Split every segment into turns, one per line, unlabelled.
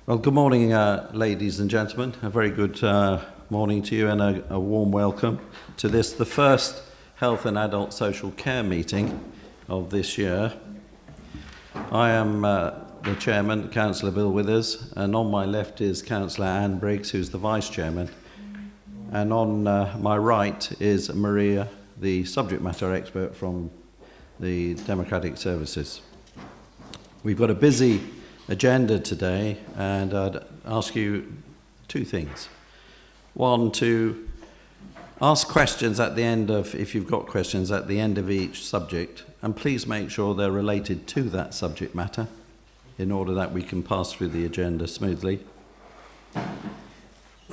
Well, good morning, ladies and gentlemen. A very good morning to you and a warm welcome to this, the first Health and Adult Social Care meeting of this year. I am the Chairman, Councillor Bill Withers, and on my left is Councillor Anne Briggs, who's the Vice Chairman. And on my right is Maria, the subject matter expert from the Democratic Services. We've got a busy agenda today, and I'd ask you two things. One, to ask questions at the end of, if you've got questions, at the end of each subject, and please make sure they're related to that subject matter in order that we can pass through the agenda smoothly.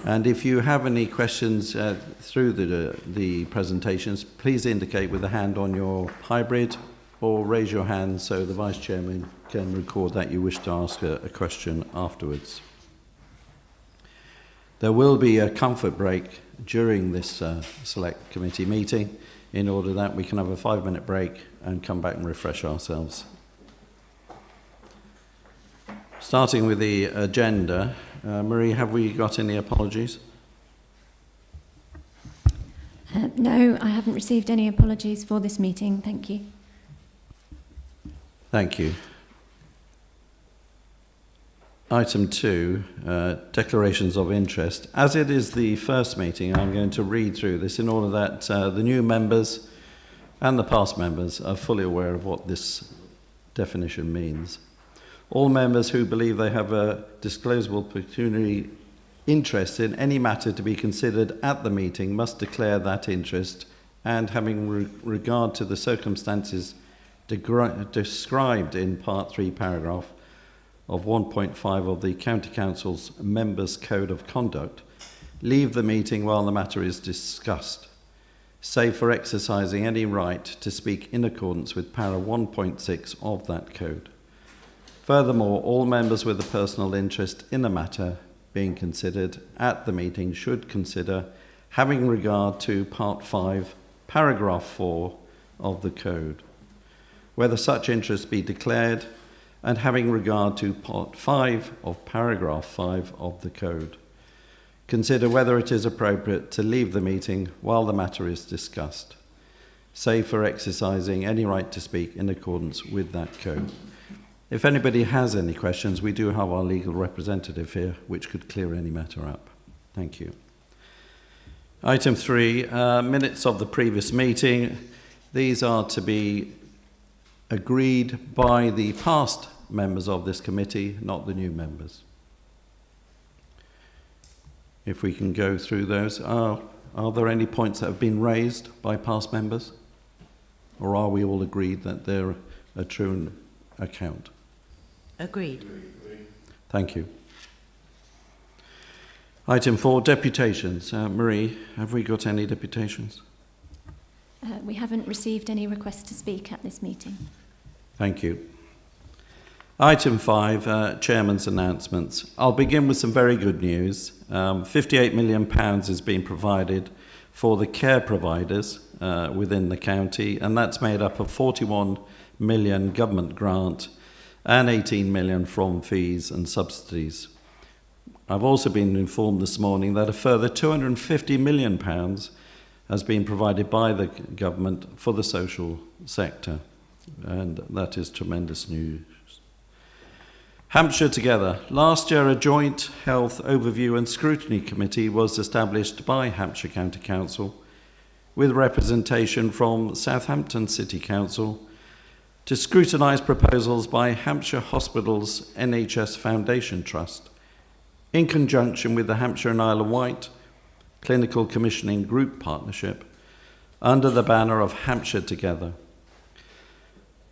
And if you have any questions through the presentations, please indicate with a hand on your hybrid or raise your hand so the Vice Chairman can record that you wish to ask a question afterwards. There will be a comfort break during this select committee meeting in order that we can have a 5-minute break and come back and refresh ourselves. Starting with the agenda, Marie, have we got any apologies?
No, I haven't received any apologies for this meeting. Thank you.
Thank you. Item 2, declarations of interest. As it is the first meeting, I'm going to read through this in order that the new members and the past members are fully aware of what this definition means. All members who believe they have a disclosable pecuniary interest in any matter to be considered at the meeting must declare that interest, and having regard to the circumstances described in Part 3, paragraph of 1.5 of the County Council's Members' Code of Conduct, leave the meeting while the matter is discussed, save for exercising any right to speak in accordance with para 1.6 of that code. Furthermore, all members with a personal interest in a matter being considered at the meeting should consider having regard to Part 5, paragraph 4 of the code, whether such interest be declared, and having regard to Part 5 of paragraph 5 of the code. Consider whether it is appropriate to leave the meeting while the matter is discussed, save for exercising any right to speak in accordance with that code. If anybody has any questions, we do have our legal representative here, which could clear any matter up. Thank you. Item 3, minutes of the previous meeting. These are to be agreed by the past members of this committee, not the new members. If we can go through those. Are there any points that have been raised by past members? Or are we all agreed that they're a true account?
Agreed.
Thank you. Item 4, deputations. Marie, have we got any deputations?
We haven't received any requests to speak at this meeting.
Thank you. Item 5, Chairman's announcements. I'll begin with some very good news. £58 million is being provided for the care providers within the county, and that's made up of 41 million government grant and 18 million from fees and subsidies. I've also been informed this morning that a further £250 million has been provided by the government for the social sector, and that is tremendous news. Hampshire Together. Last year, a joint health overview and scrutiny committee was established by Hampshire County Council with representation from Southampton City Council to scrutinise proposals by Hampshire Hospitals NHS Foundation Trust in conjunction with the Hampshire and Isle of Wight Clinical Commissioning Group Partnership under the banner of Hampshire Together.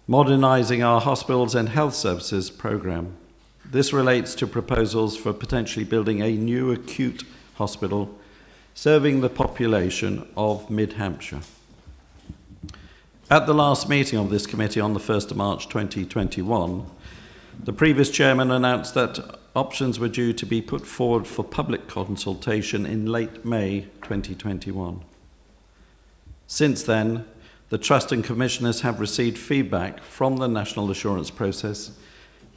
Modernising our hospitals and health services programme. This relates to proposals for potentially building a new acute hospital serving the population of Mid-Hampshire. At the last meeting of this committee on the 1st of March 2021, the previous chairman announced that options were due to be put forward for public consultation in late May 2021. Since then, the Trust and Commissioners have received feedback from the National Assurance process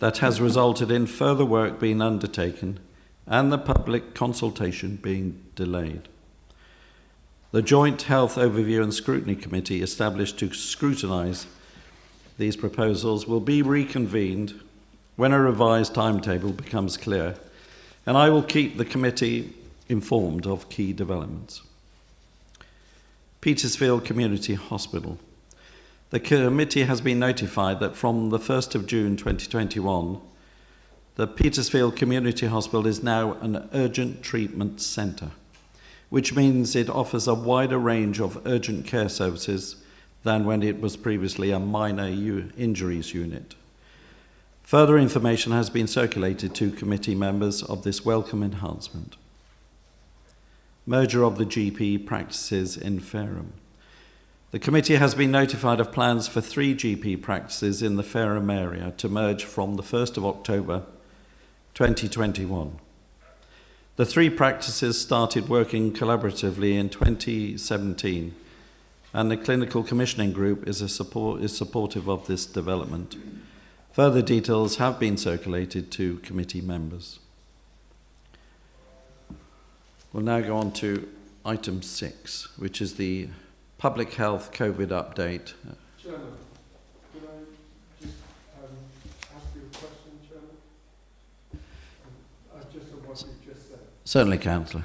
that has resulted in further work being undertaken and the public consultation being delayed. The Joint Health Overview and Scrutiny Committee established to scrutinise these proposals will be reconvened when a revised timetable becomes clear, and I will keep the committee informed of key developments. Petersfield Community Hospital. The committee has been notified that from the 1st of June 2021, the Petersfield Community Hospital is now an urgent treatment centre, which means it offers a wider range of urgent care services than when it was previously a minor injuries unit. Further information has been circulated to committee members of this welcome enhancement. Merger of the GP practices in Fareham. The committee has been notified of plans for 3 GP practices in the Fareham area to merge from the 1st of October 2021. The 3 practices started working collaboratively in 2017, and the Clinical Commissioning Group is supportive of this development. Further details have been circulated to committee members. We'll now go on to item 6, which is the Public Health COVID update.
Chairman, could I just ask you a question, Chairman? Just on what you've just said.
Certainly, Councillor.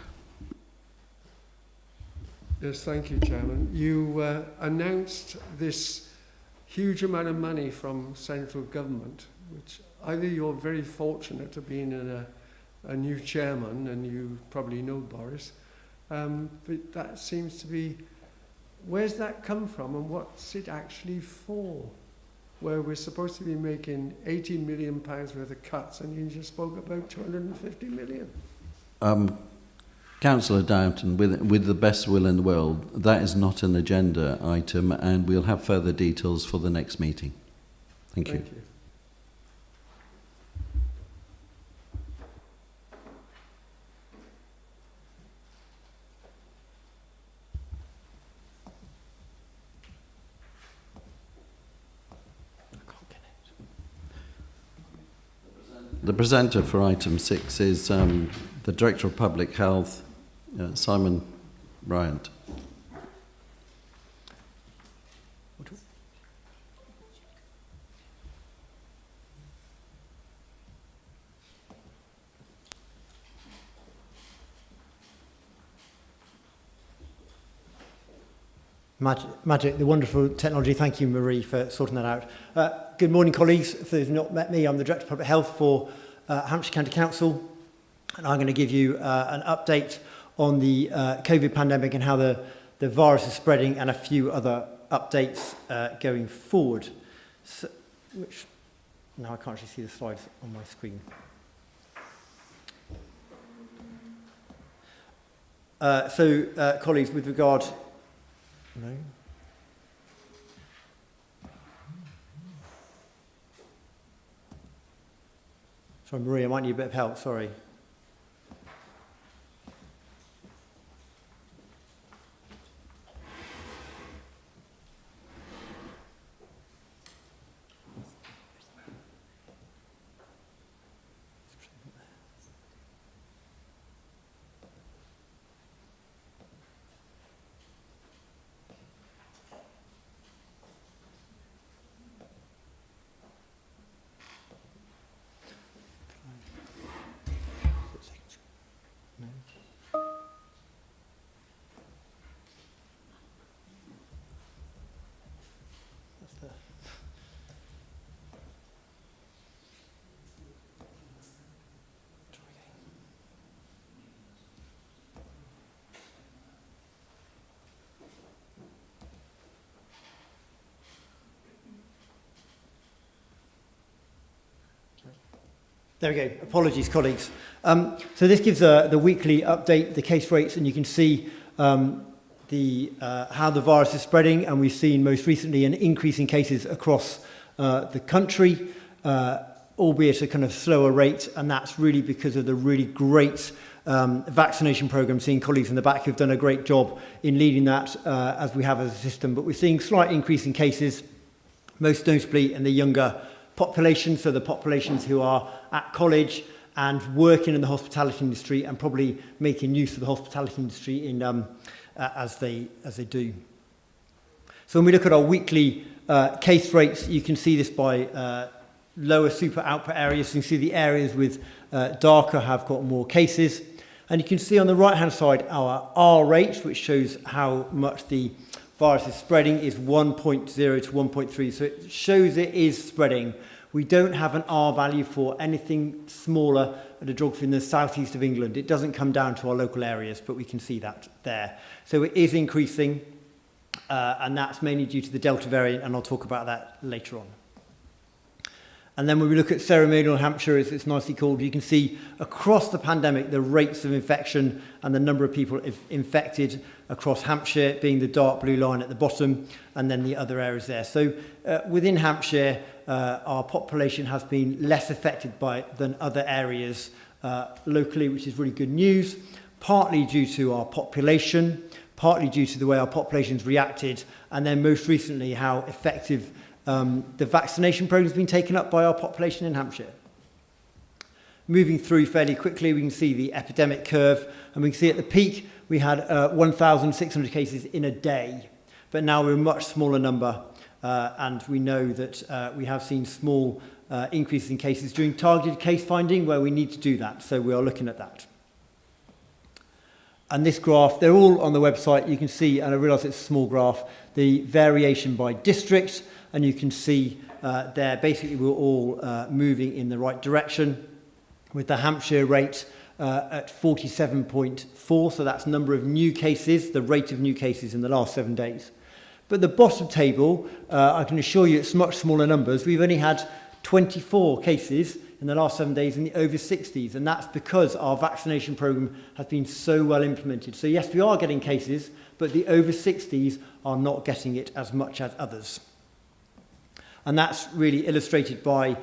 Yes, thank you, Chairman. You announced this huge amount of money from central government, which either you're very fortunate to be in a new chairman, and you probably know Boris, but that seems to be, where's that come from and what's it actually for? Where we're supposed to be making £80 million worth of cuts and you just spoke about 250 million.
Councillor Downton, with the best will in the world, that is not an agenda item, and we'll have further details for the next meeting. Thank you. The presenter for item 6 is the Director of Public Health, Simon Bryant.
Magic, the wonderful technology. Thank you, Marie, for sorting that out. Good morning, colleagues. For those who have not met me, I'm the Director of Public Health for Hampshire County Council, and I'm going to give you an update on the COVID pandemic and how the virus is spreading, and a few other updates going forward. So, now I can't actually see the slides on my screen. Colleagues, with regard... No. Sorry, Marie, I might need a bit of help, sorry. There we go. Apologies, colleagues. So this gives the weekly update, the case rates, and you can see how the virus is spreading. And we've seen most recently an increase in cases across the country, albeit a kind of slower rate. And that's really because of the really great vaccination program. Seeing colleagues in the back who've done a great job in leading that as we have as a system. But we're seeing slight increase in cases, most notably in the younger population, so the populations who are at college and working in the hospitality industry and probably making use of the hospitality industry in, as they do. So when we look at our weekly case rates, you can see this by lower super output areas. You can see the areas with darker have got more cases. And you can see on the right-hand side our R rate, which shows how much the virus is spreading, is 1.0 to 1.3. So it shows it is spreading. We don't have an R value for anything smaller at a geography in the southeast of England. It doesn't come down to our local areas, but we can see that there. So it is increasing, and that's mainly due to the Delta variant, and I'll talk about that later on. And then when we look at ceremonial Hampshire, as it's nicely called, you can see across the pandemic the rates of infection and the number of people infected across Hampshire, being the dark blue line at the bottom, and then the other areas there. So within Hampshire, our population has been less affected than other areas locally, which is really good news, partly due to our population, partly due to the way our population's reacted, and then most recently how effective the vaccination program has been taken up by our population in Hampshire. Moving through fairly quickly, we can see the epidemic curve, and we can see at the peak we had 1,600 cases in a day, but now we're a much smaller number, and we know that we have seen small increases in cases during targeted case finding where we need to do that, so we are looking at that. And this graph, they're all on the website, you can see, and I realise it's a small graph, the variation by district, and you can see there basically we're all moving in the right direction, with the Hampshire rate at 47.4, so that's number of new cases, the rate of new cases in the last 7 days. But the bottom table, I can assure you it's much smaller numbers. We've only had 24 cases in the last 7 days in the over 60s, and that's because our vaccination programme has been so well implemented. So yes, we are getting cases, but the over 60s are not getting it as much as others. And that's really illustrated by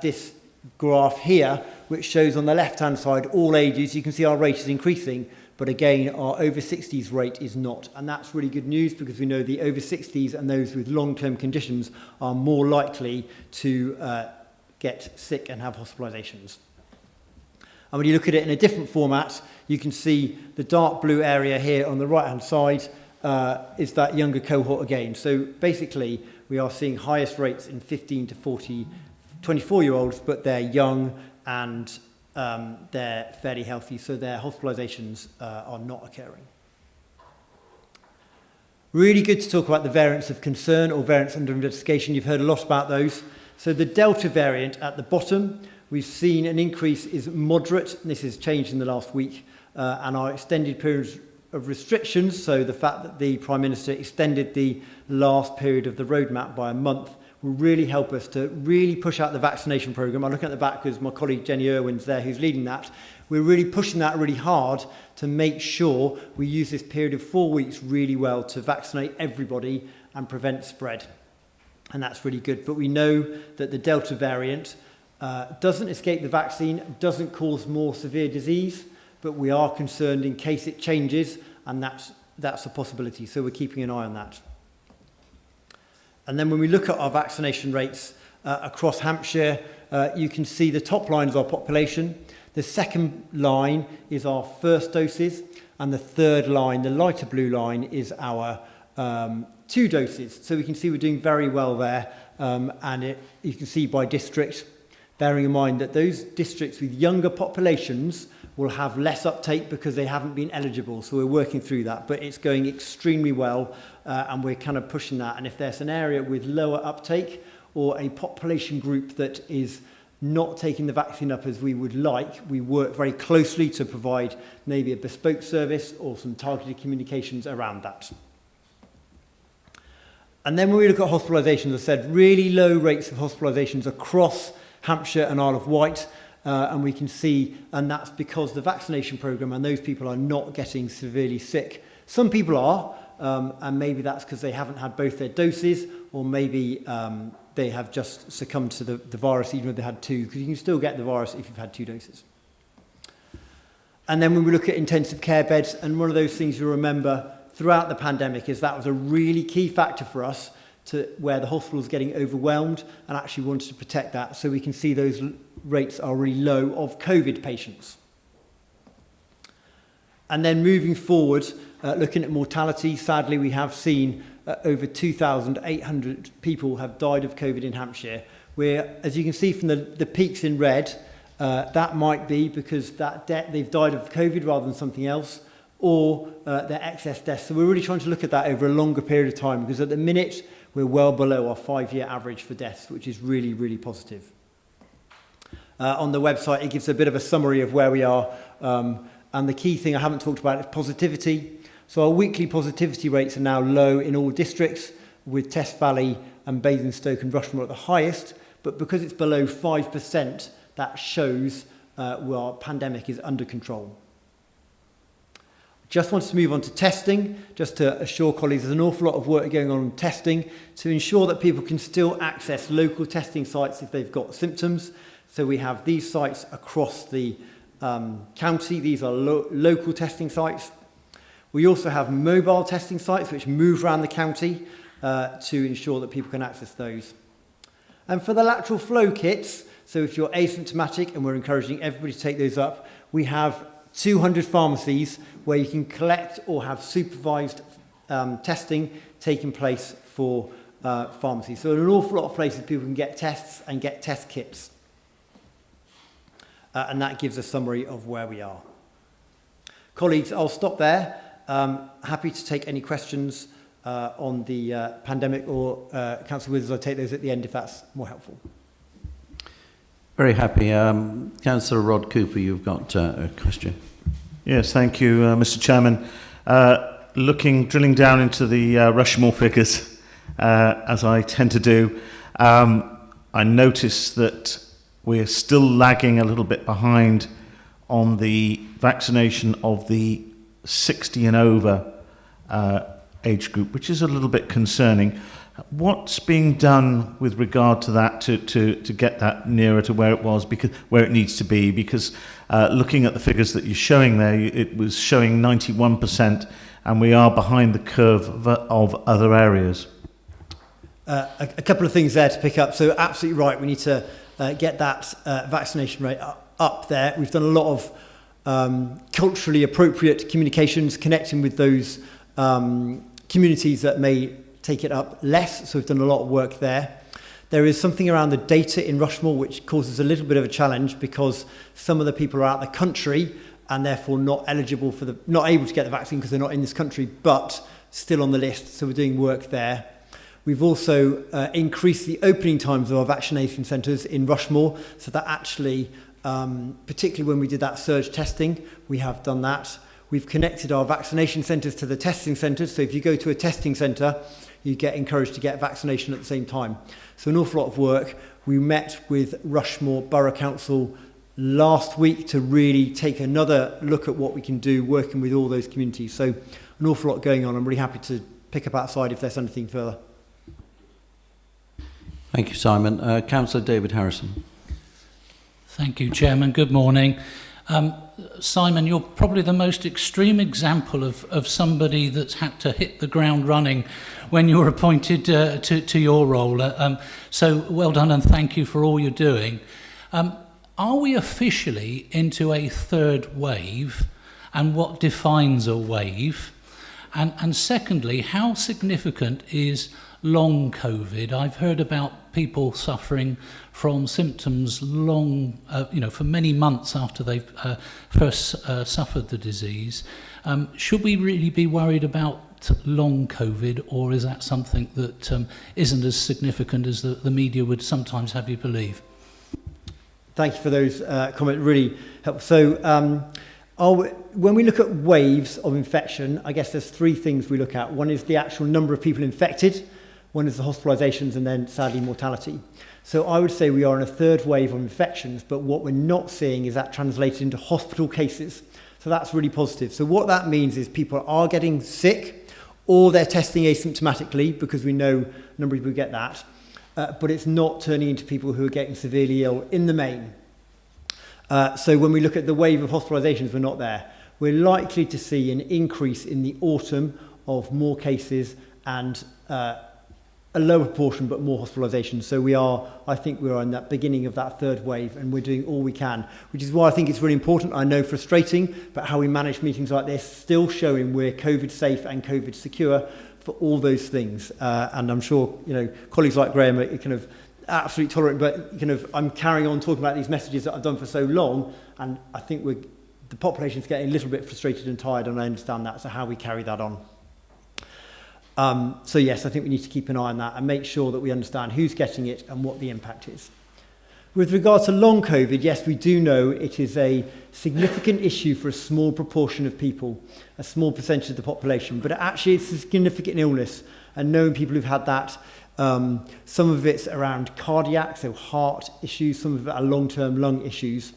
this graph here, which shows on the left-hand side all ages. You can see our rate is increasing, but again, our over 60s rate is not. And that's really good news because we know the over 60s and those with long-term conditions are more likely to get sick and have hospitalisations. And when you look at it in a different format, you can see the dark blue area here on the right-hand side is that younger cohort again. So basically, we are seeing highest rates in 15 to 24-year-olds, but they're young and they're fairly healthy, so their hospitalisations are not occurring. Really good to talk about the variants of concern or variants under investigation. You've heard a lot about those. So the Delta variant at the bottom, we've seen an increase is moderate. This has changed in the last week, and our extended periods of restrictions, so the fact that the Prime Minister extended the last period of the roadmap by a month will really help us to really push out the vaccination programme. I'm looking at the back because my colleague Jenny Irwin's there who's leading that. We're really pushing that really hard to make sure we use this period of 4 weeks really well to vaccinate everybody and prevent spread. And that's really good. But we know that the Delta variant doesn't escape the vaccine, doesn't cause more severe disease, but we are concerned in case it changes, and that's a possibility. So we're keeping an eye on that. And then when we look at our vaccination rates across Hampshire, you can see the top line is our population. The second line is our first doses, and the third line, the lighter blue line, is our 2 doses. So we can see we're doing very well there, and you can see by district, bearing in mind that those districts with younger populations will have less uptake because they haven't been eligible. So we're working through that, but it's going extremely well, and we're kind of pushing that. And if there's an area with lower uptake or a population group that is not taking the vaccine up as we would like, we work very closely to provide maybe a bespoke service or some targeted communications around that. And then when we look at hospitalisations, as I said, really low rates of hospitalisations across Hampshire and Isle of Wight. And we can see, and that's because the vaccination programme and those people are not getting severely sick. Some people are, and maybe that's because they haven't had both their doses, or maybe they have just succumbed to the virus even if they had 2, because you can still get the virus if you've had 2 doses. And then when we look at intensive care beds, and one of those things you'll remember throughout the pandemic is that was a really key factor for us to where the hospital's getting overwhelmed and actually wanted to protect that. So we can see those rates are really low of COVID patients. And then moving forward, looking at mortality, sadly we have seen over 2,800 people have died of COVID in Hampshire, where, as you can see from the peaks in red, that might be because they've died of COVID rather than something else, or their excess deaths. So we're really trying to look at that over a longer period of time, because at the minute we're well below our 5-year average for deaths, which is really, really positive. On the website, it gives a bit of a summary of where we are. And the key thing I haven't talked about is positivity. So our weekly positivity rates are now low in all districts, with Test Valley and Basingstoke and Rushmore at the highest. But because it's below 5%, that shows our pandemic is under control. Just wanted to move on to testing, just to assure colleagues there's an awful lot of work going on testing to ensure that people can still access local testing sites if they've got symptoms. So we have these sites across the county. These are local testing sites. We also have mobile testing sites which move around the county to ensure that people can access those. And for the lateral flow kits, so if you're asymptomatic, and we're encouraging everybody to take those up, we have 200 pharmacies where you can collect or have supervised testing taking place for pharmacies. So in an awful lot of places people can get tests and get test kits. And that gives a summary of where we are. Colleagues, I'll stop there. Happy to take any questions on the pandemic, or Councillor Withers, I'll take those at the end if that's more helpful.
Very happy. Councillor Rod Cooper, you've got a question.
Yes, thank you, Mr. Chairman. Drilling down into the Rushmore figures, as I tend to do, I notice that we're still lagging a little bit behind on the vaccination of the 60 and over age group, which is a little bit concerning. What's being done with regard to that to get that nearer to where it was, because where it needs to be? Because looking at the figures that you're showing there, it was showing 91%, and we are behind the curve of other areas.
A couple of things there to pick up. So absolutely right, we need to get that vaccination rate up there. We've done a lot of culturally appropriate communications, connecting with those communities that may take it up less. So we've done a lot of work there. There is something around the data in Rushmore which causes a little bit of a challenge, because some of the people are out of the country and therefore not able to get the vaccine because they're not in this country, but still on the list. So we're doing work there. We've also increased the opening times of our vaccination centres in Rushmore, so that actually, particularly when we did that surge testing, we have done that. We've connected our vaccination centres to the testing centres, so if you go to a testing centre, you get encouraged to get vaccination at the same time. So an awful lot of work. We met with Rushmore Borough Council last week to really take another look at what we can do, working with all those communities. So an awful lot going on. I'm really happy to pick up outside if there's anything further.
Thank you, Simon. Councillor David Harrison.
Thank you, Chairman. Good morning. Simon, you're probably the most extreme example of somebody that's had to hit the ground running when you were appointed to your role. So well done, and thank you for all you're doing. Are we officially into a third wave, and what defines a wave? And secondly, how significant is long COVID? I've heard about people suffering from symptoms for many months after they've first suffered the disease. Should we really be worried about long COVID, or is that something that isn't as significant as the media would sometimes have you believe?
Thank you for those comments, really helpful. So when we look at waves of infection, I guess there's three things we look at. One is the actual number of people infected, one is the hospitalisations, and then sadly mortality. So I would say we are in a third wave of infections, but what we're not seeing is that translated into hospital cases. So that's really positive. So what that means is people are getting sick, or they're testing asymptomatically, because we know a number of people get that, but it's not turning into people who are getting severely ill in the main. So when we look at the wave of hospitalisations, we're not there. We're likely to see an increase in the autumn of more cases and a lower proportion but more hospitalisation. So I think we're in that beginning of that third wave, and we're doing all we can, which is why I think it's really important. I know frustrating, but how we manage meetings like this, still showing we're COVID safe and COVID secure for all those things. And I'm sure, colleagues like Graham are kind of absolutely tolerant, but I'm carrying on talking about these messages that I've done for so long, and I think the population's getting a little bit frustrated and tired, and I understand that. So how we carry that on. So yes, I think we need to keep an eye on that and make sure that we understand who's getting it and what the impact is. With regard to long COVID, yes, we do know it is a significant issue for a small proportion of people, a small percentage of the population, but actually it's a significant illness, and knowing people who've had that, some of it's around cardiac, so heart issues, some of it are long-term lung issues.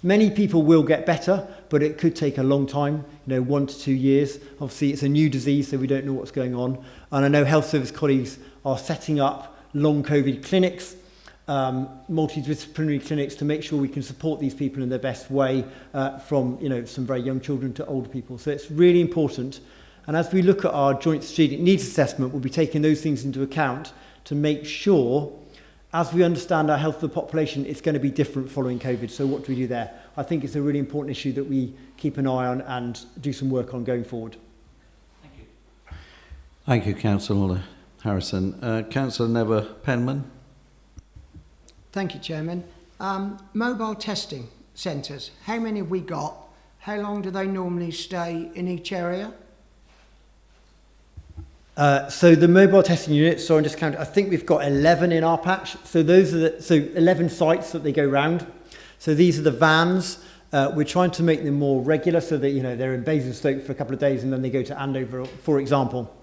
Many people will get better, but it could take a long time, 1 to 2 years. Obviously, it's a new disease, so we don't know what's going on. And I know health service colleagues are setting up long COVID clinics, multidisciplinary clinics, to make sure we can support these people in their best way, from some very young children to older people. So it's really important. And as we look at our joint strategic needs assessment, we'll be taking those things into account to make sure, as we understand our health of the population, it's going to be different following COVID. So what do we do there? I think it's a really important issue that we keep an eye on and do some work on going forward.
Thank you.
Thank you, Councillor Harrison. Councillor Never Penman.
Thank you, Chairman. Mobile testing centres, how many have we got? How long do they normally stay in each area?
So the mobile testing units, so I'm just counting, I think we've got 11 in our patch. So those are 11 sites that they go round. So these are the vans. We're trying to make them more regular so that, they're in Basingstoke for a couple of days and then they go to Andover, for example.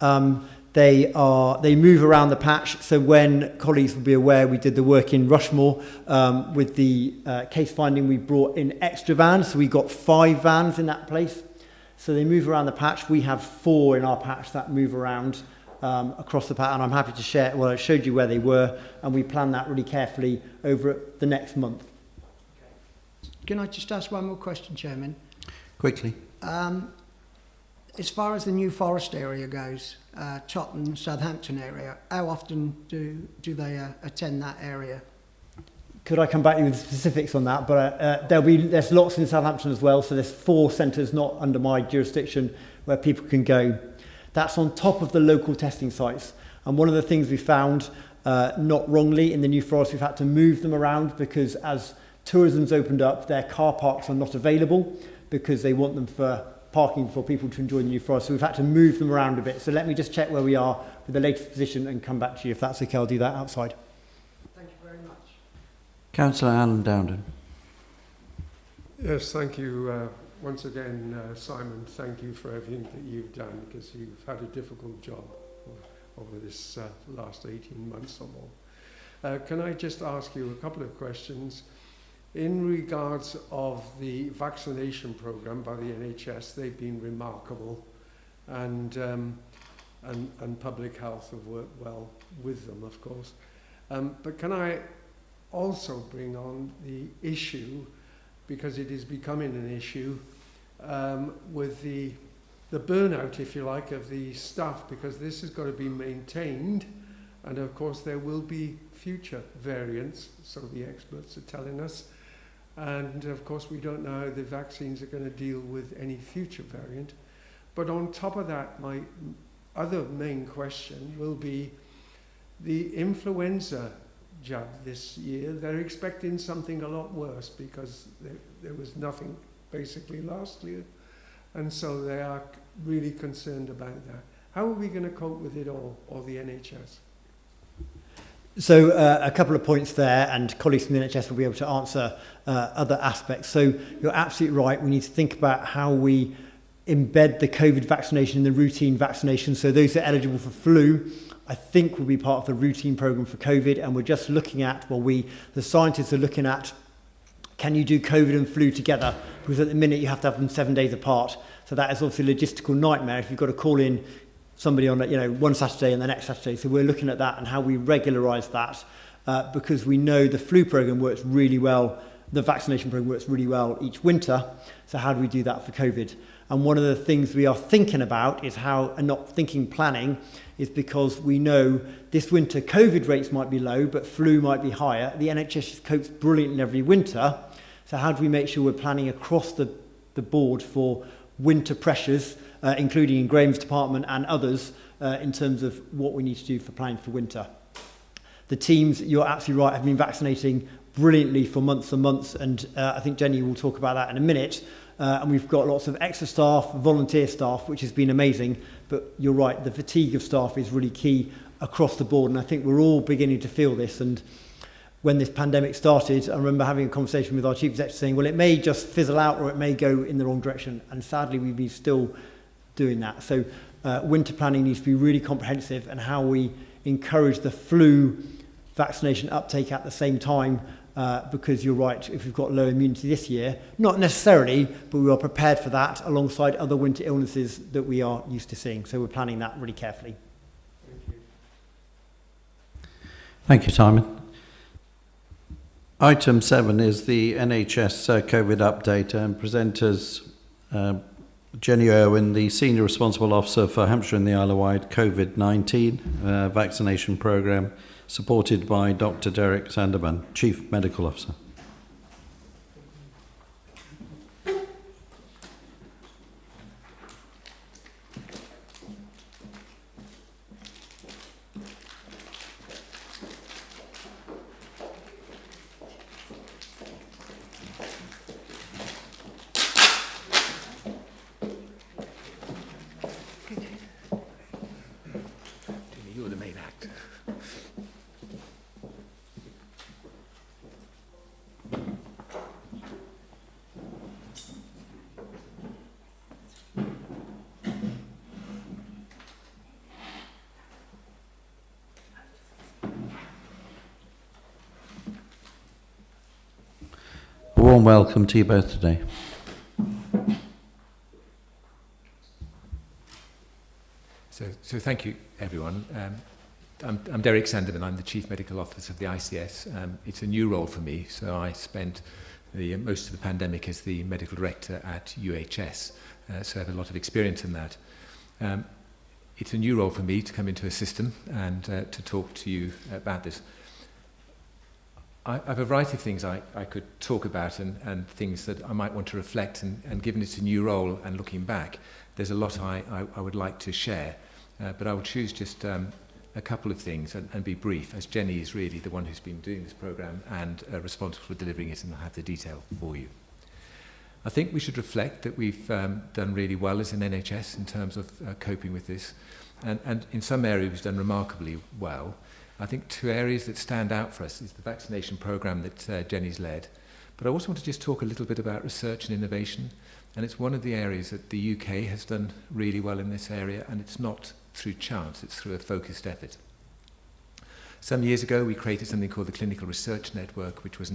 They move around the patch. So when colleagues will be aware, we did the work in Rushmore with the case finding, we brought in extra vans. So we got 5 vans in that place. So they move around the patch. We have 4 in our patch that move around across the patch, and I'm happy to share, I showed you where they were, and we plan that really carefully over the next month.
Can I just ask one more question, Chairman?
Quickly.
As far as the New Forest area goes, Tottenham, Southampton area, how often do they attend that area?
Could I come back to you with specifics on that? But there's lots in Southampton as well, so there's 4 centres not under my jurisdiction where people can go. That's on top of the local testing sites. And one of the things we found, not wrongly, in the New Forest, we've had to move them around because as tourism's opened up, their car parks are not available because they want them for parking for people to enjoy the New Forest. So we've had to move them around a bit. So let me just check where we are with the latest position and come back to you. If that's okay, I'll do that outside.
Thank you very much.
Councillor Alan Dowden.
Yes, thank you once again, Simon. Thank you for everything that you've done, because you've had a difficult job over this last 18 months or more. Can I just ask you a couple of questions? In regards of the vaccination programme by the NHS, they've been remarkable, and public health have worked well with them, of course. But can I also bring on the issue, because it is becoming an issue, with the burnout, if you like, of the staff, because this has got to be maintained, and of course there will be future variants, so the experts are telling us, and of course we don't know how the vaccines are going to deal with any future variant. But on top of that, my other main question will be the influenza jab this year. They're expecting something a lot worse because there was nothing basically last year, and so they are really concerned about that. How are we going to cope with it all, or the NHS?
So a couple of points there, and colleagues from the NHS will be able to answer other aspects. So you're absolutely right. We need to think about how we embed the COVID vaccination in the routine vaccination. So those that are eligible for flu, I think, will be part of the routine programme for COVID. And we're just looking at, the scientists are looking at, can you do COVID and flu together? Because at the minute you have to have them 7 days apart. So that is obviously a logistical nightmare if you've got to call in somebody on one Saturday and the next Saturday. So we're looking at that and how we regularise that, because we know the flu programme works really well, the vaccination programme works really well each winter. So how do we do that for COVID? And one of the things we are thinking about is how, and not thinking planning, is because we know this winter COVID rates might be low, but flu might be higher. The NHS copes brilliantly every winter. So how do we make sure we're planning across the board for winter pressures, including in Graham's department and others, in terms of what we need to do for planning for winter? The teams, you're absolutely right, have been vaccinating brilliantly for months and months, and I think Jenny will talk about that in a minute. And we've got lots of extra staff, volunteer staff, which has been amazing. But you're right, the fatigue of staff is really key across the board, and I think we're all beginning to feel this. And when this pandemic started, I remember having a conversation with our chief executive saying, well, it may just fizzle out or it may go in the wrong direction. And sadly, we've been still doing that. So winter planning needs to be really comprehensive, and how we encourage the flu vaccination uptake at the same time, because you're right, if we've got low immunity this year, not necessarily, but we are prepared for that alongside other winter illnesses that we are used to seeing. So we're planning that really carefully.
Thank you, Simon. Item 7 is the NHS COVID update, and presenters Jenny Irwin, the Senior Responsible Officer for Hampshire and the Isle of Wight COVID-19 vaccination programme, supported by Dr. Derek Sanderman, Chief Medical Officer.
You're the main actor.
A warm welcome to you both today.
So thank you, everyone. I'm Derek Sanderman. I'm the Chief Medical Officer of the ICS. It's a new role for me, so I spent most of the pandemic as the Medical Director at UHS, so I have a lot of experience in that. It's a new role for me to come into a system and to talk to you about this. I have a variety of things I could talk about and things that I might want to reflect, and given it's a new role and looking back, there's a lot I would like to share. But I will choose just a couple of things and be brief, as Jenny is really the one who's been doing this programme and responsible for delivering it, and I'll have the detail for you. I think we should reflect that we've done really well as an NHS in terms of coping with this, and in some areas we've done remarkably well. I think two areas that stand out for us is the vaccination programme that Jenny's led, but I also want to just talk a little bit about research and innovation, and it's one of the areas that the UK has done really well in this area, and it's not through chance, it's through a focused effort. Some years ago we created something called the Clinical Research Network, which was a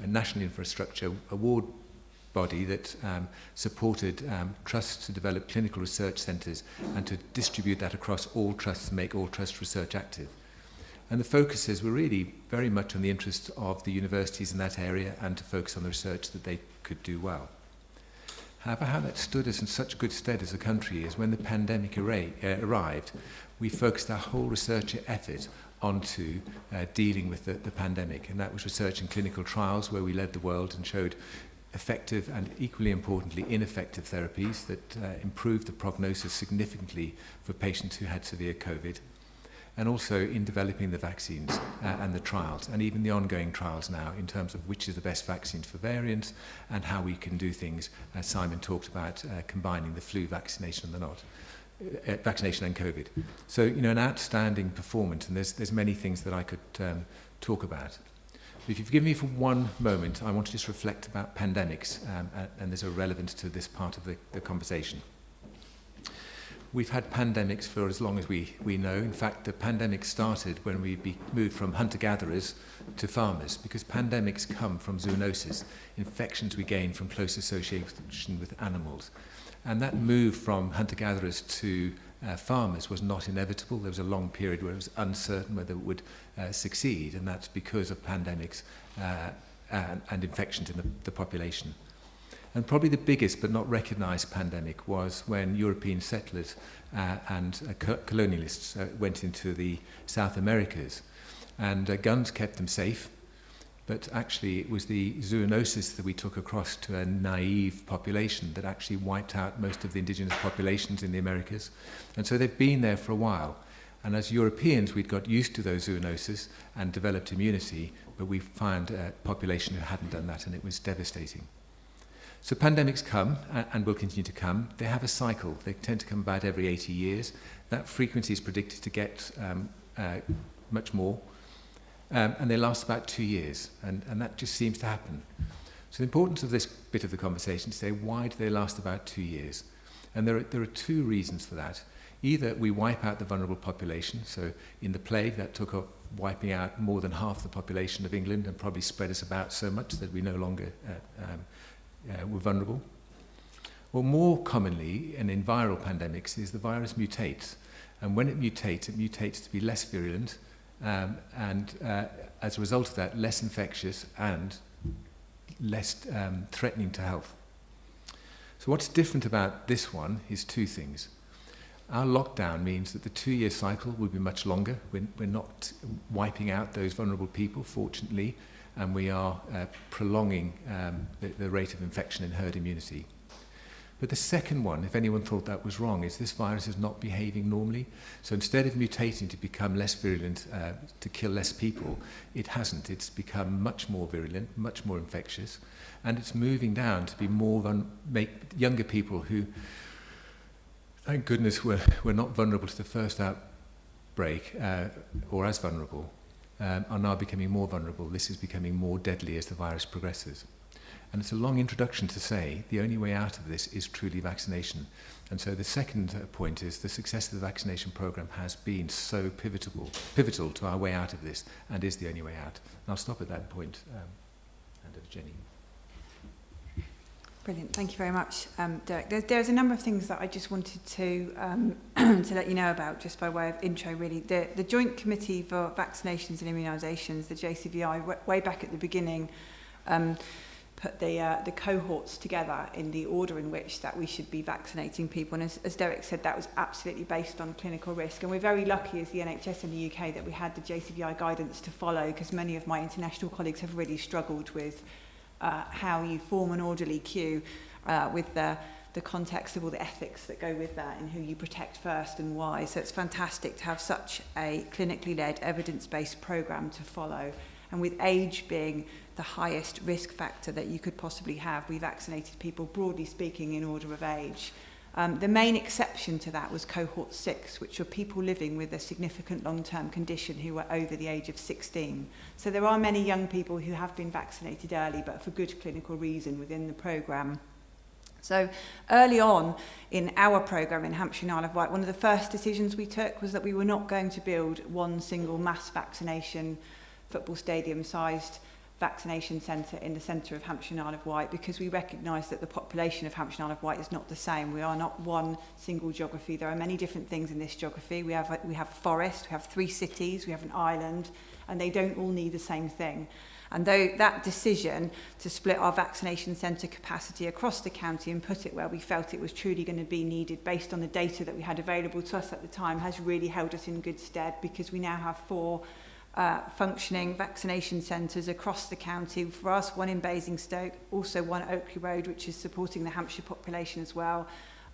national infrastructure award body that supported trusts to develop clinical research centres and to distribute that across all trusts and make all trust research active. And the focuses were really very much on the interests of the universities in that area and to focus on the research that they could do well. However, how that stood us in such good stead as a country is when the pandemic arrived, we focused our whole research effort onto dealing with the pandemic, and that was research in clinical trials where we led the world and showed effective and, equally importantly, ineffective therapies that improved the prognosis significantly for patients who had severe COVID, and also in developing the vaccines and the trials, and even the ongoing trials now in terms of which is the best vaccine for variants and how we can do things, as Simon talked about, combining the flu vaccination and the not. Vaccination and COVID. So, an outstanding performance, and there's many things that I could talk about. If you forgive me for one moment, I want to just reflect about pandemics, and there's a relevance to this part of the conversation. We've had pandemics for as long as we know. In fact, the pandemic started when we moved from hunter-gatherers to farmers, because pandemics come from zoonosis, infections we gain from close association with animals. And that move from hunter-gatherers to farmers was not inevitable. There was a long period where it was uncertain whether it would succeed, and that's because of pandemics and infections in the population. And probably the biggest but not recognised pandemic was when European settlers and colonialists went into the South Americas. And guns kept them safe, but actually it was the zoonosis that we took across to a naive population that actually wiped out most of the indigenous populations in the Americas. And so they've been there for a while. And as Europeans, we'd got used to those zoonoses and developed immunity, but we found a population who hadn't done that, and it was devastating. So pandemics come, and will continue to come. They have a cycle. They tend to come about every 80 years. That frequency is predicted to get much more. And they last about 2 years, and that just seems to happen. So the importance of this bit of the conversation is to say, why do they last about 2 years? And there are two reasons for that. Either we wipe out the vulnerable population, so in the plague that took up wiping out more than half the population of England and probably spread us about so much that we no longer were vulnerable. Or more commonly, and in viral pandemics, is the virus mutates. And when it mutates to be less virulent, and as a result of that, less infectious and less threatening to health. So what's different about this one is two things. Our lockdown means that the 2-year cycle will be much longer. We're not wiping out those vulnerable people, fortunately, and we are prolonging the rate of infection and herd immunity. But the second one, if anyone thought that was wrong, is this virus is not behaving normally. So instead of mutating to become less virulent, to kill less people, it hasn't. It's become much more virulent, much more infectious, and it's moving down to be make younger people who, thank goodness, were not vulnerable to the first outbreak, or as vulnerable, are now becoming more vulnerable. This is becoming more deadly as the virus progresses. And it's a long introduction to say the only way out of this is truly vaccination. And so the second point is the success of the vaccination programme has been so pivotal to our way out of this, and is the only way out. And I'll stop at that point. Hand over to Jenny.
Brilliant. Thank you very much, Derek. There's a number of things that I just wanted to to let you know about, just by way of intro, really. The Joint Committee for Vaccinations and Immunisations, the JCVI, way back at the beginning, put the cohorts together in the order in which that we should be vaccinating people. And as Derek said, that was absolutely based on clinical risk. And we're very lucky as the NHS in the UK that we had the JCVI guidance to follow, because many of my international colleagues have really struggled with how you form an orderly queue with the context of all the ethics that go with that and who you protect first and why. So it's fantastic to have such a clinically led, evidence-based programme to follow. And with age being the highest risk factor that you could possibly have, we vaccinated people, broadly speaking, in order of age. The main exception to that was cohort 6, which were people living with a significant long-term condition who were over the age of 16. So there are many young people who have been vaccinated early, but for good clinical reason within the programme. So early on in our programme in Hampshire and Isle of Wight, one of the first decisions we took was that we were not going to build one single mass vaccination football stadium-sized vaccination centre in the centre of Hampshire and Isle of Wight, because we recognise that the population of Hampshire and Isle of Wight is not the same. We are not one single geography. There are many different things in this geography. We have a forest, we have 3 cities, we have an island, and they don't all need the same thing. And though that decision to split our vaccination centre capacity across the county and put it where we felt it was truly going to be needed based on the data that we had available to us at the time has really held us in good stead, because we now have 4 functioning vaccination centres across the county. For us, one in Basingstoke, also one at Oakley Road, which is supporting the Hampshire population as well,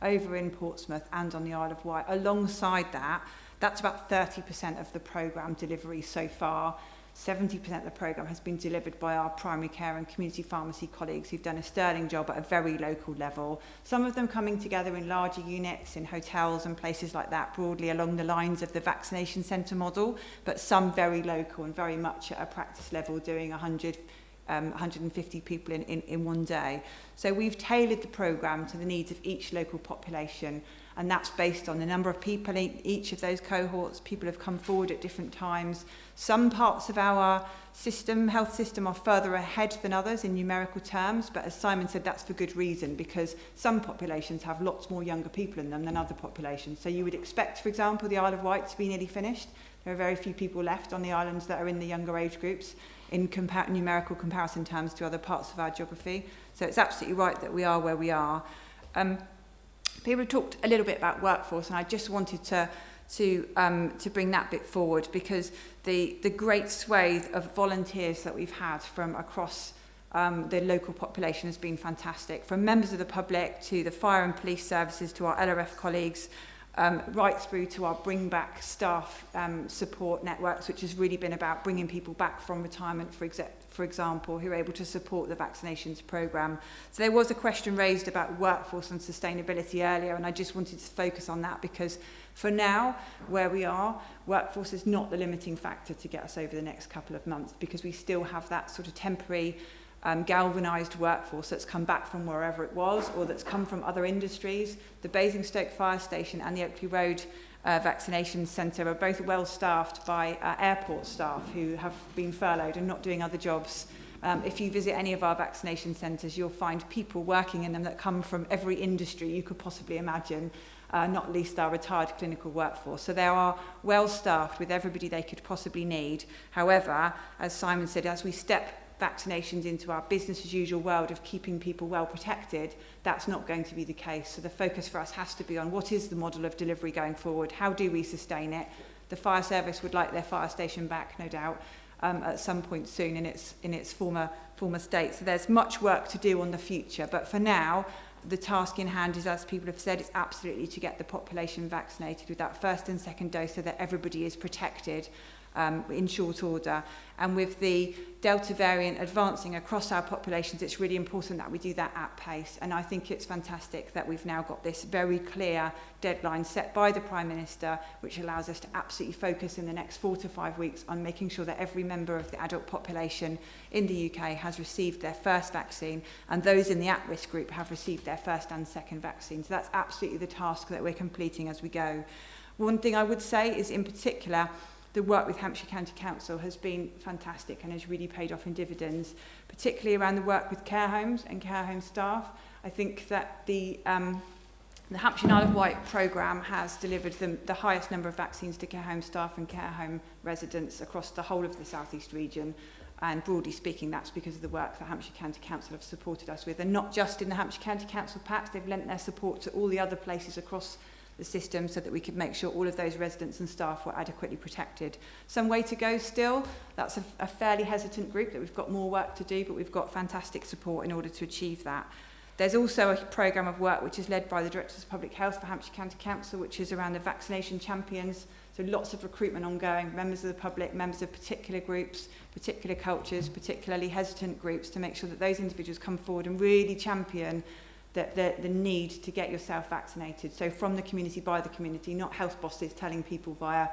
over in Portsmouth and on the Isle of Wight. Alongside that, that's about 30% of the programme delivery so far. 70% of the programme has been delivered by our primary care and community pharmacy colleagues who've done a sterling job at a very local level. Some of them coming together in larger units, in hotels and places like that, broadly along the lines of the vaccination centre model, but some very local and very much at a practice level, doing 150 people in one day. So we've tailored the programme to the needs of each local population, and that's based on the number of people in each of those cohorts. People have come forward at different times. Some parts of our health system are further ahead than others in numerical terms, but as Simon said, that's for good reason, because some populations have lots more younger people in them than other populations. So you would expect, for example, the Isle of Wight to be nearly finished. There are very few people left on the islands that are in the younger age groups in numerical comparison terms to other parts of our geography. So it's absolutely right that we are where we are. People have talked a little bit about workforce, and I just wanted to bring that bit forward, because the great swathe of volunteers that we've had from across the local population has been fantastic. From members of the public to the fire and police services to our LRF colleagues, right through to our Bring Back staff support networks, which has really been about bringing people back from retirement, for example, who are able to support the vaccinations programme. So there was a question raised about workforce and sustainability earlier, and I just wanted to focus on that, because for now, where we are, workforce is not the limiting factor to get us over the next couple of months, because we still have that sort of temporary galvanised workforce that's come back from wherever it was, or that's come from other industries. The Basingstoke Fire Station and the Oakley Road Vaccination Centre are both well staffed by airport staff who have been furloughed and not doing other jobs. If you visit any of our vaccination centres, you'll find people working in them that come from every industry you could possibly imagine, not least our retired clinical workforce. So they are well staffed with everybody they could possibly need. However, as Simon said, as we step vaccinations into our business as usual world of keeping people well protected, that's not going to be the case. So the focus for us has to be on what is the model of delivery going forward, how do we sustain it. The fire service would like their fire station back, no doubt, at some point soon in its former state. So there's much work to do on the future, but for now the task in hand is, as people have said, it's absolutely to get the population vaccinated with that first and second dose so that everybody is protected in short order. And with the Delta variant advancing across our populations, it's really important that we do that at pace. And I think it's fantastic that we've now got this very clear deadline set by the Prime Minister, which allows us to absolutely focus in the next 4 to 5 weeks on making sure that every member of the adult population in the UK has received their first vaccine, and those in the at-risk group have received their first and second vaccine. So that's absolutely the task that we're completing as we go. One thing I would say is, in particular, the work with Hampshire County Council has been fantastic and has really paid off in dividends, particularly around the work with care homes and care home staff. I think that the Hampshire and Isle of Wight programme has delivered the highest number of vaccines to care home staff and care home residents across the whole of the South East region. And broadly speaking, that's because of the work that Hampshire County Council have supported us with. And not just in the Hampshire County Council packs, they've lent their support to all the other places across the system so that we could make sure all of those residents and staff were adequately protected. Some way to go still. That's a fairly hesitant group, that we've got more work to do, but we've got fantastic support in order to achieve that. There's also a programme of work which is led by the Directors of Public Health for Hampshire County Council, which is around the vaccination champions. So lots of recruitment ongoing, members of the public, members of particular groups, particular cultures, particularly hesitant groups, to make sure that those individuals come forward and really champion the need to get yourself vaccinated. So from the community, by the community, not health bosses telling people via,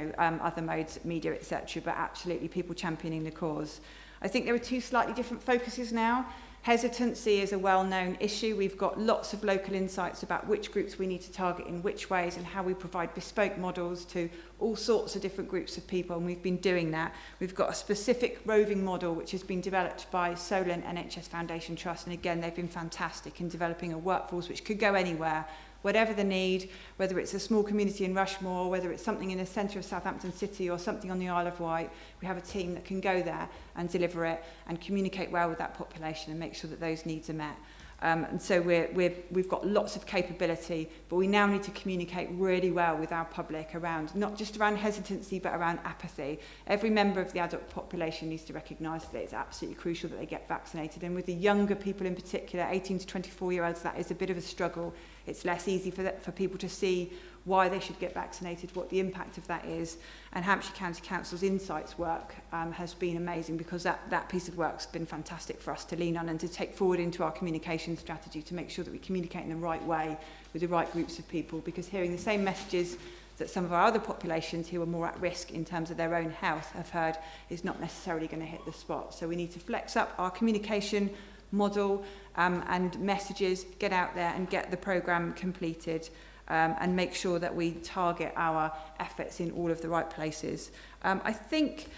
other modes, media, etc., but absolutely people championing the cause. I think there are two slightly different focuses now. Hesitancy is a well-known issue. We've got lots of local insights about which groups we need to target in which ways and how we provide bespoke models to all sorts of different groups of people, and we've been doing that. We've got a specific roving model which has been developed by Solent NHS Foundation Trust, and again they've been fantastic in developing a workforce which could go anywhere, whatever the need, whether it's a small community in Rushmore, whether it's something in the centre of Southampton City or something on the Isle of Wight. We have a team that can go there and deliver it and communicate well with that population and make sure that those needs are met. And so we've got lots of capability, but we now need to communicate really well with our public around, not just around hesitancy, but around apathy. Every member of the adult population needs to recognise that it's absolutely crucial that they get vaccinated. And with the younger people in particular, 18 to 24-year-olds, that is a bit of a struggle. It's less easy for people to see why they should get vaccinated, what the impact of that is. And Hampshire County Council's insights work has been amazing, because that piece of work's been fantastic for us to lean on and to take forward into our communication strategy to make sure that we communicate in the right way with the right groups of people, because hearing the same messages that some of our other populations who are more at risk in terms of their own health have heard is not necessarily going to hit the spot. So we need to flex up our communication model and messages, get out there and get the programme completed. and make sure that we target our efforts in all of the right places. I think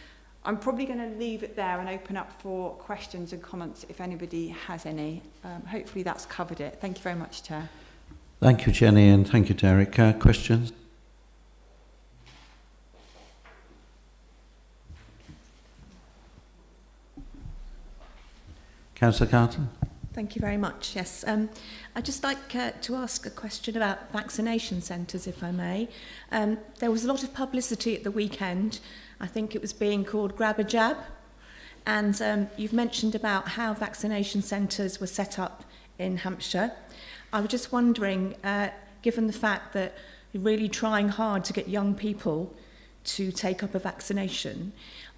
I'm probably going to leave it there and open up for questions and comments if anybody has any. Hopefully that's covered it. Thank you very much, Chair.
Thank you, Jenny, and thank you, Derek. Questions? Councillor Carton?
Thank you very much. Yes, I'd just like to ask a question about vaccination centres, if I may. There was a lot of publicity at the weekend. I think it was being called Grab a Jab. And you've mentioned about how vaccination centres were set up in Hampshire. I was just wondering, given the fact that you're really trying hard to get young people to take up a vaccination,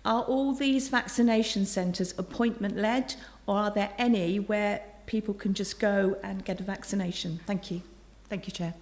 are all these vaccination centres appointment-led, or are there any where people can just go and get a vaccination? Thank you. Thank you, Chair.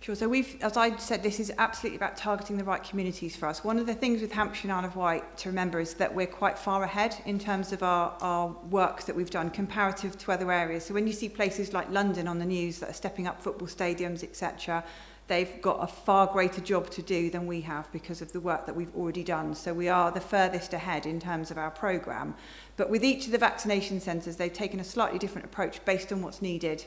Sure. So we've, as I said, this is absolutely about targeting the right communities for us. One of the things with Hampshire and Isle of Wight to remember is that we're quite far ahead in terms of our work that we've done comparative to other areas. So when you see places like London on the news that are stepping up football stadiums, etc., they've got a far greater job to do than we have because of the work that we've already done. So we are the furthest ahead in terms of our programme. But with each of the vaccination centres, they've taken a slightly different approach based on what's needed.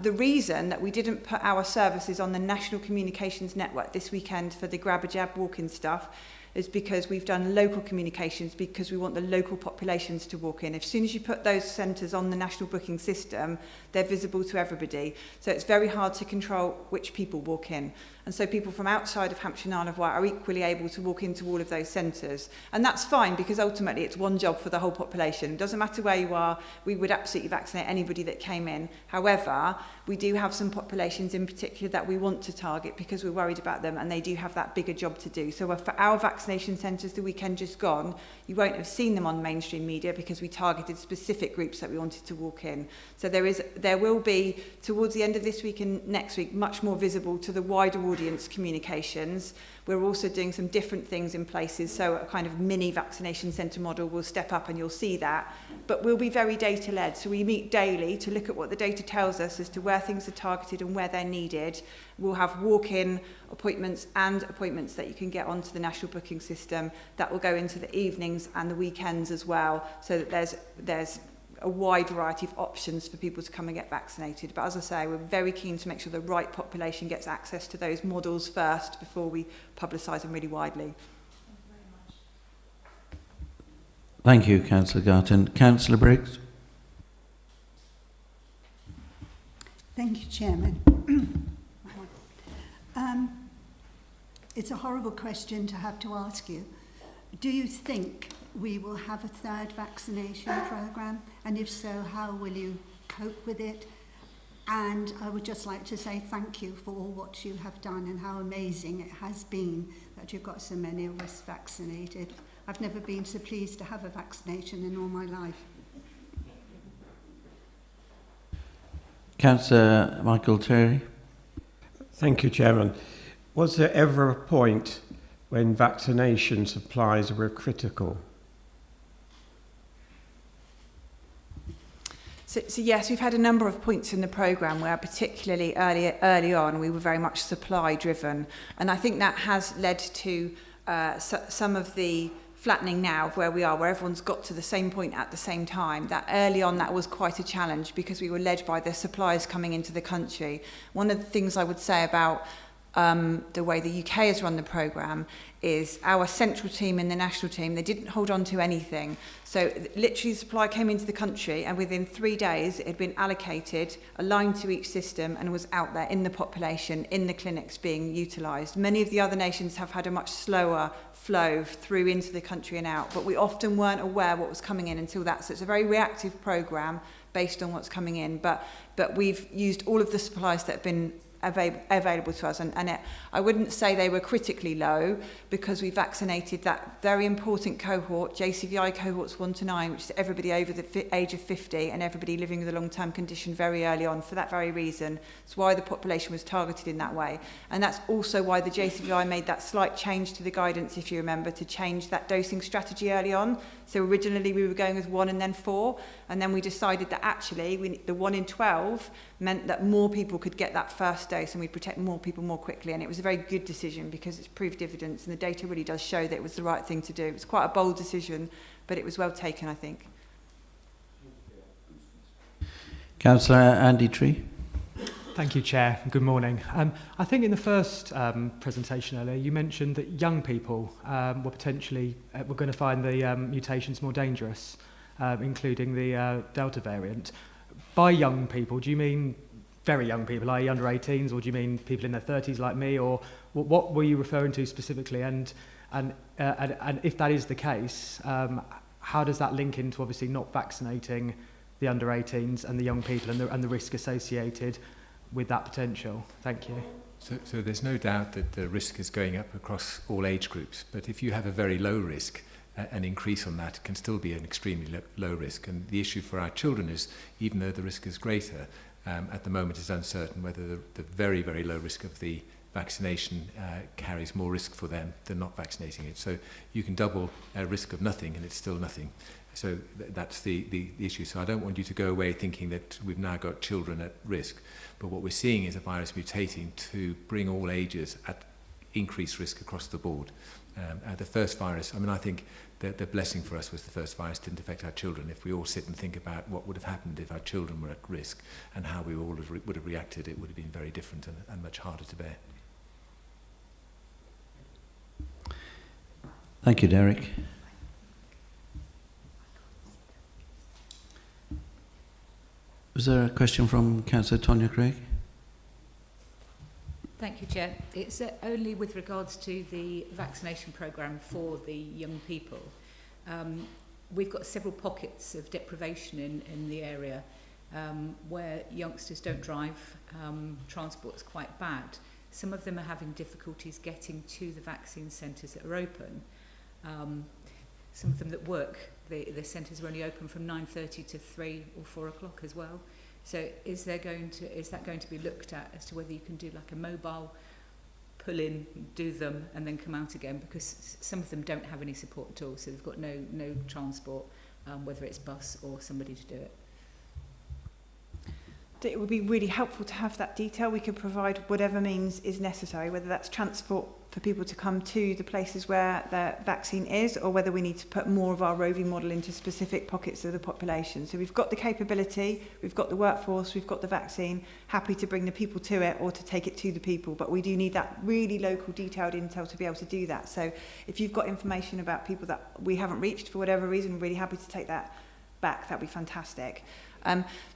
The reason that we didn't put our services on the National Communications Network this weekend for the Grab a Jab walk-in stuff is because we've done local communications because we want the local populations to walk in. As soon as you put those centres on the national booking system, they're visible to everybody. So it's very hard to control which people walk in. And so people from outside of Hampshire and Isle of Wight are equally able to walk into all of those centres. And that's fine because ultimately it's one job for the whole population. It doesn't matter where you are, we would absolutely vaccinate anybody that came in. However, we do have some populations in particular that we want to target because we're worried about them and they do have that bigger job to do. So for our vaccination centres the weekend just gone, you won't have seen them on mainstream media because we targeted specific groups that we wanted to walk in. So there will be, towards the end of this week and next week, much more visible to the wider audience communications. We're also doing some different things in places, so a kind of mini vaccination centre model will step up and you'll see that. But we'll be very data-led, so we meet daily to look at what the data tells us as to where things are targeted and where they're needed. We'll have walk-in appointments and appointments that you can get onto the national booking system that will go into the evenings and the weekends as well, so that there's a wide variety of options for people to come and get vaccinated. But as I say, we're very keen to make sure the right population gets access to those models first before we publicise them really widely.
Thank you, Councillor Garton. Councillor Briggs?
Thank you, Chairman. It's a horrible question to have to ask you. Do you think we will have a third vaccination programme? And if so, how will you cope with it? And I would just like to say thank you for all what you have done and how amazing it has been that you've got so many of us vaccinated. I've never been so pleased to have a vaccination in all my life.
Councillor Michael Terry?
Thank you, Chairman. Was there ever a point when vaccination supplies were critical?
So yes, we've had a number of points in the programme where particularly early on we were very much supply driven, and I think that has led to some of the flattening now of where we are, where everyone's got to the same point at the same time. That early on that was quite a challenge because we were led by the suppliers coming into the country. One of the things I would say about the way the UK has run the programme is our central team and the national team, they didn't hold on to anything. So literally the supply came into the country and within 3 days it had been allocated, aligned to each system and was out there in the population, in the clinics being utilised. Many of the other nations have had a much slower flow through into the country and out, but we often weren't aware what was coming in until that. So it's a very reactive programme based on what's coming in, but we've used all of the supplies that have been available to us. I wouldn't say they were critically low, because we vaccinated that very important cohort, JCVI cohorts 1 to 9, which is everybody over the age of 50 and everybody living with a long-term condition very early on, for that very reason. It's why the population was targeted in that way. And that's also why the JCVI made that slight change to the guidance, if you remember, to change that dosing strategy early on. So originally we were going with 1 and then 4, and then we decided that actually the 1 in 12 meant that more people could get that first dose and we'd protect more people more quickly. And it was a very good decision, because it's proved evidence, and the data really does show that it was the right thing to do. It was quite a bold decision, but it was well taken, I think.
Councillor Andy Tree.
Thank you, Chair. Good morning. I think in the first presentation earlier, you mentioned that young people were potentially were going to find the mutations more dangerous, including the Delta variant. By young people, do you mean very young people, i.e. under 18s, or do you mean people in their 30s like me, or what were you referring to specifically? And if that is the case, how does that link into obviously not vaccinating the under 18s and the young people and the risk associated with that potential? Thank you.
So there's no doubt that the risk is going up across all age groups, but if you have a very low risk, an increase on that can still be an extremely low risk. And the issue for our children is, even though the risk is greater, at the moment it's uncertain whether the very, very low risk of the vaccination carries more risk for them than not vaccinating it. So you can double a risk of nothing and it's still nothing. So that's the issue. So I don't want you to go away thinking that we've now got children at risk. But what we're seeing is a virus mutating to bring all ages at increased risk across the board. The first virus, I mean, I think the blessing for us was the first virus didn't affect our children. If we all sit and think about what would have happened if our children were at risk and how we all would have reacted, it would have been very different and much harder to bear.
Thank you, Derek. Was there a question from Councillor Tonya Craig?
Thank you, Chair. It's only with regards to the vaccination programme for the young people. We've got several pockets of deprivation in the area where youngsters don't drive, transport is quite bad. Some of them are having difficulties getting to the vaccine centres that are open. Some of them that work, the centres are only open from 9:30 to 3 or 4 o'clock as well. So is that going to be looked at as to whether you can do like a mobile pull in, do them and then come out again, because some of them don't have any support at all, so they've got no transport, whether it's bus or somebody to do it.
It would be really helpful to have that detail. We could provide whatever means is necessary, whether that's transport for people to come to the places where the vaccine is, or whether we need to put more of our roving model into specific pockets of the population. So we've got the capability, we've got the workforce, we've got the vaccine, happy to bring the people to it or to take it to the people, but we do need that really local detailed intel to be able to do that. So if you've got information about people that we haven't reached for whatever reason, we're really happy to take that back. That'd be fantastic.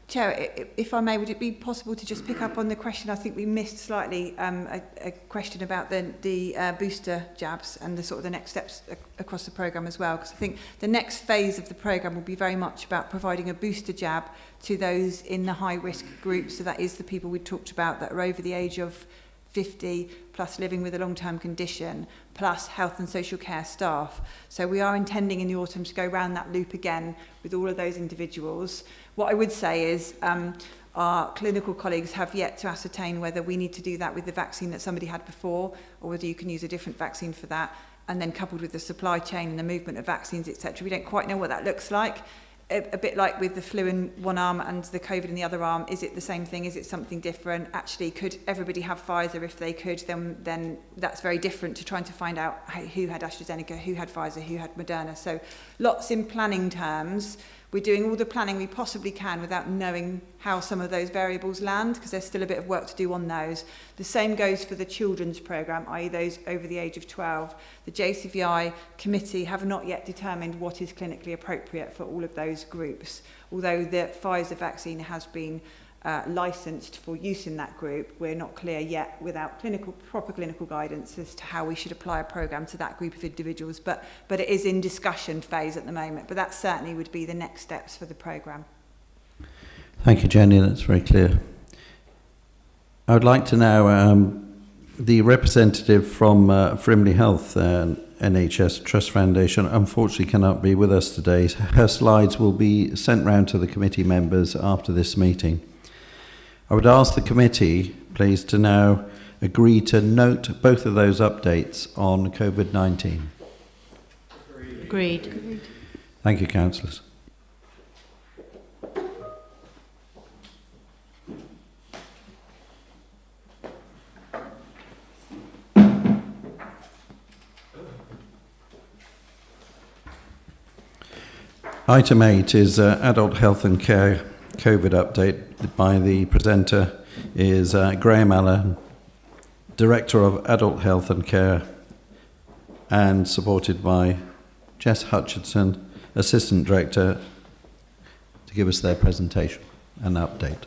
Chair, if I may, would it be possible to just pick up on the question? I think we missed slightly a question about the booster jabs and the sort of the next steps across the programme as well, because I think the next phase of the programme will be very much about providing a booster jab to those in the high risk group. So that is the people we talked about that are over the age of 50 plus living with a long-term condition, plus health and social care staff. So we are intending in the autumn to go round that loop again with all of those individuals. What I would say is our clinical colleagues have yet to ascertain whether we need to do that with the vaccine that somebody had before, or whether you can use a different vaccine for that, and then coupled with the supply chain and the movement of vaccines, etc. We don't quite know what that looks like. A bit like with the flu in one arm and the COVID in the other arm, is it the same thing? Is it something different? Actually, could everybody have Pfizer? If they could, then that's very different to trying to find out who had AstraZeneca, who had Pfizer, who had Moderna. So lots in planning terms. We're doing all the planning we possibly can without knowing how some of those variables land, because there's still a bit of work to do on those. The same goes for the children's programme, i.e. those over the age of 12. The JCVI committee have not yet determined what is clinically appropriate for all of those groups. Although the Pfizer vaccine has been licensed for use in that group, we're not clear yet without proper clinical guidance as to how we should apply a programme to that group of individuals. But it is in discussion phase at the moment. But that certainly would be the next steps for the programme.
Thank you, Jenny. That's very clear. I would like to now, the representative from Frimley Health NHS Trust Foundation unfortunately cannot be with us today. Her slides will be sent round to the committee members after this meeting. I would ask the committee, please, to now agree to note both of those updates on COVID-19.
Agreed.
Thank you, councillors. Item 8 is Adult Health and Care COVID update by the presenter is Graham Allen, Director of Adult Health and Care, and supported by Jess Hutchinson, Assistant Director, to give us their presentation and update.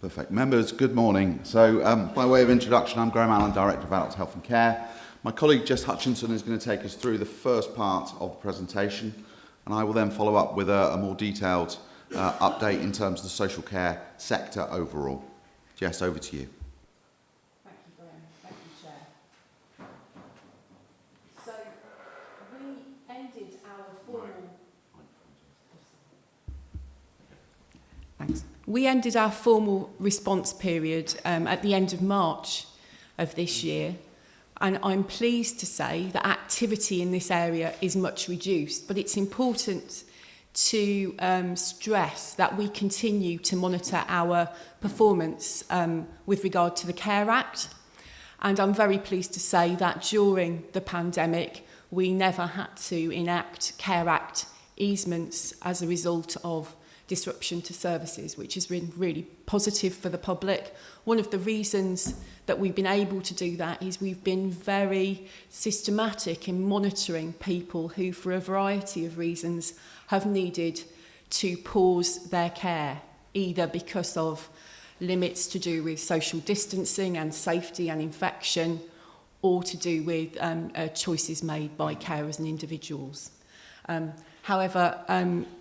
Perfect. Members, good morning. So, by way of introduction, I'm Graham Allen, Director of Adult Health and Care. My colleague Jess Hutchinson is going to take us through the first part of the presentation, and I will then follow up with a more detailed update in terms of the social care sector overall. Jess, over to you.
Thank you, Graham. Thank you, Chair. So, we ended our formal... Thanks. We ended our formal response period at the end of March of this year, and I'm pleased to say that activity in this area is much reduced, but it's important to stress that we continue to monitor our performance with regard to the Care Act, and I'm very pleased to say that during the pandemic we never had to enact Care Act easements as a result of disruption to services, which has been really positive for the public. One of the reasons that we've been able to do that is we've been very systematic in monitoring people who, for a variety of reasons, have needed to pause their care, either because of limits to do with social distancing and safety and infection, or to do with choices made by carers and individuals. However,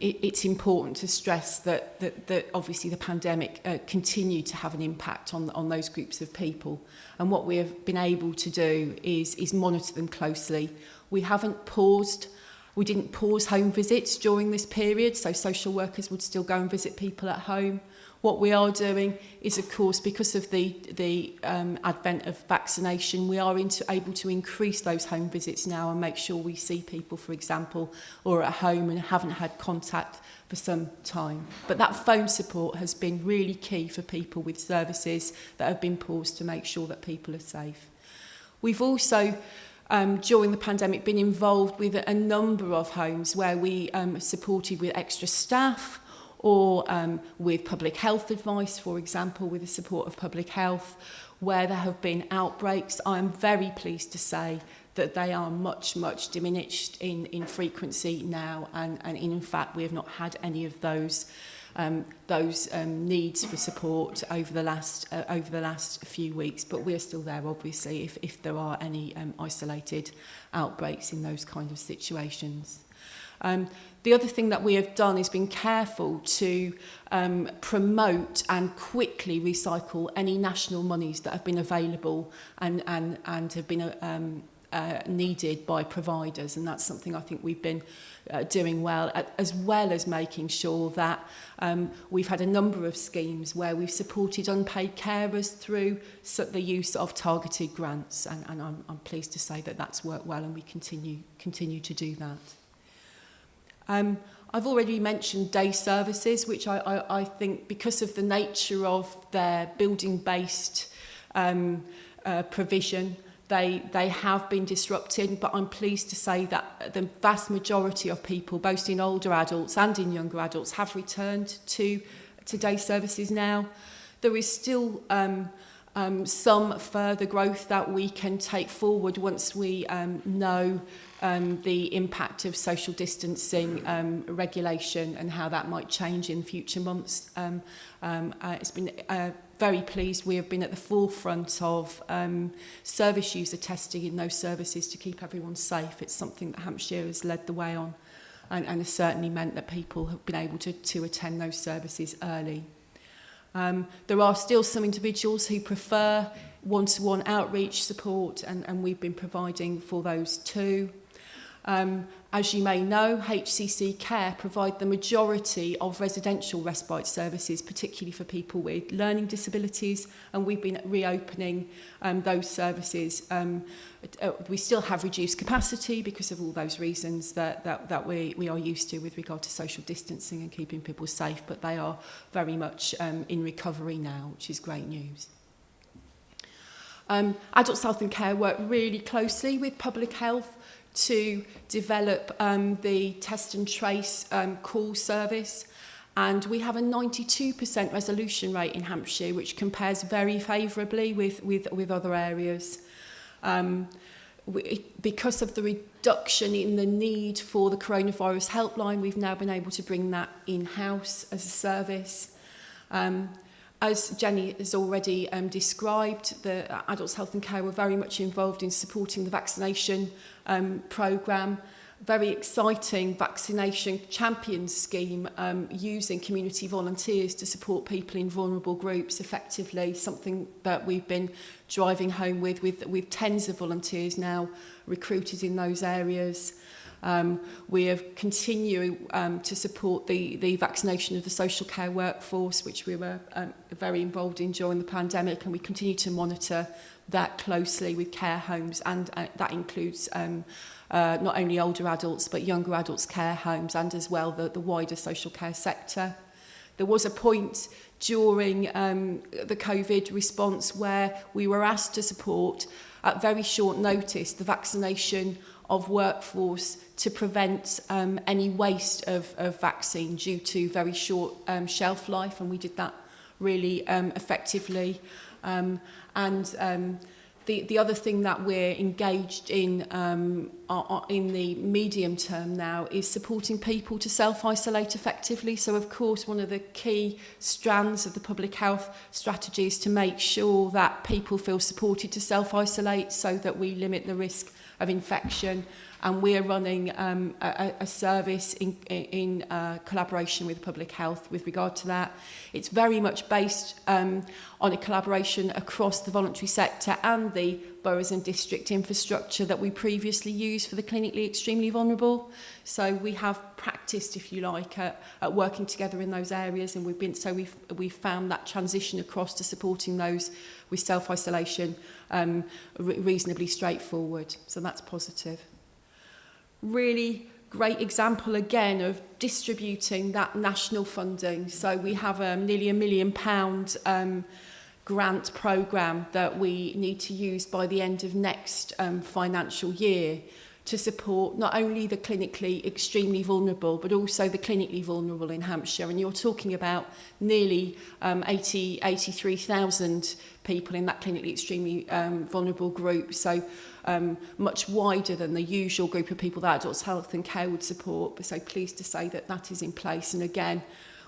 it's important to stress that obviously the pandemic continued to have an impact on those groups of people. And what we have been able to do is monitor them closely. We didn't pause home visits during this period, so social workers would still go and visit people at home. What we are doing is, of course, because of the advent of vaccination, we are able to increase those home visits now and make sure we see people, for example, or at home and haven't had contact for some time. But that phone support has been really key for people with services that have been paused to make sure that people are safe. We've also during the pandemic been involved with a number of homes where we supported with extra staff, or with public health advice, for example, with the support of public health, where there have been outbreaks. I'm very pleased to say that they are much, much diminished in frequency now, and in fact we have not had any of those needs for support over the last few weeks, but we're still there, obviously, if there are any isolated outbreaks in those kind of situations. The other thing that we have done is been careful to promote and quickly recycle any national monies that have been available and have been needed by providers, and that's something I think we've been doing well as making sure that we've had a number of schemes where we've supported unpaid carers through the use of targeted grants, and I'm pleased to say that that's worked well, and we continue to do that. I've already mentioned day services, which I think, because of the nature of their building-based provision, they have been disrupted, but I'm pleased to say that the vast majority of people, both in older adults and in younger adults, have returned to day services now. there is still some further growth that we can take forward once we know the impact of social distancing regulation and how that might change in future months. It's been very pleased we have been at the forefront of service user testing in those services to keep everyone safe. It's something that Hampshire has led the way on, and has certainly meant that people have been able to attend those services early. There are still some individuals who prefer one-to-one outreach support, and we've been providing for those too. As you may know, HCC Care provide the majority of residential respite services, particularly for people with learning disabilities, and we've been reopening those services. We still have reduced capacity because of all those reasons that we are used to with regard to social distancing and keeping people safe, but they are very much in recovery now, which is great news. Adults Health and Care work really closely with public health to develop the test and trace call service, and we have a 92% resolution rate in Hampshire, which compares very favourably with other areas. Because of the reduction in the need for the coronavirus helpline, we've now been able to bring that in-house as a service. As Jenny has already described, the Adults Health and Care were very much involved in supporting the vaccination programme. Very exciting vaccination champions scheme using community volunteers to support people in vulnerable groups effectively, something that we've been driving home with tens of volunteers now recruited in those areas. We have continued to support the vaccination of the social care workforce, which we were very involved in during the pandemic, and we continue to monitor that closely with care homes, and that includes not only older adults but younger adults care homes, and as well the wider social care sector. There was a point during the COVID response where we were asked to support at very short notice the vaccination of workforce to prevent any waste of vaccine due to very short shelf life, and we did that really effectively. The other thing that we're engaged in the medium term now is supporting people to self-isolate effectively. So, of course, one of the key strands of the public health strategy is to make sure that people feel supported to self-isolate so that we limit the risk of infection. And we're running a service in collaboration with public health with regard to that. It's very much based on a collaboration across the voluntary sector and the boroughs and district infrastructure that we previously used for the clinically extremely vulnerable. So we have practiced, if you like, at working together in those areas, and we've found that transition across to supporting those with self-isolation reasonably straightforward. So that's positive. Really great example again of distributing that national funding. So we have nearly £1 million grant programme that we need to use by the end of next financial year to support not only the clinically extremely vulnerable but also the clinically vulnerable in Hampshire. And you're talking about nearly 83,000 people in that clinically extremely vulnerable group. So much wider than the usual group of people that Adults Health and Care would support. But so pleased to say that that is in place, and again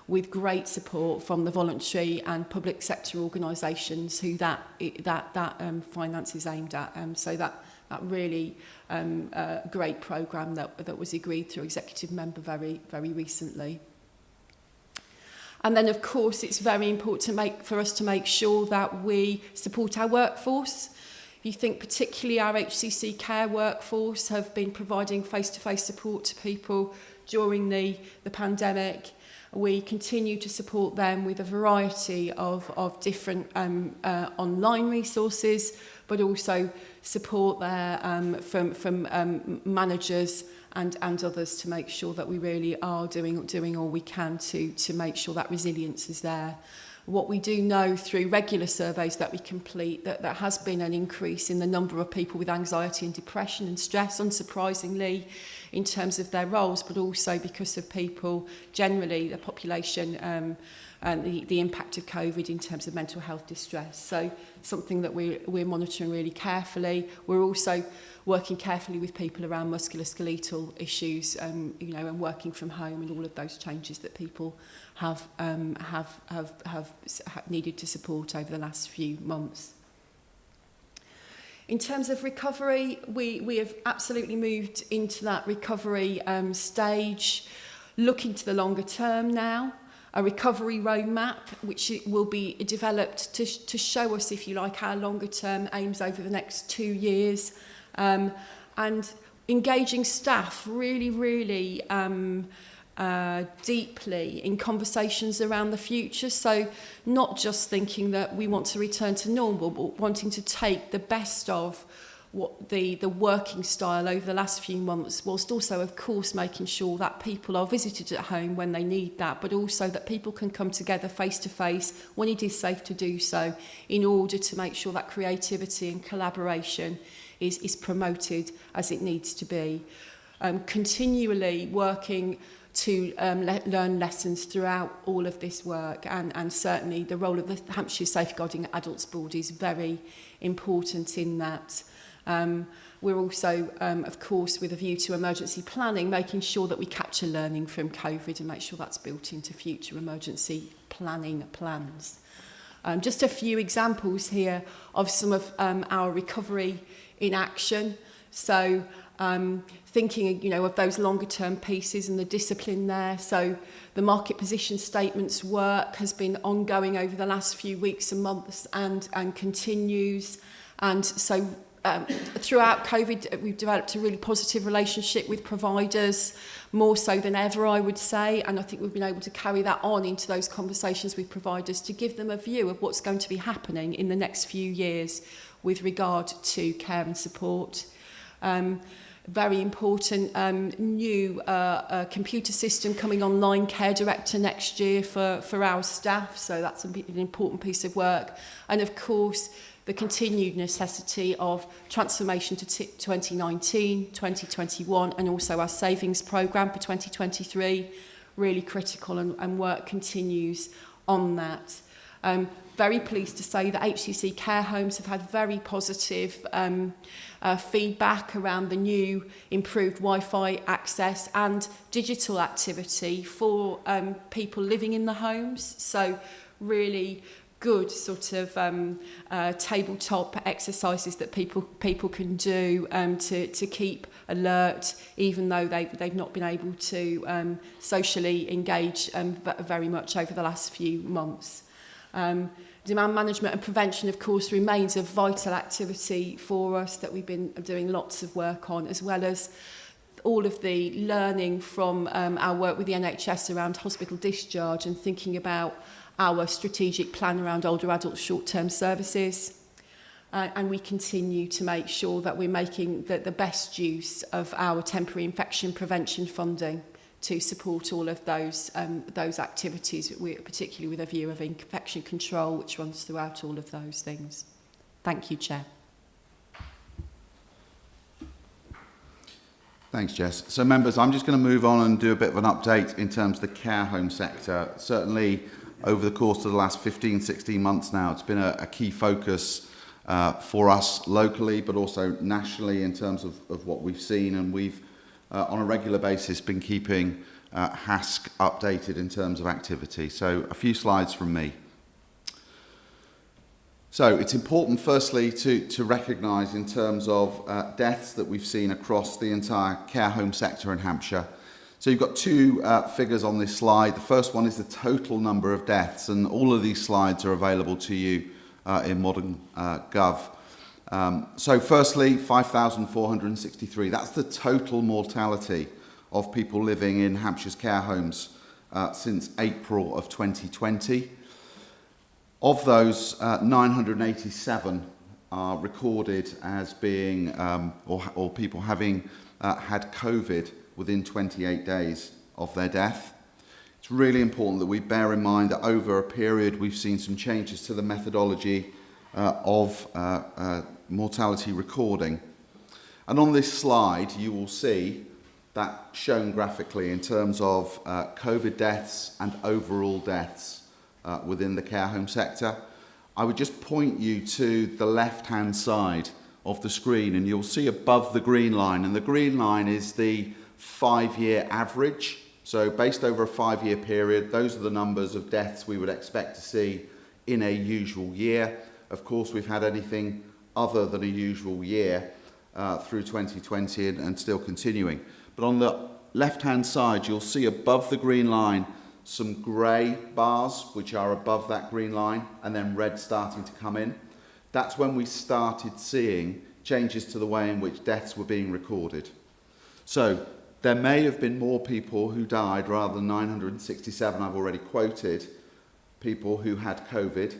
with great support from the voluntary and public sector organisations who that finance is aimed at. So that really great programme that was agreed through executive member very, very recently. And then, of course, it's very important for us to make sure that we support our workforce. If you think particularly our HCC Care workforce have been providing face-to-face support to people during the pandemic. We continue to support them with a variety of different online resources, but also support there from managers and others to make sure that we really are doing all we can to make sure that resilience is there. What we do know through regular surveys that we complete, that there has been an increase in the number of people with anxiety and depression and stress, unsurprisingly, in terms of their roles, but also because of people generally, the population the impact of COVID in terms of mental health distress. So something that we're monitoring really carefully. We're also working carefully with people around musculoskeletal issues, you know, and working from home and all of those changes that people have needed to support over the last few months. In terms of recovery, we have absolutely moved into that recovery stage, looking to the longer term now. A recovery roadmap, which will be developed to show us, if you like, our longer term aims over the next 2 years. And engaging staff really deeply in conversations around the future. So not just thinking that we want to return to normal, but wanting to take the best of what the working style over the last few months, whilst also, of course, making sure that people are visited at home when they need that, but also that people can come together face to face when it is safe to do so, in order to make sure that creativity and collaboration is promoted as it needs to be. Continually working to learn lessons throughout all of this work, and certainly the role of the Hampshire Safeguarding Adults Board is very important in that. We're also, of course, with a view to emergency planning, making sure that we capture learning from COVID and make sure that's built into future emergency planning plans. Just a few examples here of some of our recovery in action. So thinking, you know, of those longer term pieces and the discipline there. So the market position statements work has been ongoing over the last few weeks and months and continues. And so throughout COVID, we've developed a really positive relationship with providers, more so than ever, I would say. And I think we've been able to carry that on into those conversations with providers to give them a view of what's going to be happening in the next few years with regard to care and support. Very important new computer system coming online, Care Director, next year for our staff. So that's an important piece of work. And of course, the continued necessity of transformation to 2019, 2021, and also our savings programme for 2023, really critical, and work continues on that. Very pleased to say that HCC care homes have had very positive feedback around the new improved Wi-Fi access and digital activity for people living in the homes. So really good sort of tabletop exercises that people can do to keep alert, even though they've not been able to socially engage very much over the last few months. Demand management and prevention, of course, remains a vital activity for us that we've been doing lots of work on, as well as all of the learning from our work with the NHS around hospital discharge and thinking about our strategic plan around older adult short-term services. And we continue to make sure that we're making the best use of our temporary infection prevention funding to support all of those activities, particularly with a view of infection control, which runs throughout all of those things. Thank you, Chair.
Thanks, Jess. So, members, I'm just going to move on and do a bit of an update in terms of the care home sector. Certainly, over the course of the last 15, 16 months now, it's been a key focus for us locally, but also nationally in terms of what we've seen. And we've, on a regular basis, been keeping HASC updated in terms of activity. So, a few slides from me. So, it's important, firstly, to recognise in terms of deaths that we've seen across the entire care home sector in Hampshire. So you've got two figures on this slide. The first one is the total number of deaths, and all of these slides are available to you in Modern Gov. So firstly, 5,463. That's the total mortality of people living in Hampshire's care homes since April of 2020. Of those, 987 are recorded as being, or people having had COVID within 28 days of their death. It's really important that we bear in mind that over a period we've seen some changes to the methodology of mortality recording. And on this slide you will see that shown graphically in terms of COVID deaths and overall deaths within the care home sector. I would just point you to the left-hand side of the screen, and you'll see above the green line, and the green line is the 5-year average. So based over a 5-year period, those are the numbers of deaths we would expect to see in a usual year. Of course, we've had anything other than a usual year through 2020 and still continuing. But on the left-hand side, you'll see above the green line some grey bars, which are above that green line, and then red starting to come in. That's when we started seeing changes to the way in which deaths were being recorded. So there may have been more people who died rather than 967 I've already quoted, people who had COVID,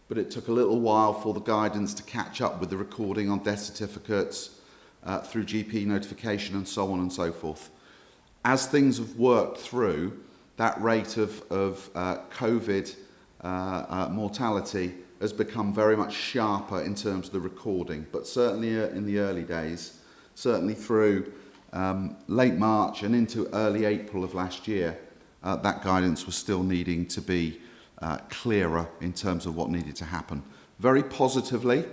but it took a little while for the guidance to catch up with the recording on death certificates through GP notification and so on and so forth. As things have worked through, that rate of COVID mortality has become very much sharper in terms of the recording, but certainly in the early days, certainly through late March and into early April of last year, that guidance was still needing to be clearer in terms of what needed to happen. Very positively,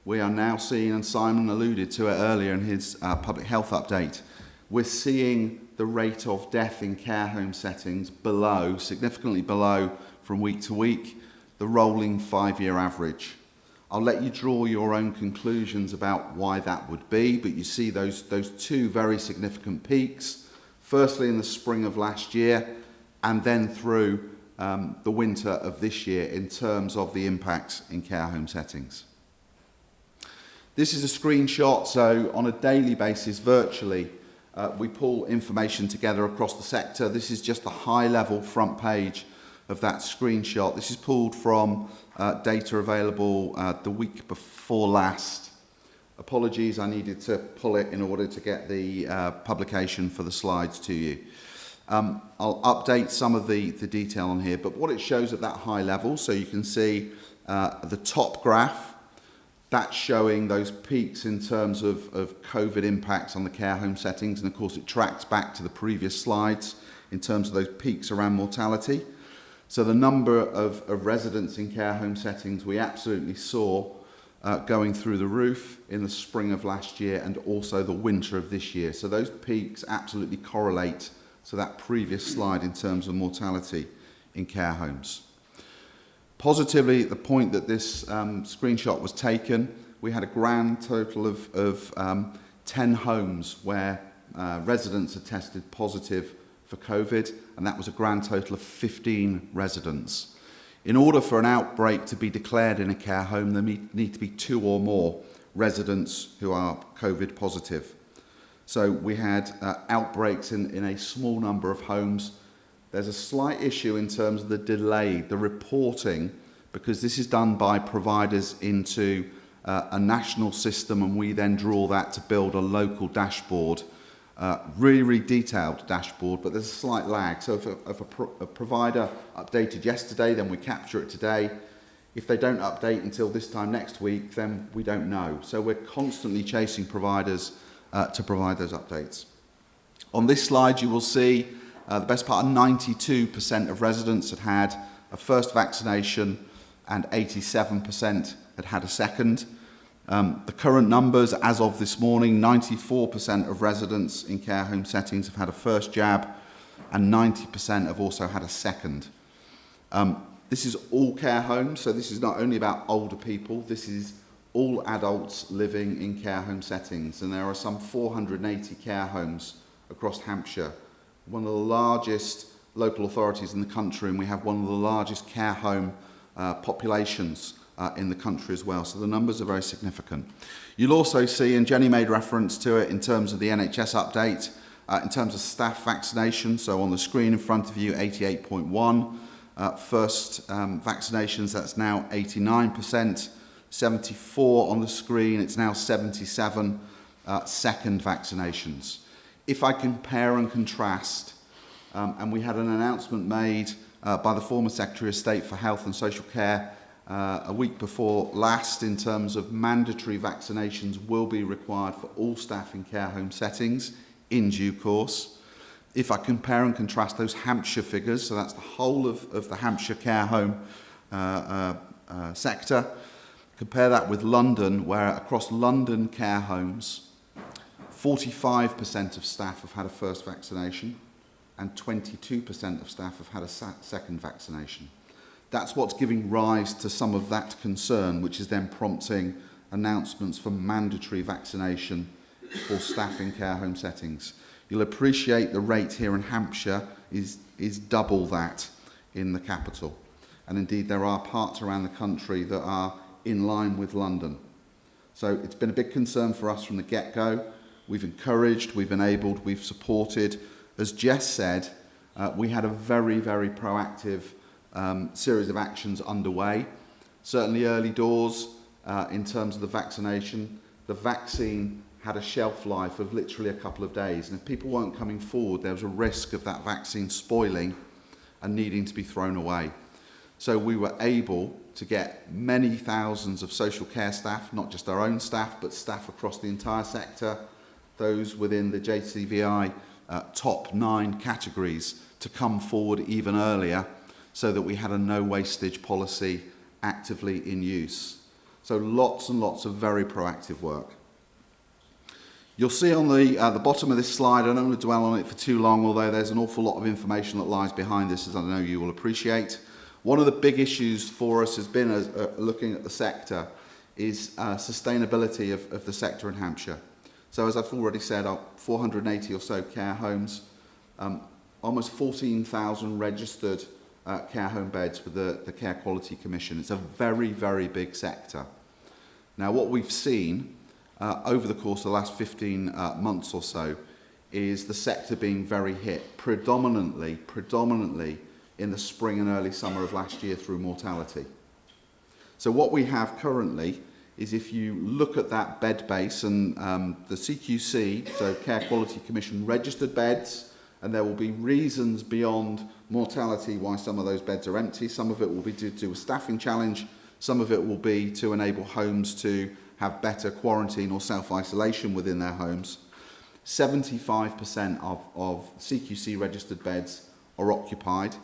we are now seeing, and Simon alluded to it earlier in his public health update, we're seeing the rate of death in care home settings below, significantly below from week to week, the rolling 5-year average. I'll let you draw your own conclusions about why that would be, but you see those two very significant peaks, firstly in the spring of last year, and then through the winter of this year in terms of the impacts in care home settings. This is a screenshot, so on a daily basis, virtually, we pull information together across the sector. This is just the high-level front page of that screenshot. This is pulled from data available the week before last. Apologies, I needed to pull it in order to get the publication for the slides to you. I'll update some of the detail on here, but what it shows at that high level, so you can see the top graph, that's showing those peaks in terms of COVID impacts on the care home settings, and of course it tracks back to the previous slides in terms of those peaks around mortality. So the number of residents in care home settings we absolutely saw going through the roof in the spring of last year and also the winter of this year. So those peaks absolutely correlate to that previous slide in terms of mortality in care homes. Positively, at the point that this screenshot was taken, we had a grand total of 10 homes where residents had tested positive for COVID, and that was a grand total of 15 residents. In order for an outbreak to be declared in a care home, there need to be 2 or more residents who are COVID positive. So we had outbreaks in a small number of homes. There's a slight issue in terms of the delay, the reporting, because this is done by providers into a national system, and we then draw that to build a local dashboard, really detailed dashboard, but there's a slight lag. So if a provider updated yesterday, then we capture it today. If they don't update until this time next week, then we don't know. So we're constantly chasing providers to provide those updates. On this slide, you will see the best part of 92% of residents had a first vaccination and 87% had had a second. The current numbers as of this morning, 94% of residents in care home settings have had a first jab and 90% have also had a second. This is all care homes, so this is not only about older people, this is all adults living in care home settings, and there are some 480 care homes across Hampshire, one of the largest local authorities in the country, and we have one of the largest care home populations in the country as well, so the numbers are very significant. You'll also see, and Jenny made reference to it in terms of the NHS update, in terms of staff vaccination, so on the screen in front of you, 88.1. First vaccinations, that's now 89%. 74 on the screen, it's now 77 second vaccinations. If I compare and contrast, and we had an announcement made by the former Secretary of State for Health and Social Care a week before last in terms of mandatory vaccinations will be required for all staff in care home settings in due course. if I compare and contrast those Hampshire figures, so that's the whole of the Hampshire care home sector, compare that with London, where across London care homes, 45% of staff have had a first vaccination and 22% of staff have had a second vaccination. That's what's giving rise to some of that concern, which is then prompting announcements for mandatory vaccination for staff in care home settings. You'll appreciate the rate here in Hampshire is double that in the capital. And indeed, there are parts around the country that are in line with London. So it's been a big concern for us from the get-go. We've encouraged, we've enabled, we've supported. As Jess said, we had a very, very proactive series of actions underway. Certainly early doors in terms of the vaccination. The vaccine had a shelf life of literally a couple of days. And if people weren't coming forward, there was a risk of that vaccine spoiling and needing to be thrown away. So we were able to get many thousands of social care staff, not just our own staff, but staff across the entire sector, those within the JCVI top 9 categories, to come forward even earlier so that we had a no wastage policy actively in use. So lots and lots of very proactive work. You'll see on the bottom of this slide, I don't want to dwell on it for too long, although there's an awful lot of information that lies behind this, as I know you will appreciate. One of the big issues for us has been, looking at the sector, is sustainability of the sector in Hampshire. So as I've already said, 480 or so care homes, almost 14,000 registered care home beds with the Care Quality Commission. It's a very, very big sector. Now, what we've seen over the course of the last 15 months or so is the sector being very hit, predominantly in the spring and early summer of last year through mortality. So what we have currently is, if you look at that bed base and the CQC, so Care Quality Commission registered beds, and there will be reasons beyond mortality why some of those beds are empty. Some of it will be due to a staffing challenge. Some of it will be to enable homes to have better quarantine or self-isolation within their homes. 75% of CQC registered beds are occupied.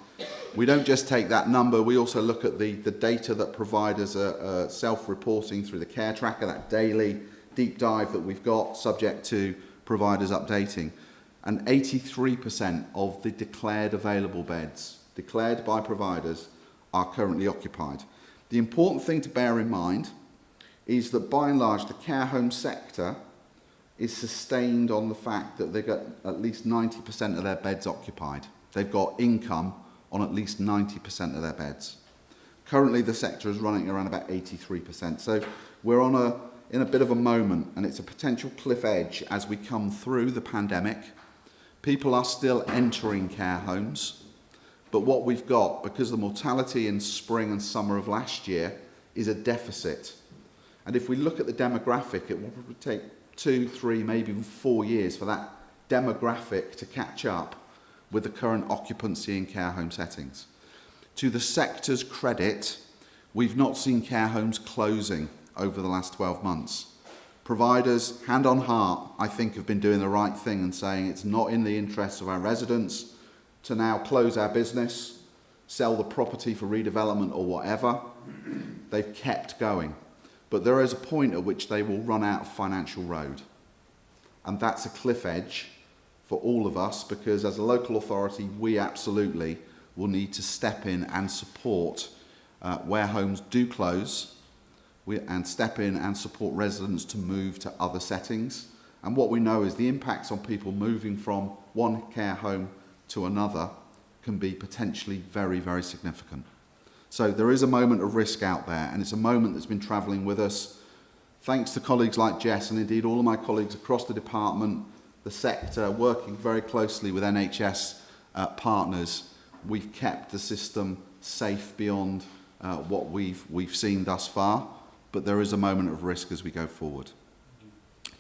We don't just take that number, we also look at the data that providers are self-reporting through the Care Tracker, that daily deep dive that we've got, subject to providers updating. And 83% of the declared available beds, declared by providers, are currently occupied. The important thing to bear in mind is that by and large the care home sector is sustained on the fact that they've got at least 90% of their beds occupied. They've got income on at least 90% of their beds. Currently the sector is running around about 83%. So we're in a bit of a moment, and it's a potential cliff edge as we come through the pandemic. People are still entering care homes, but what we've got, because the mortality in spring and summer of last year, is a deficit. And if we look at the demographic, it will probably take 2, 3, maybe even 4 years for that demographic to catch up with the current occupancy in care home settings. To the sector's credit, we've not seen care homes closing over the last 12 months. Providers, hand on heart, I think have been doing the right thing and saying it's not in the interests of our residents to now close our business, sell the property for redevelopment or whatever. They've kept going. But there is a point at which they will run out of financial road. And that's a cliff edge for all of us, because as a local authority, we absolutely will need to step in and support where homes do close, and step in and support residents to move to other settings. And what we know is the impacts on people moving from one care home to another can be potentially very, very significant. So there is a moment of risk out there, and it's a moment that's been travelling with us. Thanks to colleagues like Jess, and indeed all of my colleagues across the department, the sector, working very closely with NHS partners, we've kept the system safe beyond what we've seen thus far, but there is a moment of risk as we go forward.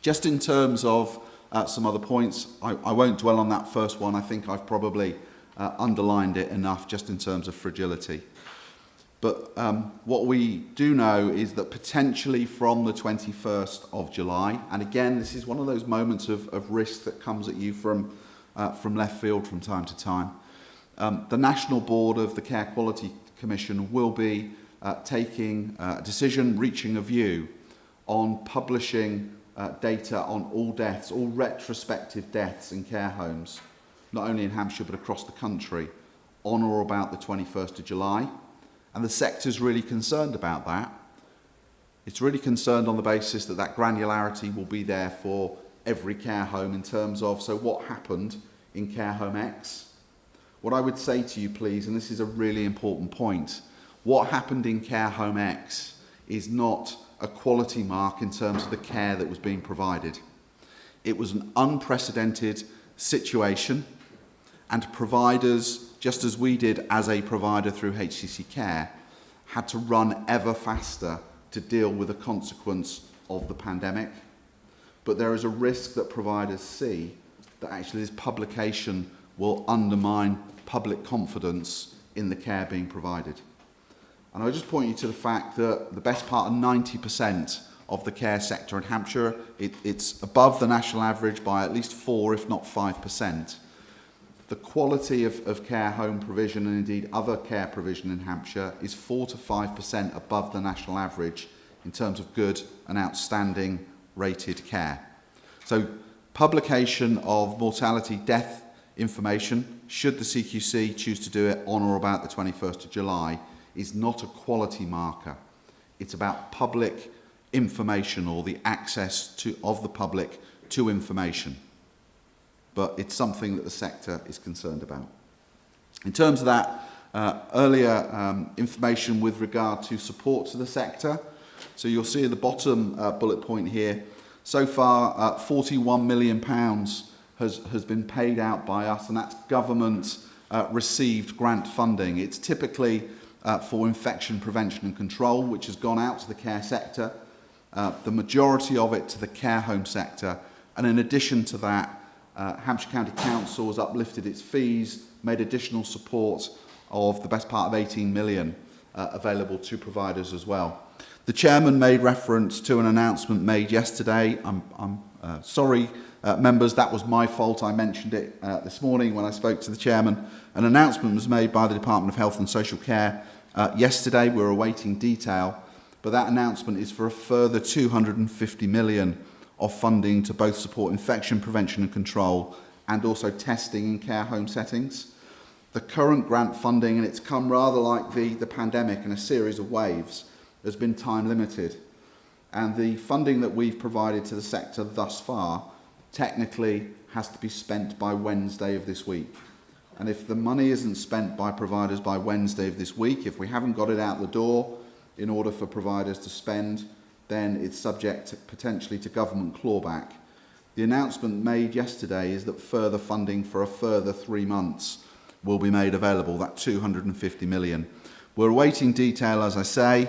Just in terms of some other points, I won't dwell on that first one. I think I've probably underlined it enough just in terms of fragility. But what we do know is that potentially from the 21st of July, and again, this is one of those moments of risk that comes at you from from left field from time to time. The National Board of the Care Quality Commission will be taking a decision, reaching a view on publishing data on all deaths, all retrospective deaths in care homes, not only in Hampshire but across the country, on or about the 21st of July. And the sector's really concerned about that. It's really concerned on the basis that that granularity will be there for every care home in terms of, so what happened in care home X? What I would say to you, please, and this is a really important point, what happened in care home X is not a quality mark in terms of the care that was being provided. It was an unprecedented situation, and providers, just as we did as a provider through HCC Care, had to run ever faster to deal with the consequence of the pandemic. But there is a risk that providers see that actually this publication will undermine public confidence in the care being provided. And I'll just point you to the fact that the best part of 90% of the care sector in Hampshire, it's above the national average by at least 4, if not 5%. The quality of care home provision and indeed other care provision in Hampshire is 4 to 5% above the national average in terms of good and outstanding rated care. So publication of mortality death information, should the CQC choose to do it on or about the 21st of July, is not a quality marker. It's about public information or the access of the public to information. But it's something that the sector is concerned about. In terms of that earlier information with regard to support to the sector, so you'll see at the bottom bullet point here, so far £41 million has been paid out by us, and that's government received grant funding. It's typically for infection prevention and control, which has gone out to the care sector, the majority of it to the care home sector, and in addition to that, Hampshire County Council has uplifted its fees, made additional support of the best part of 18 million available to providers as well. The chairman made reference to an announcement made yesterday. I'm sorry, members, that was my fault. I mentioned it this morning when I spoke to the chairman. An announcement was made by the Department of Health and Social Care yesterday. We're awaiting detail, but that announcement is for a further 250 million of funding to both support infection prevention and control and also testing in care home settings. The current grant funding, and it's come rather like the pandemic in a series of waves, has been time limited. And the funding that we've provided to the sector thus far technically has to be spent by Wednesday of this week. And if the money isn't spent by providers by Wednesday of this week, if we haven't got it out the door in order for providers to spend, then it's subject potentially to government clawback. The announcement made yesterday is that further funding for a further 3 months will be made available, that 250 million. We're awaiting detail, as I say.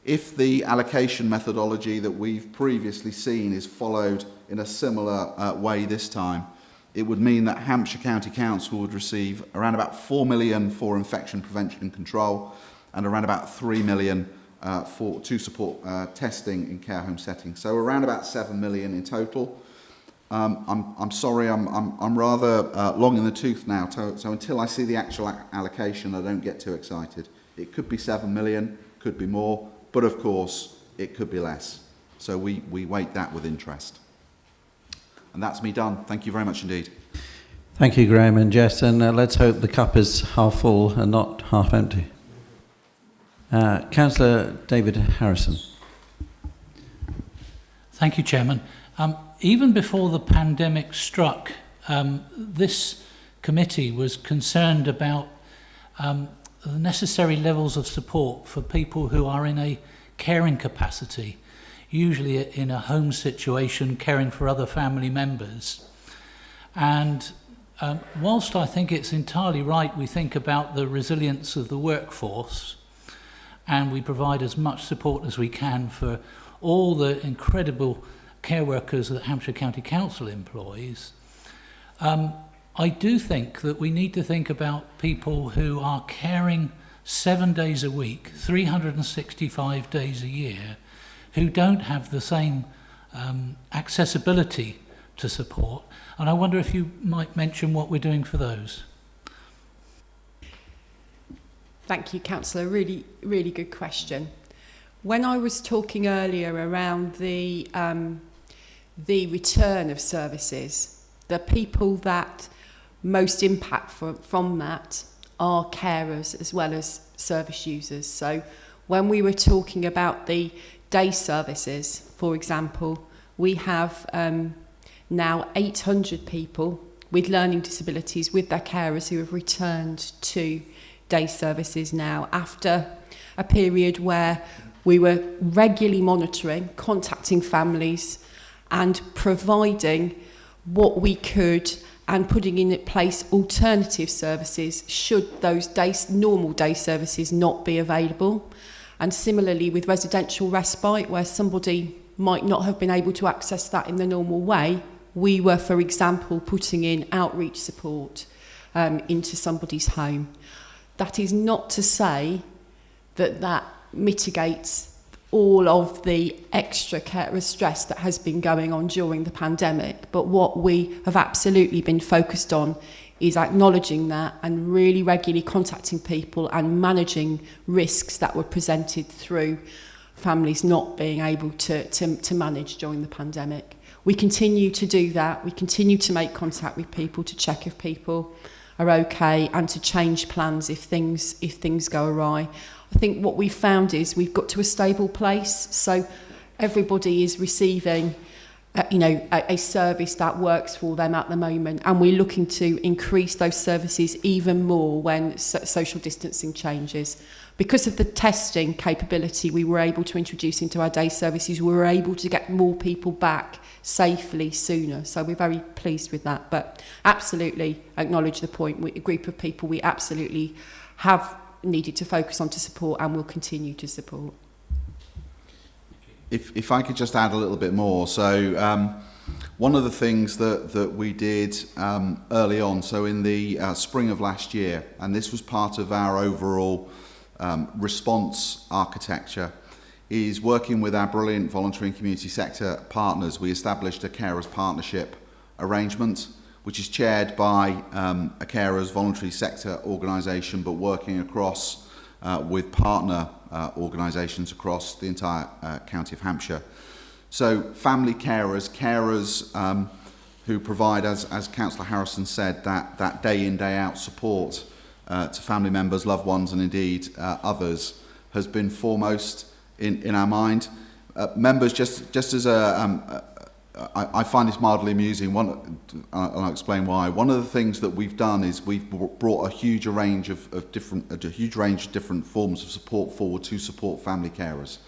If the allocation methodology that we've previously seen is followed in a similar way this time, it would mean that Hampshire County Council would receive around about 4 million for infection prevention and control and around about 3 million to support testing in care home settings. So around about 7 million in total. I'm sorry, I'm rather long in the tooth now, so until I see the actual allocation, I don't get too excited. It could be 7 million, could be more, but of course, it could be less. So we wait that with interest. And that's me done. Thank you very much indeed.
Thank you, Graham and Jess, and let's hope the cup is half full and not half empty. Councillor David Harrison.
Thank you, Chairman. Even before the pandemic struck, this committee was concerned about the necessary levels of support for people who are in a caring capacity, usually in a home situation, caring for other family members. And whilst I think it's entirely right we think about the resilience of the workforce, and we provide as much support as we can for all the incredible care workers that Hampshire County Council employs, I do think that we need to think about people who are caring 7 days a week, 365 days a year, who don't have the same accessibility to support. And I wonder if you might mention what we're doing for those.
Thank you, Councillor. Really, really good question. When I was talking earlier around the return of services, the people that most impact from that are carers as well as service users. So when we were talking about the day services, for example, we have now 800 people with learning disabilities with their carers who have returned to day services now after a period where we were regularly monitoring, contacting families and providing what we could and putting in place alternative services should those normal day services not be available. And similarly with residential respite, where somebody might not have been able to access that in the normal way, we were, for example, putting in outreach support into somebody's home. That is not to say that that mitigates all of the extra carer stress that has been going on during the pandemic. But what we have absolutely been focused on is acknowledging that and really regularly contacting people and managing risks that were presented through families not being able to manage during the pandemic. We continue to do that. We continue to make contact with people to check if people are okay and to change plans if things go awry. I think what we've found is we've got to a stable place, so everybody is receiving a service that works for them at the moment, and we're looking to increase those services even more when social distancing changes. Because of the testing capability we were able to introduce into our day services, we were able to get more people back safely sooner. So we're very pleased with that. But absolutely acknowledge the point. A group of people we absolutely have needed to focus on to support and will continue to support.
If I could just add a little bit more. So one of the things that we did early on, so in the spring of last year, and this was part of our overall response architecture, is working with our brilliant voluntary and community sector partners. We established a carers partnership arrangement, which is chaired by a carers voluntary sector organisation, but working across with partner organisations across the entire county of Hampshire. So family carers, who provide, as Councillor Harrison said, that day in, day out support to family members, loved ones, and indeed others, has been foremost in our mind. Members, just as I find this mildly amusing, I'll explain why. One of the things that we've done is we've brought a huge range of different forms of support forward to support family carers.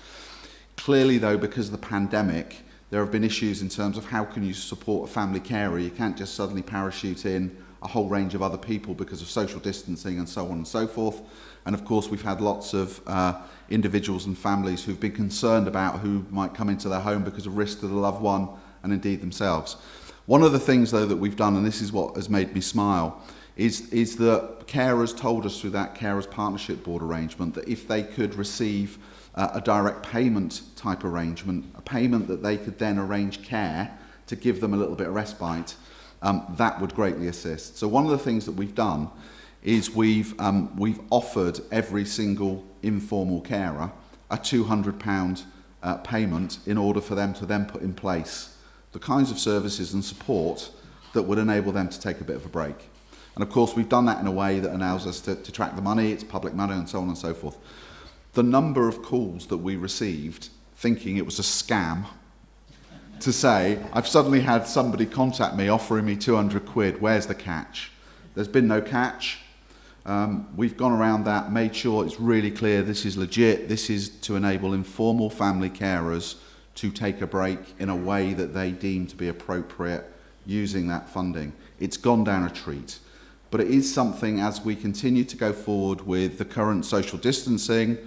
Clearly, though, because of the pandemic, there have been issues in terms of how can you support a family carer. You can't just suddenly parachute in a whole range of other people because of social distancing and so on and so forth. And of course, we've had lots of individuals and families who've been concerned about who might come into their home because of risk to the loved one and indeed themselves. One of the things, though, that we've done, and this is what has made me smile, is that carers told us through that Carers Partnership Board arrangement that if they could receive a direct payment type arrangement, a payment that they could then arrange care to give them a little bit of respite, that would greatly assist. So one of the things that we've done is we've offered every single informal carer a £200 payment in order for them to then put in place the kinds of services and support that would enable them to take a bit of a break. And of course, we've done that in a way that allows us to track the money, it's public money, and so on and so forth. The number of calls that we received thinking it was a scam to say, I've suddenly had somebody contact me offering me 200 quid, where's the catch? There's been no catch. We've gone around that, made sure it's really clear this is legit, this is to enable informal family carers to take a break in a way that they deem to be appropriate using that funding. It's gone down a treat. But it is something, as we continue to go forward with the current social distancing,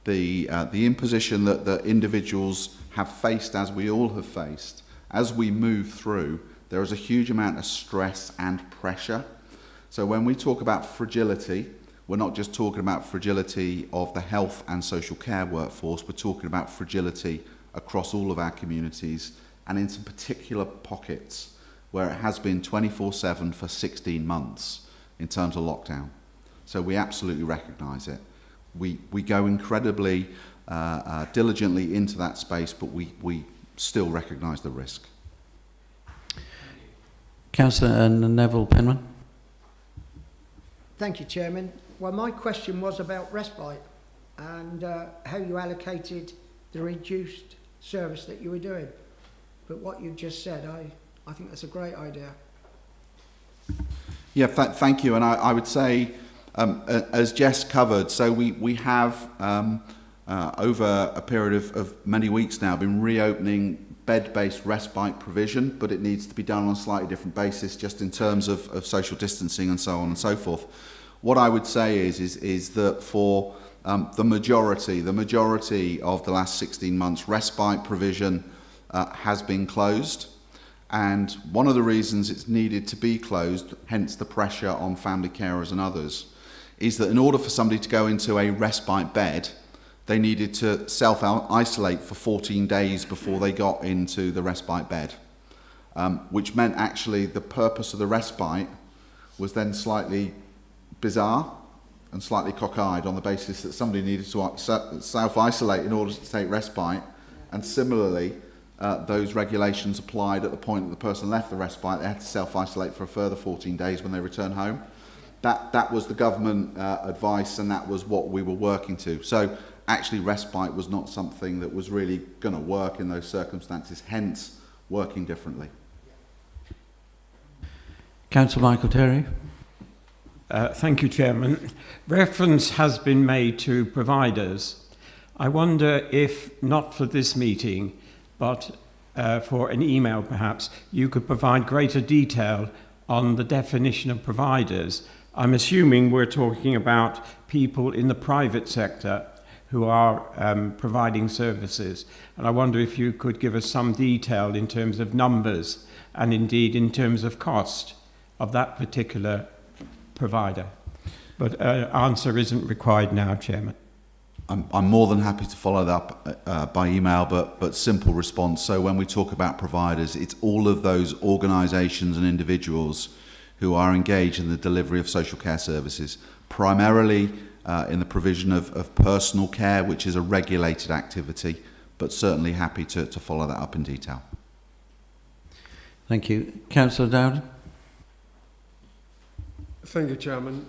the imposition that individuals have faced, as we all have faced, as we move through, there is a huge amount of stress and pressure. So when we talk about fragility, we're not just talking about fragility of the health and social care workforce, we're talking about fragility across all of our communities and in some particular pockets. where it has been 24/7 for 16 months in terms of lockdown. So we absolutely recognise it. We go incredibly diligently into that space, but we still recognise the risk.
Councillor Neville Penman.
Thank you, Chairman. Well, my question was about respite and how you allocated the reduced service that you were doing. But what you've just said, I think that's a great idea.
Yeah, thank you. And I would say, as Jess covered, so we have, over a period of many weeks now, been reopening bed-based respite provision, but it needs to be done on a slightly different basis, just in terms of social distancing and so on and so forth. What I would say is that for the majority of the last 16 months, respite provision has been closed. And one of the reasons it's needed to be closed, hence the pressure on family carers and others, is that in order for somebody to go into a respite bed, they needed to self-isolate for 14 days before they got into the respite bed, which meant actually the purpose of the respite was then slightly bizarre and slightly cockeyed on the basis that somebody needed to self-isolate in order to take respite. And similarly, those regulations applied at the point that the person left the respite. They had to self-isolate for a further 14 days when they return home. That was the government advice, and that was what we were working to. So actually respite was not something that was really going to work in those circumstances, hence working differently.
Councillor Michael Terry.
Thank you, Chairman. Reference has been made to providers. I wonder if, not for this meeting, but for an email perhaps, you could provide greater detail on the definition of providers. I'm assuming we're talking about people in the private sector who are providing services. And I wonder if you could give us some detail in terms of numbers and indeed in terms of cost of that particular provider. But answer isn't required now, Chairman.
I'm more than happy to follow that up by email, but simple response. So when we talk about providers, it's all of those organisations and individuals who are engaged in the delivery of social care services, primarily in the provision of personal care, which is a regulated activity, but certainly happy to follow that up in detail.
Thank you. Councillor Dowden.
Thank you, Chairman.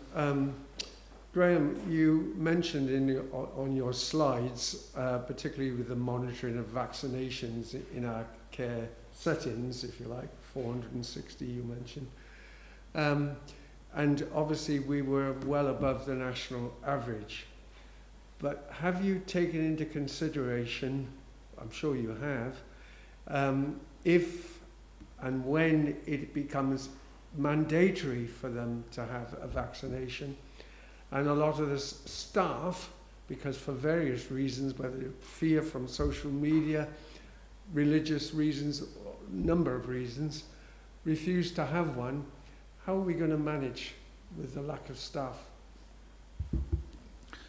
Graham, you mentioned on your slides, particularly with the monitoring of vaccinations in our care settings, if you like, 460 you mentioned. And obviously we were well above the national average. But have you taken into consideration, I'm sure you have, if and when it becomes mandatory for them to have a vaccination, and a lot of the staff, because for various reasons, whether fear from social media, religious reasons, number of reasons, refuse to have one, how are we going to manage with the lack of staff?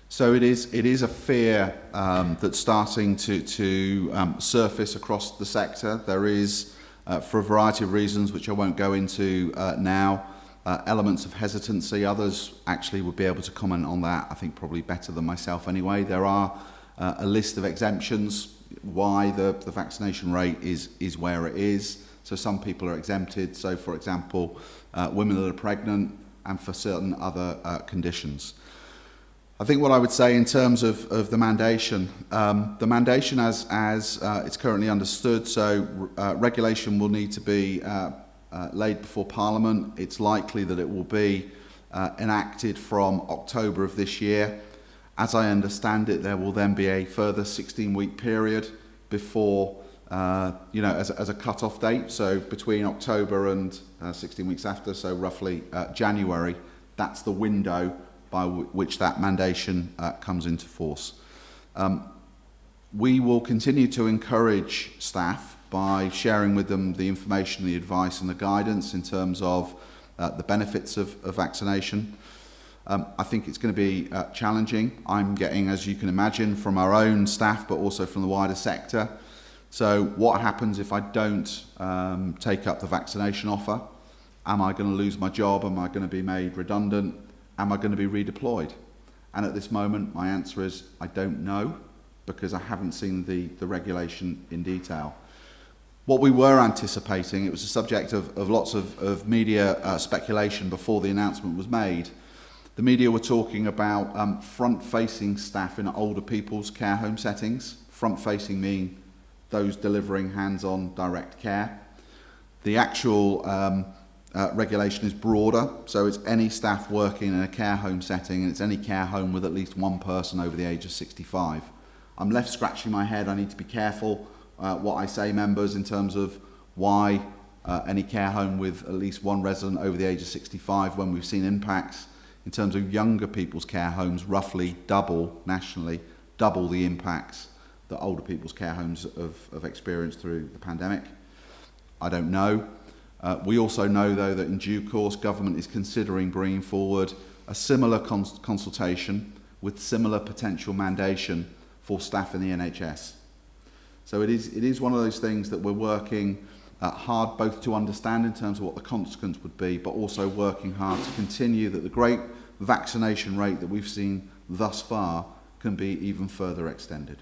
So it is a fear that's starting to surface across the sector. There is, for a variety of reasons, which I won't go into now, elements of hesitancy. Others actually would be able to comment on that, I think probably better than myself anyway. There are a list of exemptions why the vaccination rate is where it is. So some people are exempted. So for example, women that are pregnant and for certain other conditions. I think what I would say in terms of the mandation as it's currently understood, so regulation will need to be laid before Parliament. It's likely that it will be enacted from October of this year. As I understand it, there will then be a further 16-week period before, as a cut-off date. So between October and 16 weeks after, so roughly January, that's the window by which that mandation comes into force. We will continue to encourage staff by sharing with them the information, the advice and the guidance in terms of the benefits of vaccination. I think it's going to be challenging. I'm getting, as you can imagine, from our own staff, but also from the wider sector, So what happens if I don't take up the vaccination offer? Am I going to lose my job? Am I going to be made redundant? Am I going to be redeployed? And at this moment, my answer is I don't know, because I haven't seen the regulation in detail. What we were anticipating, it was the subject of lots of media speculation before the announcement was made. The media were talking about front-facing staff in older people's care home settings. Front-facing meaning those delivering hands-on direct care. The actual regulation is broader, so it's any staff working in a care home setting, and it's any care home with at least one person over the age of 65. I'm left scratching my head. I need to be careful what I say, members, in terms of why any care home with at least one resident over the age of 65, when we've seen impacts in terms of younger people's care homes roughly double, nationally, double the impacts that older people's care homes have experienced through the pandemic. I don't know. We also know, though, that in due course government is considering bringing forward a similar consultation with similar potential mandation for staff in the NHS. So it is one of those things that we're working hard both to understand in terms of what the consequence would be, but also working hard to continue that the great vaccination rate that we've seen thus far can be even further extended.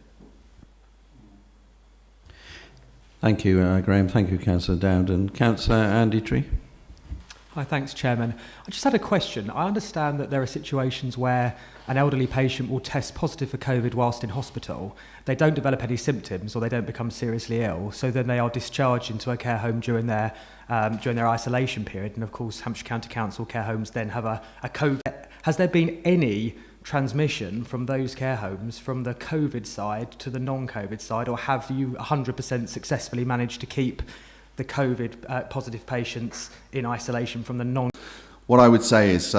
Thank you, Graham. Thank you, Councillor Dowd. And Councillor Andy Tree.
Hi, thanks, Chairman. I just had a question. I understand that there are situations where an elderly patient will test positive for COVID whilst in hospital. They don't develop any symptoms or they don't become seriously ill, so then they are discharged into a care home during their isolation period. And of course, Hampshire County Council care homes then have a COVID. Has there been any transmission from those care homes from the COVID side to the non-COVID side, or have you 100% successfully managed to keep the COVID positive patients in isolation from the non?
What I would say is,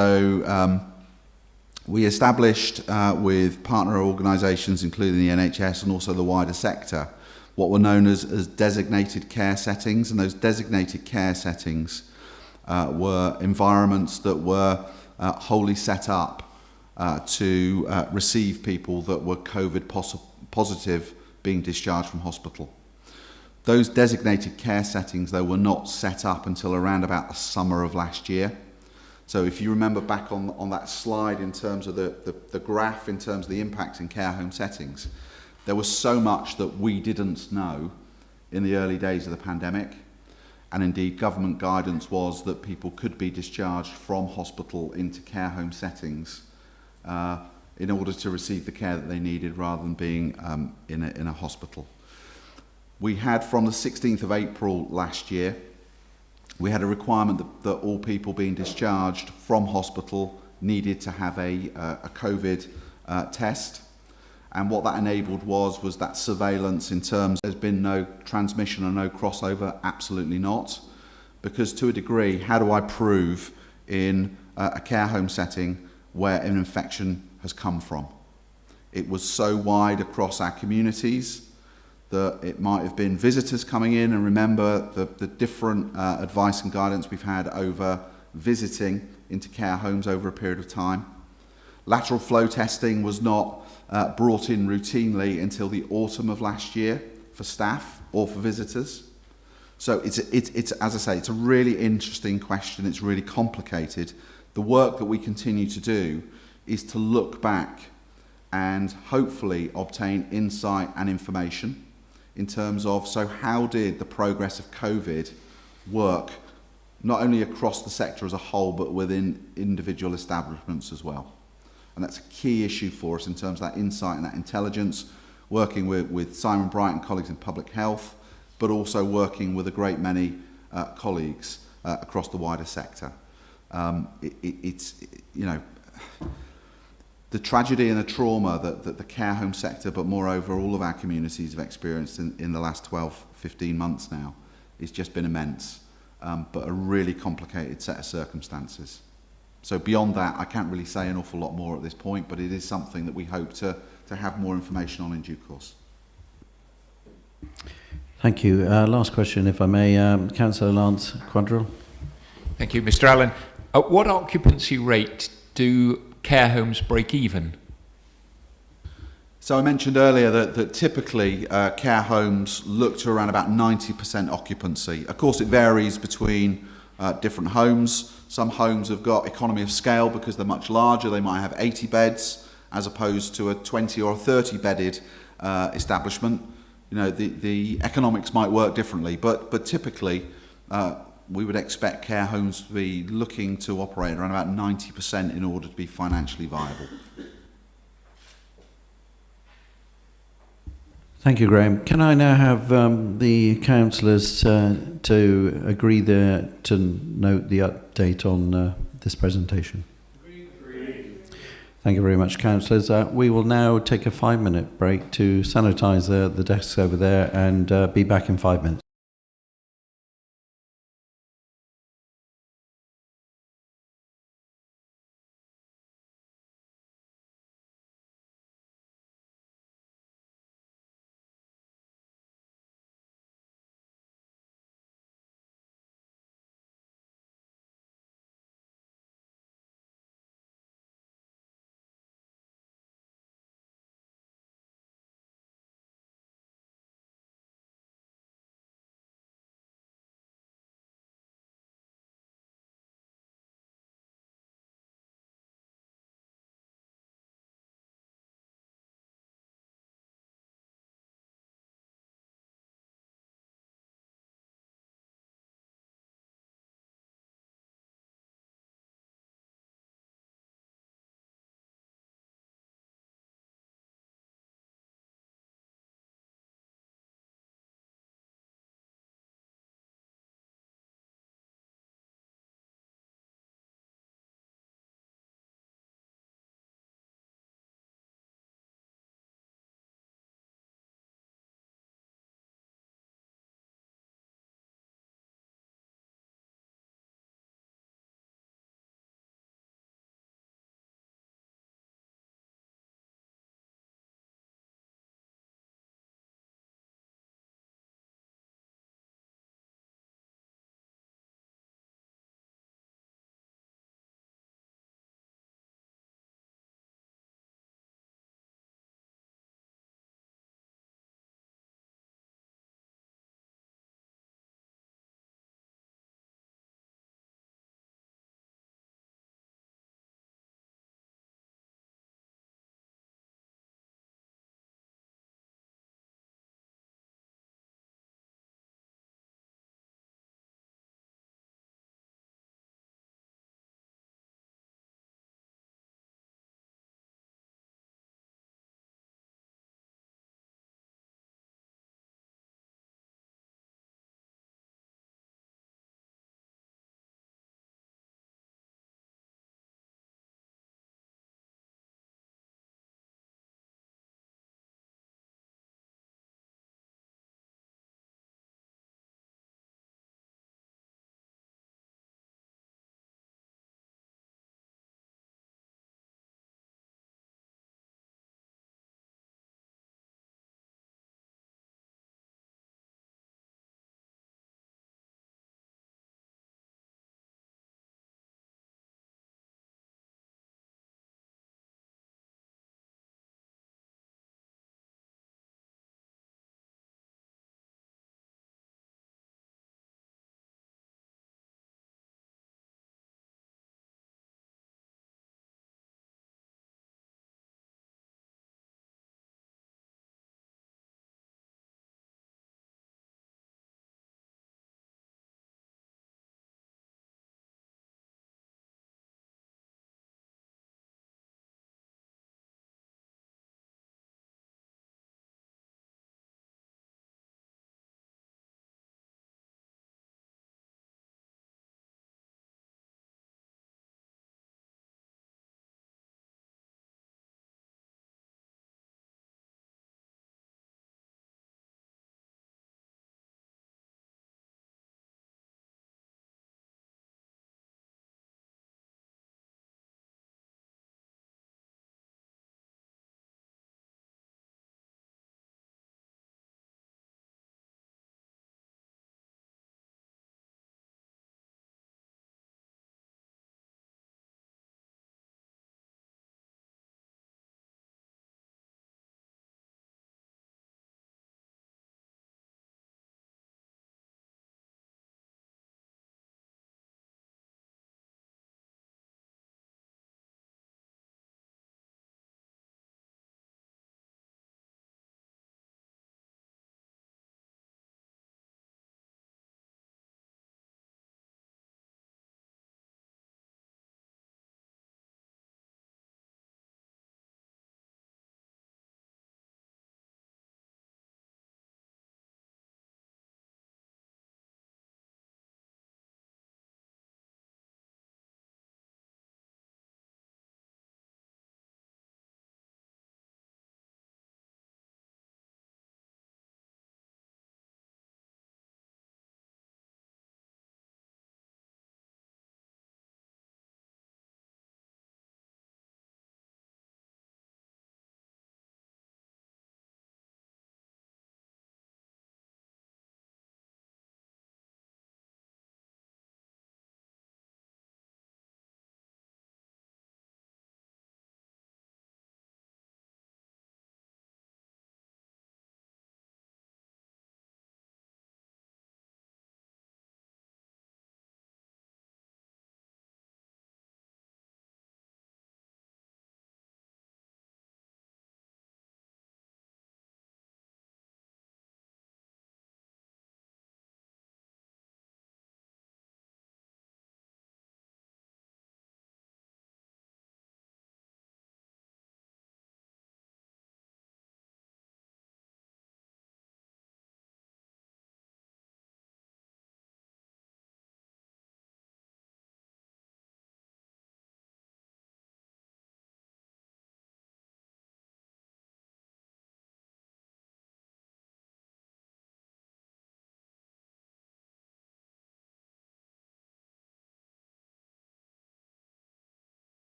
we established with partner organisations, including the NHS and also the wider sector, what were known as designated care settings, and those designated care settings were environments that were wholly set up to receive people that were COVID positive being discharged from hospital. Those designated care settings, though, were not set up until around about the summer of last year. So if you remember back on that slide in terms of the graph, in terms of the impacts in care home settings, there was so much that we didn't know in the early days of the pandemic. And indeed, government guidance was that people could be discharged from hospital into care home settings in order to receive the care that they needed rather than being in a hospital. We had, from the 16th of April last year, we had a requirement that all people being discharged from hospital needed to have a COVID test. And what that enabled was that surveillance in terms, there's been no transmission or no crossover, absolutely not. Because to a degree, how do I prove in a care home setting where an infection has come from? It was so wide across our communities that it might have been visitors coming in, and remember the different advice and guidance we've had over visiting into care homes over a period of time. Lateral flow testing was not brought in routinely until the autumn of last year for staff or for visitors. So it's as I say, it's a really interesting question. It's really complicated. The work that we continue to do is to look back and hopefully obtain insight and information in terms of, so how did the progress of COVID work, not only across the sector as a whole, but within individual establishments as well. And that's a key issue for us in terms of that insight and that intelligence, working with Simon Bright and colleagues in public health, but also working with a great many colleagues across the wider sector. It's you know, the tragedy and the trauma that the care home sector, but moreover all of our communities have experienced in the last 12, 15 months now, has just been immense, but a really complicated set of circumstances. So beyond that, I can't really say an awful lot more at this point, but it is something that we hope to have more information on in due course.
Thank you. Last question, if I may. Councillor Lance Quadrille.
Thank you, Mr. Allen. At what occupancy rate do care homes break even?
So I mentioned earlier that typically care homes look to around about 90% occupancy. Of course, it varies between different homes. Some homes have got economy of scale because they're much larger. They might have 80 beds as opposed to a 20 or 30 bedded establishment. You know, the economics might work differently, but typically we would expect care homes to be looking to operate around about 90% in order to be financially viable.
Thank you, Graham. Can I now have the councillors to agree there to note the update on this presentation? Agreed. Thank you very much, councillors. We will now take a 5-minute break to sanitise the desks over there and be back in 5 minutes.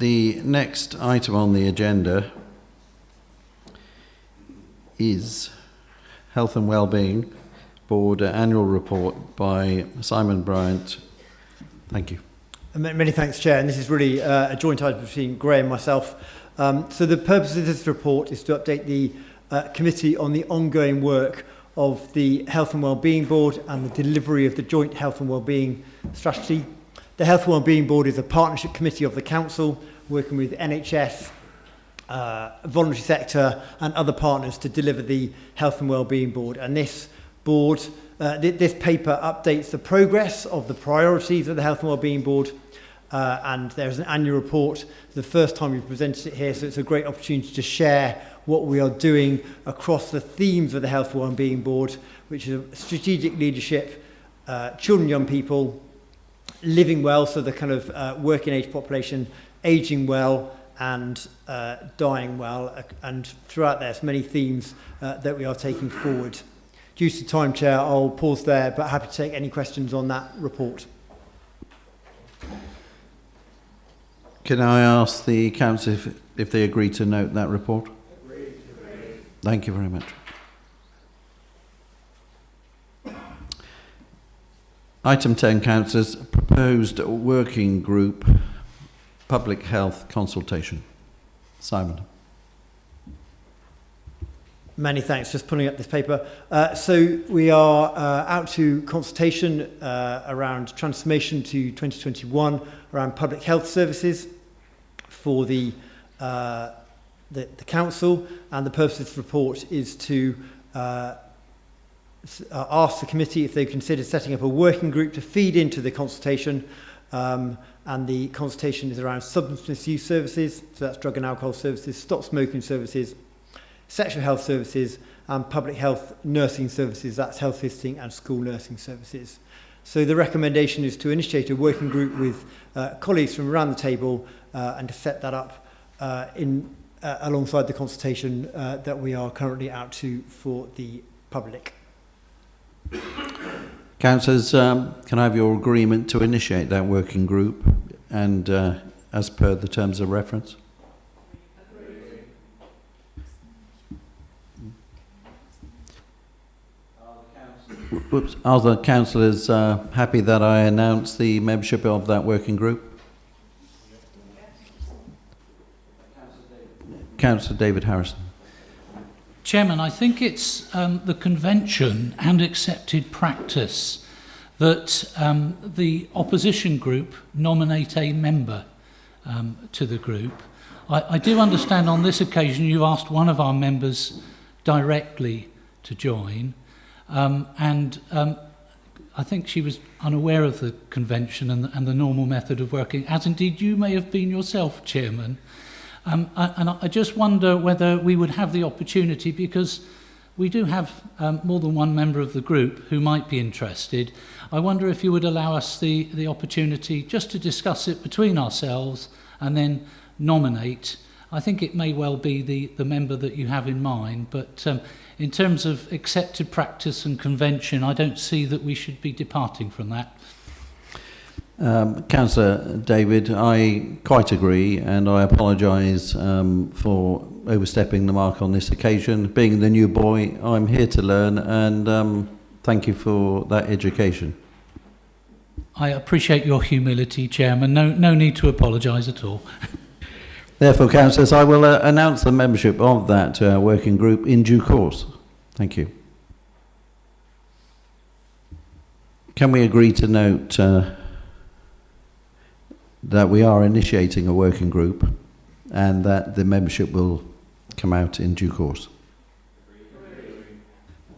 The next item on the agenda is Health and Wellbeing Board Annual Report by Simon Bryant. Thank you.
Many thanks, Chair. And this is really a joint item between Graham and myself. So the purpose of this report is to update the committee on the ongoing work of the Health and Wellbeing Board and the delivery of the joint Health and Wellbeing strategy. The Health and Wellbeing Board is a partnership committee of the Council, working with NHS, voluntary sector and other partners to deliver the Health and Wellbeing Board. And this board, this paper updates the progress of the priorities of the Health and Wellbeing Board, and there's an annual report. The first time we've presented it here, so it's a great opportunity to share what we are doing across the themes of the Health and Wellbeing Board, which is strategic leadership, children and young people, living well, so the kind of working age population, aging well and dying well, and throughout there's many themes that we are taking forward. Due to time, Chair, I'll pause there, but happy to take any questions on that report.
Can I ask the Council if they agree to note that report?
Agreed.
Thank you very much. Item 10, Councillors, proposed working group public health consultation. Simon.
Many thanks. Just pulling up this paper. So we are out to consultation around transformation to 2021 around public health services for the council, and the purpose of this report is to ask the committee if they consider setting up a working group to feed into the consultation, and the consultation is around substance misuse services, so that's drug and alcohol services, stop smoking services, sexual health services, and public health nursing services, that's health visiting and school nursing services. So the recommendation is to initiate a working group with colleagues from around the table and to set that up alongside the consultation that we are currently out to for the public.
Councillors, can I have your agreement to initiate that working group and as per the terms of reference? Whoops. Are the councillors happy that I announce the membership of that working group? Councillor David Harrison.
Chairman, I think it's the convention and accepted practice that the opposition group nominate a member to the group. I do understand on this occasion you asked one of our members directly to join, and I think she was unaware of the convention and the normal method of working, as indeed you may have been yourself, Chairman. And I just wonder whether we would have the opportunity, because we do have more than one member of the group who might be interested. I wonder if you would allow us the opportunity just to discuss it between ourselves and then nominate. I think it may well be the member that you have in mind, but in terms of accepted practice and convention, I don't see that we should be departing from that.
Councillor David, I quite agree, and I apologise for overstepping the mark on this occasion. Being the new boy, I'm here to learn, and thank you for that education.
I appreciate your humility, Chairman. No need to apologise at all.
Therefore, councillors, I will announce the membership of that working group in due course. Thank you. Can we agree to note that we are initiating a working group and that the membership will come out in due course?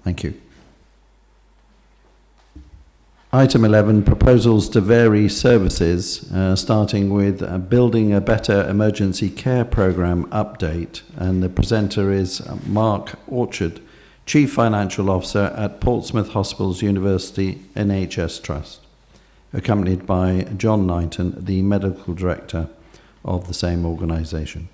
Thank you. Item 11, proposals to vary services, starting with Building a Better Emergency Care Programme update, and the presenter is Mark Orchard, Chief Financial Officer at Portsmouth Hospitals University NHS Trust, accompanied by John Knighton, the Medical Director of the same organisation.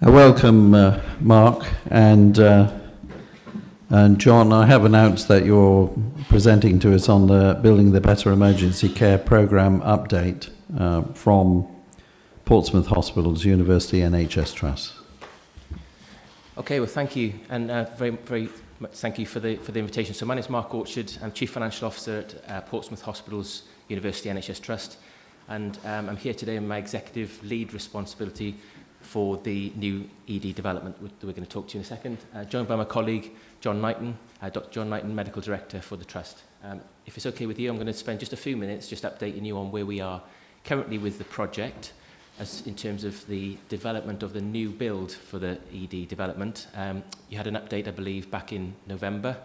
Welcome, Mark and John. I have announced that you're presenting to us on the Building the Better Emergency Care Programme update from Portsmouth Hospitals University NHS Trust.
Okay, well, thank you, and very much thank you for the invitation. So my name is Mark Orchard. I'm Chief Financial Officer at Portsmouth Hospitals University NHS Trust, and I'm here today in my executive lead responsibility for the new ED development that we're going to talk to you in a second, joined by my colleague John Knighton, Dr. John Knighton, Medical Director for the Trust. If it's okay with you, I'm going to spend just a few minutes just updating you on where we are currently with the project, as in terms of the development of the new build for the ED development. You had an update, I believe, back in November,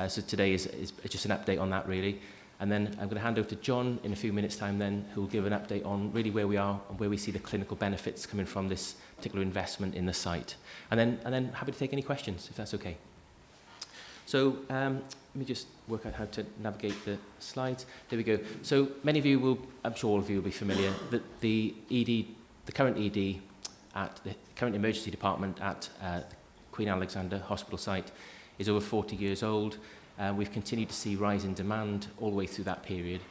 so today is just an update on that, really. And then I'm going to hand over to John in a few minutes' time then, who will give an update on really where we are and where we see the clinical benefits coming from this particular investment in the site. And then happy to take any questions, if that's okay. So let me just work out how to navigate the slides. There we go. So many of you will, I'm sure all of you will be familiar, that the current ED at the current emergency department at Queen Alexandra Hospital site is over 40 years old. We've continued to see rise in demand all the way through that period.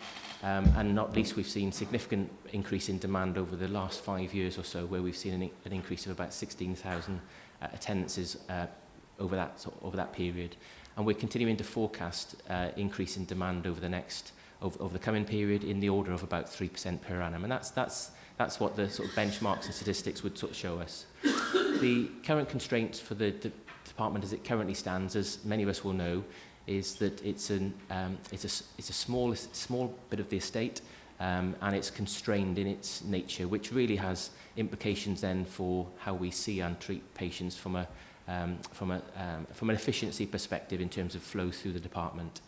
And not least, we've seen significant increase in demand over the last 5 years or so, where we've seen an increase of about 16,000 attendances over that period. And we're continuing to forecast increase in demand over the coming period in the order of about 3% per annum. And that's what the sort of benchmarks and statistics would sort of show us. The current constraints for the department as it currently stands, as many of us will know, is that it's a small bit of the estate, and it's constrained in its nature, which really has implications then for how we see and treat patients from an efficiency perspective in terms of flow through the department.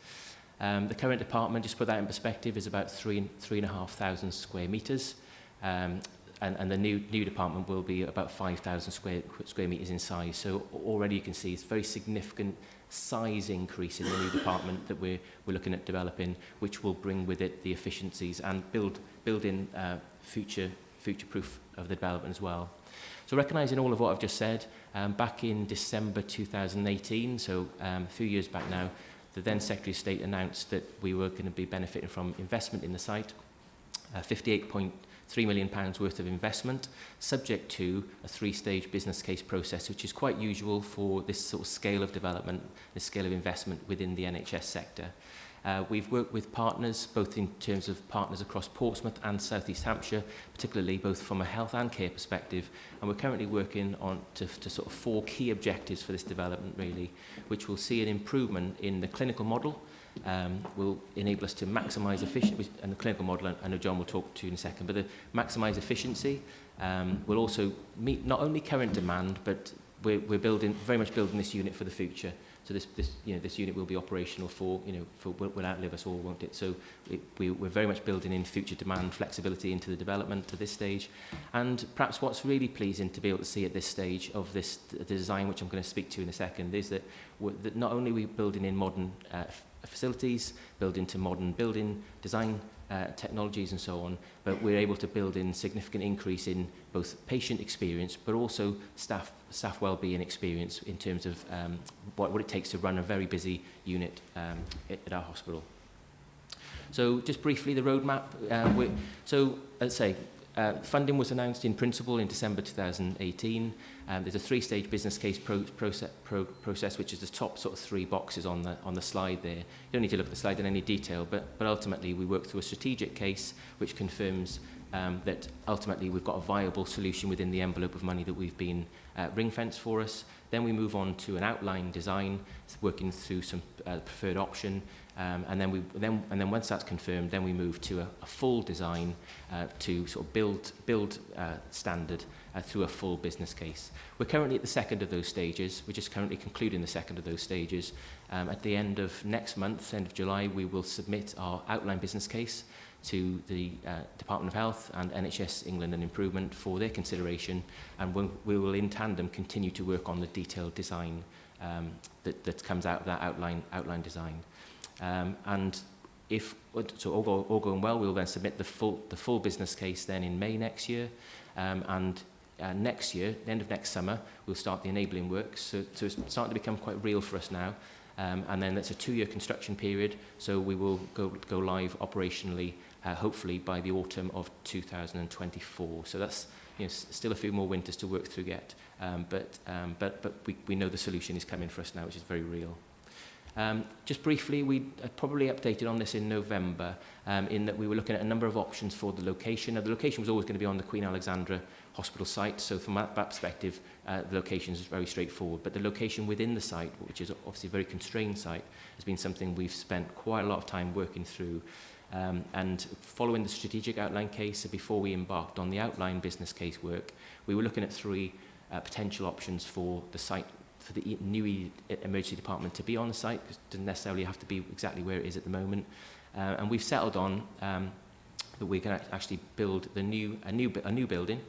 The current department, just to put that in perspective, is about 3,500 square metres, and the new department will be about 5,000 square metres in size. So already you can see it's a very significant size increase in the new department that we're looking at developing, which will bring with it the efficiencies and build in future proof of the development as well. So recognising all of what I've just said, back in December 2018, so a few years back now, the then Secretary of State announced that we were going to be benefiting from investment in the site, £58.3 million worth of investment, subject to a three-stage business case process, which is quite usual for this sort of scale of development, this scale of investment within the NHS sector. We've worked with partners, both in terms of partners across Portsmouth and South East Hampshire, particularly both from a health and care perspective, and we're currently working on to sort of 4 key objectives for this development, really, which will see an improvement in the clinical model, will enable us to maximise efficiency, and the clinical model, I know John will talk to you in a second, but the maximise efficiency will also meet not only current demand, but we're very much building this unit for the future. So this unit will be operational will outlive us all, won't it? So we're very much building in future demand, flexibility into the development to this stage. And perhaps what's really pleasing to be able to see at this stage of the design, which I'm going to speak to in a second, is that not only are we building in modern facilities, build into modern building design technologies and so on, but we're able to build in significant increase in both patient experience, but also staff well-being experience in terms of what it takes to run a very busy unit at our hospital. So just briefly, the roadmap. So let's say funding was announced in principle in December 2018. There's a 3-stage business case process, which is the top sort of 3 boxes on the slide there. You don't need to look at the slide in any detail, but ultimately we work through a strategic case which confirms that ultimately we've got a viable solution within the envelope of money that we've been ring-fenced for us. Then we move on to an outline design, working through some preferred option, and then once that's confirmed, then we move to a full design to sort of build standard through a full business case. We're currently at the second of those stages. We're just currently concluding the second of those stages. At the end of next month, end of July, we will submit our outline business case to the Department of Health and NHS England and Improvement for their consideration, and we will in tandem continue to work on the detailed design that comes out of that outline design. And if so, all going well, we'll then submit the full business case then in May next year, and next year, the end of next summer, we'll start the enabling works. So it's starting to become quite real for us now. And then it's a 2-year construction period, so we will go live operationally, hopefully by the autumn of 2024. So that's still a few more winters to work through yet, but we know the solution is coming for us now, which is very real. Just briefly, we probably updated on this in November, in that we were looking at a number of options for the location. Now, the location was always going to be on the Queen Alexandra Hospital site, so from that perspective, the location is very straightforward. But the location within the site, which is obviously a very constrained site, has been something we've spent quite a lot of time working through. And following the strategic outline case, so before we embarked on the outline business case work, we were looking at 3 potential options for the site, for the new emergency department to be on the site, because it doesn't necessarily have to be exactly where it is at the moment. And we've settled on that we're going to actually build a new building,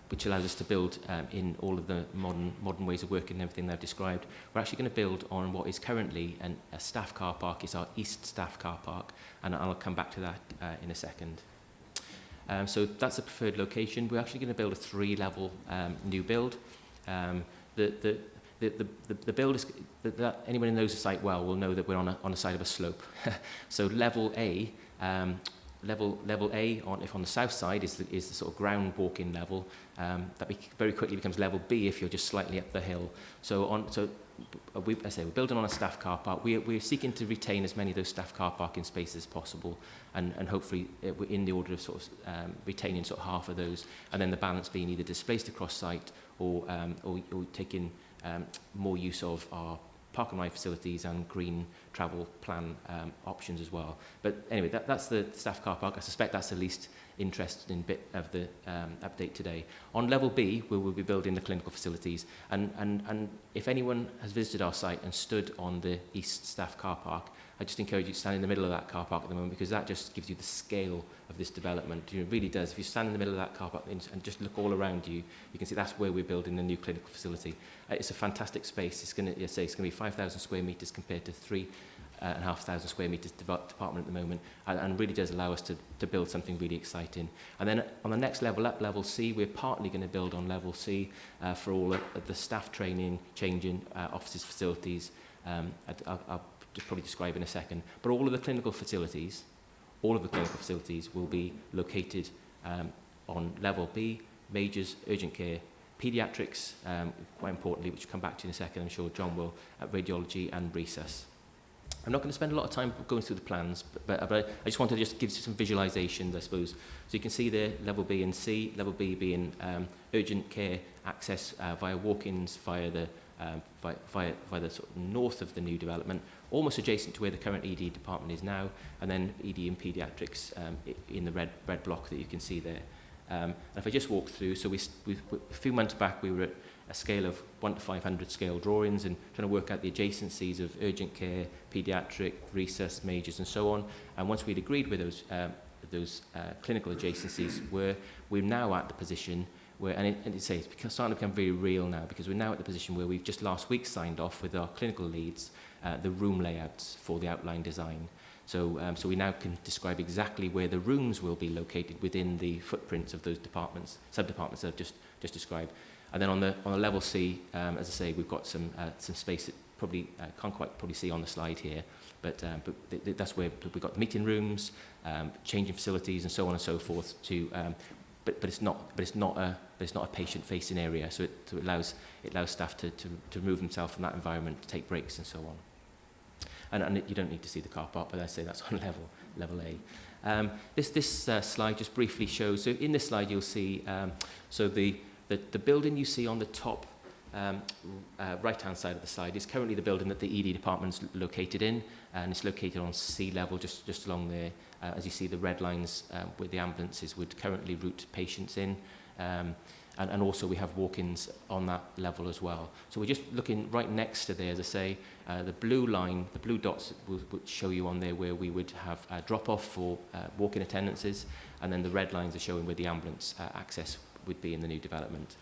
which allows us to build in all of the modern ways of working and everything they've described. We're actually going to build on what is currently a staff car park. It's our East Staff Car Park, and I'll come back to that in a second. So that's a preferred location. We're actually going to build a 3-level new build. The build is that anyone who knows the site well will know that we're on a side of a slope. So level A, if on the south side is the sort of ground walking level. That very quickly becomes level B if you're just slightly up the hill. We're building on a staff car park. We're seeking to retain as many of those staff car parking spaces as possible, and hopefully we're in the order of sort of retaining sort of half of those, and then the balance being either displaced across site or taking more use of our park and ride facilities and green travel plan options as well. But anyway, that's the staff car park. I suspect that's the least interesting bit of the update today. On level B, we will be building the clinical facilities. And if anyone has visited our site and stood on the East Staff car park, I just encourage you to stand in the middle of that car park at the moment, because that just gives you the scale of this development. It really does. If you stand in the middle of that car park and just look all around you, you can see that's where we're building the new clinical facility. It's a fantastic space. It's going to be 5,000 square metres compared to 3,500 square metres department at the moment, and really does allow us to build something really exciting. And then on the next level, up level C, we're partly going to build on level C for all of the staff training, changing offices, facilities. I'll just probably describe in a second. But all of the clinical facilities will be located on level B, majors, urgent care, paediatrics, quite importantly, which we'll come back to in a second, I'm sure John will, radiology and resus. I'm not going to spend a lot of time going through the plans, but I just wanted to just give you some visualizations, I suppose. So you can see there level B and C, level B being urgent care access via walk-ins via the sort of north of the new development, almost adjacent to where the current ED department is now, and then ED and paediatrics in the red block that you can see there. And if I just walk through, so a few months back we were at a scale of 1 to 500 scale drawings and trying to work out the adjacencies of urgent care, paediatric, resus, majors and so on. And once we'd agreed with those clinical adjacencies, we're now at the position where, and it's starting to become very real now, because we're now at the position where we've just last week signed off with our clinical leads the room layouts for the outline design. So we now can describe exactly where the rooms will be located within the footprints of those departments, sub-departments that I've just described. And then on the level C, as I say, we've got some space that probably can't quite probably see on the slide here, but that's where we've got meeting rooms, changing facilities, and so on and so forth. But it's not a patient-facing area, so it allows staff to remove themselves from that environment, to take breaks, and so on. And you don't need to see the car park, but I say that's on level A. This slide just briefly shows. So in this slide, you'll see so the building you see on the top right-hand side of the slide is currently the building that the ED department's located in, and it's located on sea level, just along there. As you see, the red lines where the ambulances would currently route patients in. And also we have walk-ins on that level as well. So we're just looking right next to there, as I say, the blue line, the blue dots would show you on there where we would have a drop-off for walk-in attendances, and then the red lines are showing where the ambulance access would be in the new development.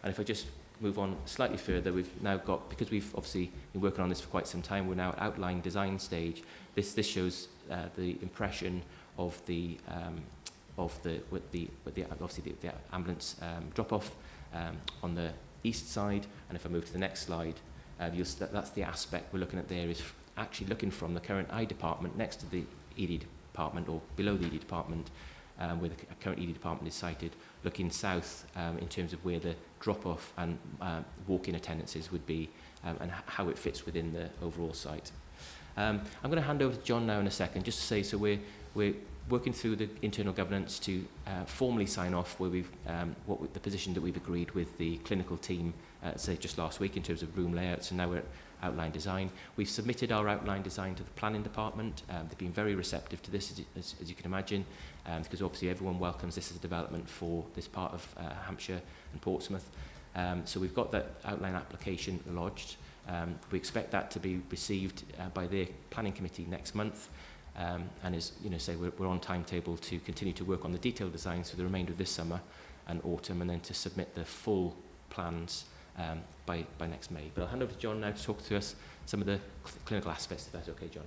And if I just move on slightly further, we've now got, because we've obviously been working on this for quite some time, we're now at outline design stage. This shows the impression of the of the obviously the ambulance drop-off on the east side. And if I move to the next slide, that's the aspect we're looking at there, is actually looking from the current eye department next to the ED department, or below the ED department, where the current ED department is sited, looking south in terms of where the drop-off and walk-in attendances would be, and how it fits within the overall site. I'm going to hand over to John now in a second, just to say, so we're working through the internal governance to formally sign off where the position that we've agreed with the clinical team, say just last week, in terms of room layouts, and now we're at outline design. We've submitted our outline design to the planning department. They've been very receptive to this, as you can imagine, because obviously everyone welcomes this as a development for this part of Hampshire and Portsmouth. So we've got that outline application lodged. We expect that to be received by the planning committee next month. And as you know, say we're on timetable to continue to work on the detailed designs for the remainder of this summer and autumn, and then to submit the full plans by next May. But I'll hand over to John now to talk to us some of the clinical aspects, if that's okay, John.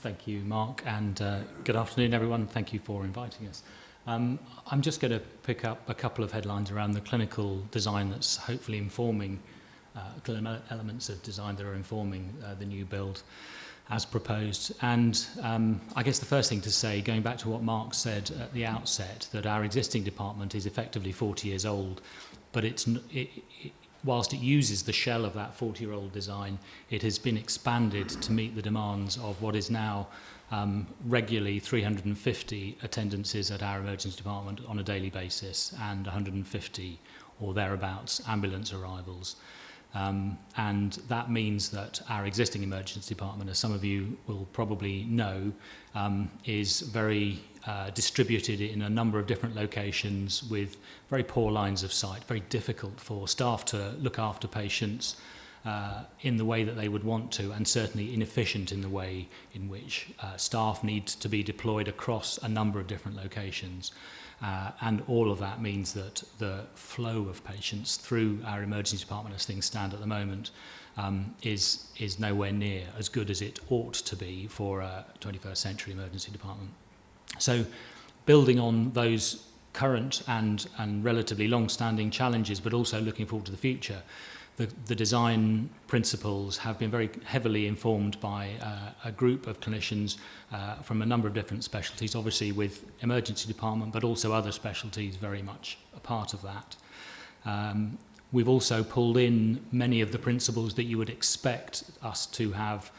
Thank you, Mark, and good afternoon, everyone. Thank you for inviting us. I'm just going to pick up a couple of headlines around the clinical design that's hopefully informing elements of design that are informing the new build as proposed. And I guess the first thing to say, going back to what Mark said at the outset, that our existing department is effectively 40 years old, but whilst it uses the shell of that 40-year-old design, it has been expanded to meet the demands of what is now regularly 350 attendances at our emergency department on a daily basis, and 150 or thereabouts ambulance arrivals. And that means that our existing emergency department, as some of you will probably know, is very distributed in a number of different locations with very poor lines of sight, very difficult for staff to look after patients in the way that they would want to, and certainly inefficient in the way in which staff need to be deployed across a number of different locations. And all of that means that the flow of patients through our emergency department, as things stand at the moment, is nowhere near as good as it ought to be for a 21st century emergency department. So building on those current and relatively long-standing challenges, but also looking forward to the future, the design principles have been very heavily informed by a group of clinicians from a number of different specialties, obviously with emergency department, but also other specialties very much a part of that. We've also pulled in many of the principles that you would expect us to have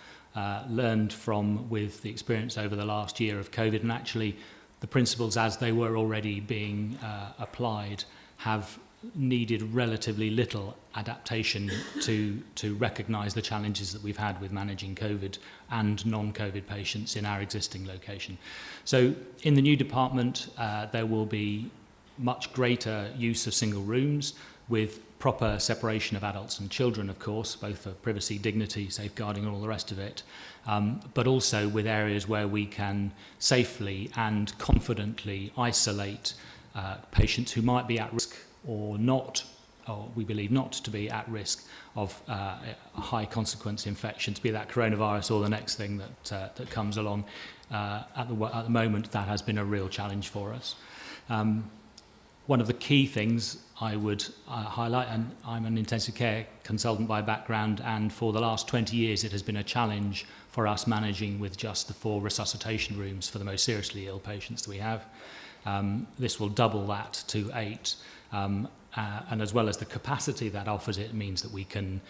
learned from with the experience over the last year of COVID, and actually the principles as they were already being applied have needed relatively little adaptation to recognise the challenges that we've had with managing COVID and non-COVID patients in our existing location. So in the new department, there will be much greater use of single rooms with proper separation of adults and children, of course, both for privacy, dignity, safeguarding, and all the rest of it, but also with areas where we can safely and confidently isolate patients who might be at risk or not, or we believe not to be at risk of high consequence infections, be that coronavirus or the next thing that comes along. At the moment, that has been a real challenge for us. One of the key things I would highlight, and I'm an intensive care consultant by background, and for the last 20 years it has been a challenge for us managing with just the 4 resuscitation rooms for the most seriously ill patients that we have. This will double that to 8. And as well as the capacity that offers, it means that we can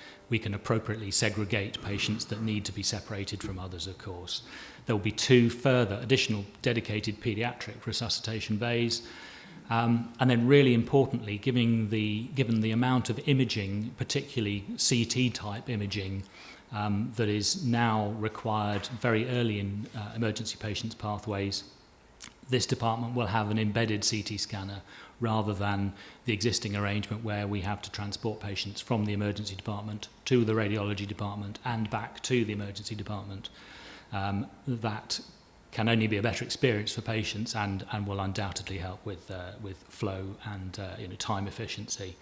appropriately segregate patients that need to be separated from others, of course. There will be 2 further additional dedicated paediatric resuscitation bays. And then really importantly, given the amount of imaging, particularly CT type imaging, that is now required very early in emergency patients' pathways, this department will have an embedded CT scanner rather than the existing arrangement where we have to transport patients from the emergency department to the radiology department and back to the emergency department. That can only be a better experience for patients and will undoubtedly help with flow and time efficiency.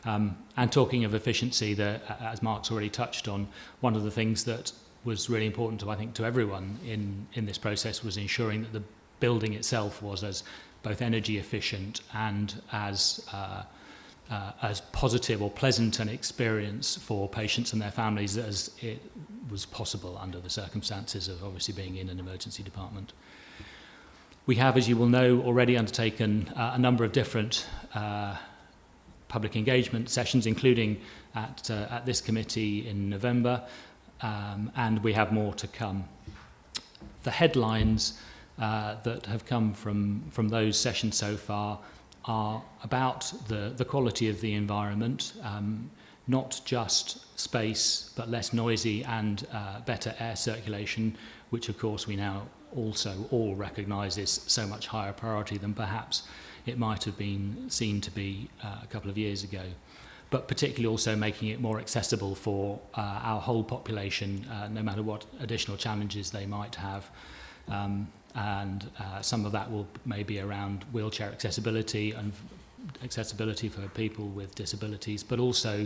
And talking of efficiency, as Mark's already touched on, one of the things that was really important to, I think, to everyone in this process, was ensuring that the building itself was as both energy efficient and as positive or pleasant an experience for patients and their families as it was possible under the circumstances of obviously being in an emergency department. We have, as you will know, already undertaken a number of different public engagement sessions, including at this committee in November, and we have more to come. The headlines that have come from those sessions so far are about the quality of the environment, not just space, but less noisy and better air circulation, which of course we now also all recognise is so much higher priority than perhaps it might have been seen to be a couple of years ago. But particularly also making it more accessible for our whole population, no matter what additional challenges they might have. And some of that will maybe around wheelchair accessibility and accessibility for people with disabilities, but also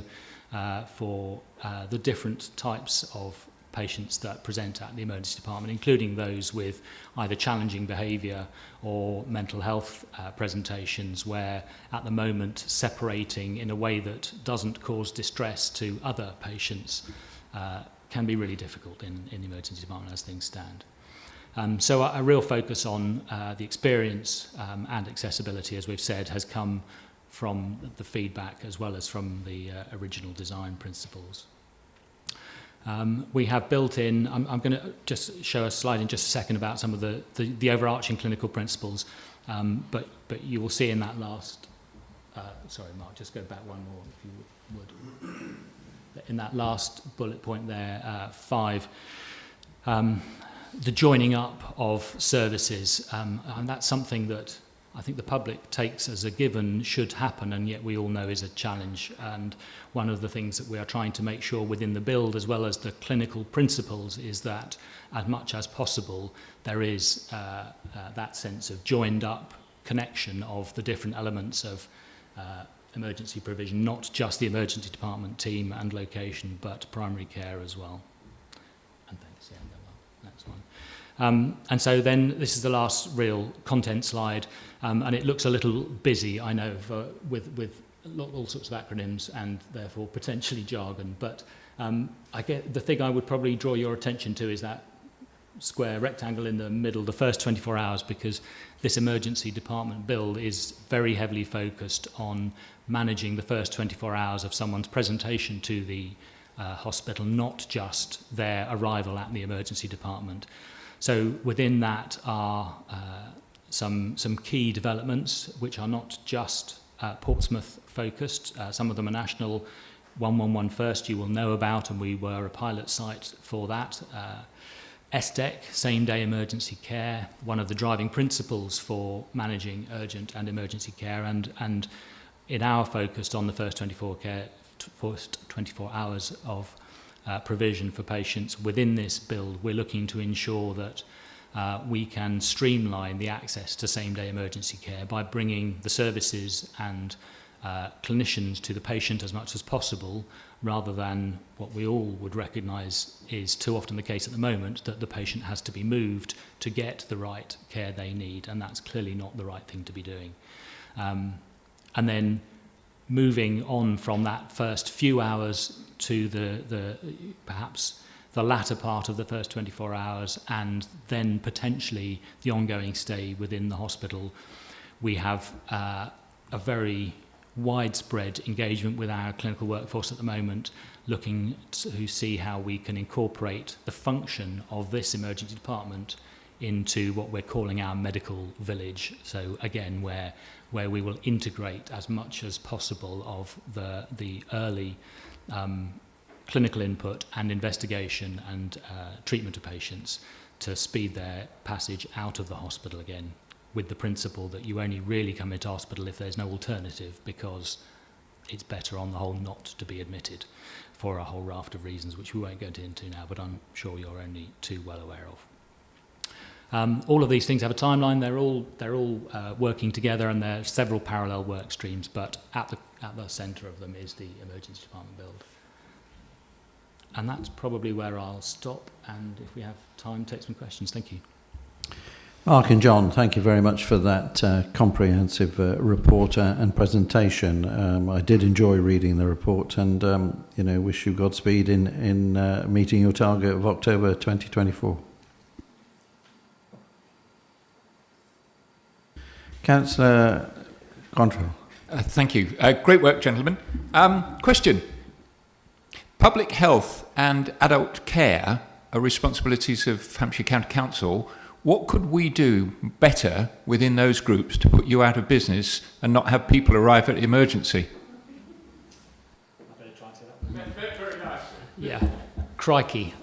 for the different types of patients that present at the emergency department, including those with either challenging behaviour or mental health presentations, where at the moment separating in a way that doesn't cause distress to other patients can be really difficult in the emergency department as things stand. So a real focus on the experience and accessibility, as we've said, has come from the feedback as well as from the original design principles. We have built in, I'm going to just show a slide in just a second about some of the overarching clinical principles, but you will see in that last, sorry Mark, just go back one more if you would. In that last bullet point there, 5, the joining up of services, and that's something that I think the public takes as a given should happen, and yet we all know is a challenge. And one of the things that we are trying to make sure within the build, as well as the clinical principles, is that as much as possible there is that sense of joined up connection of the different elements of emergency provision, not just the emergency department team and location, but primary care as well. And thanks, yeah, next one. And so then this is the last real content slide, and it looks a little busy, I know, with all sorts of acronyms and therefore potentially jargon, but I get the thing I would probably draw your attention to is that square rectangle in the middle, the first 24 hours, because this emergency department build is very heavily focused on managing the first 24 hours of someone's presentation to the hospital, not just their arrival at the emergency department. So within that are some key developments which are not just Portsmouth focused. Some of them are national. 111 First you will know about, and we were a pilot site for that. SDEC, same day emergency care, one of the driving principles for managing urgent and emergency care, and in our focus on the first 24 hours of provision for patients within this build, we're looking to ensure that we can streamline the access to same-day emergency care by bringing the services and clinicians to the patient as much as possible, rather than what we all would recognise is too often the case at the moment, that the patient has to be moved to get the right care they need, and that's clearly not the right thing to be doing. And then moving on from that first few hours to the perhaps the latter part of the first 24 hours, and then potentially the ongoing stay within the hospital, we have a very widespread engagement with our clinical workforce at the moment, looking to see how we can incorporate the function of this emergency department into what we're calling our medical village. So again, where we will integrate as much as possible of the early clinical input and investigation and treatment of patients to speed their passage out of the hospital again, with the principle that you only really come into hospital if there's no alternative, because it's better on the whole not to be admitted for a whole raft of reasons which we won't go into now, but I'm sure you're only too well aware of. All of these things have a timeline. They're all working together, and there are several parallel work streams, but at the centre of them is the emergency department build.
And that's probably where I'll stop, and if we have time, take some questions. Thank you.
Mark and John, thank you very much for that comprehensive report and presentation. I did enjoy reading the report, and wish you Godspeed in meeting your target of October 2024. Councillor Quantrill.
Thank you. Great work, gentlemen. Question. Public health and adult care are responsibilities of Hampshire County Council. What could we do better within those groups to put you out of business and not have people arrive at emergency?
Very nice. Yeah, crikey.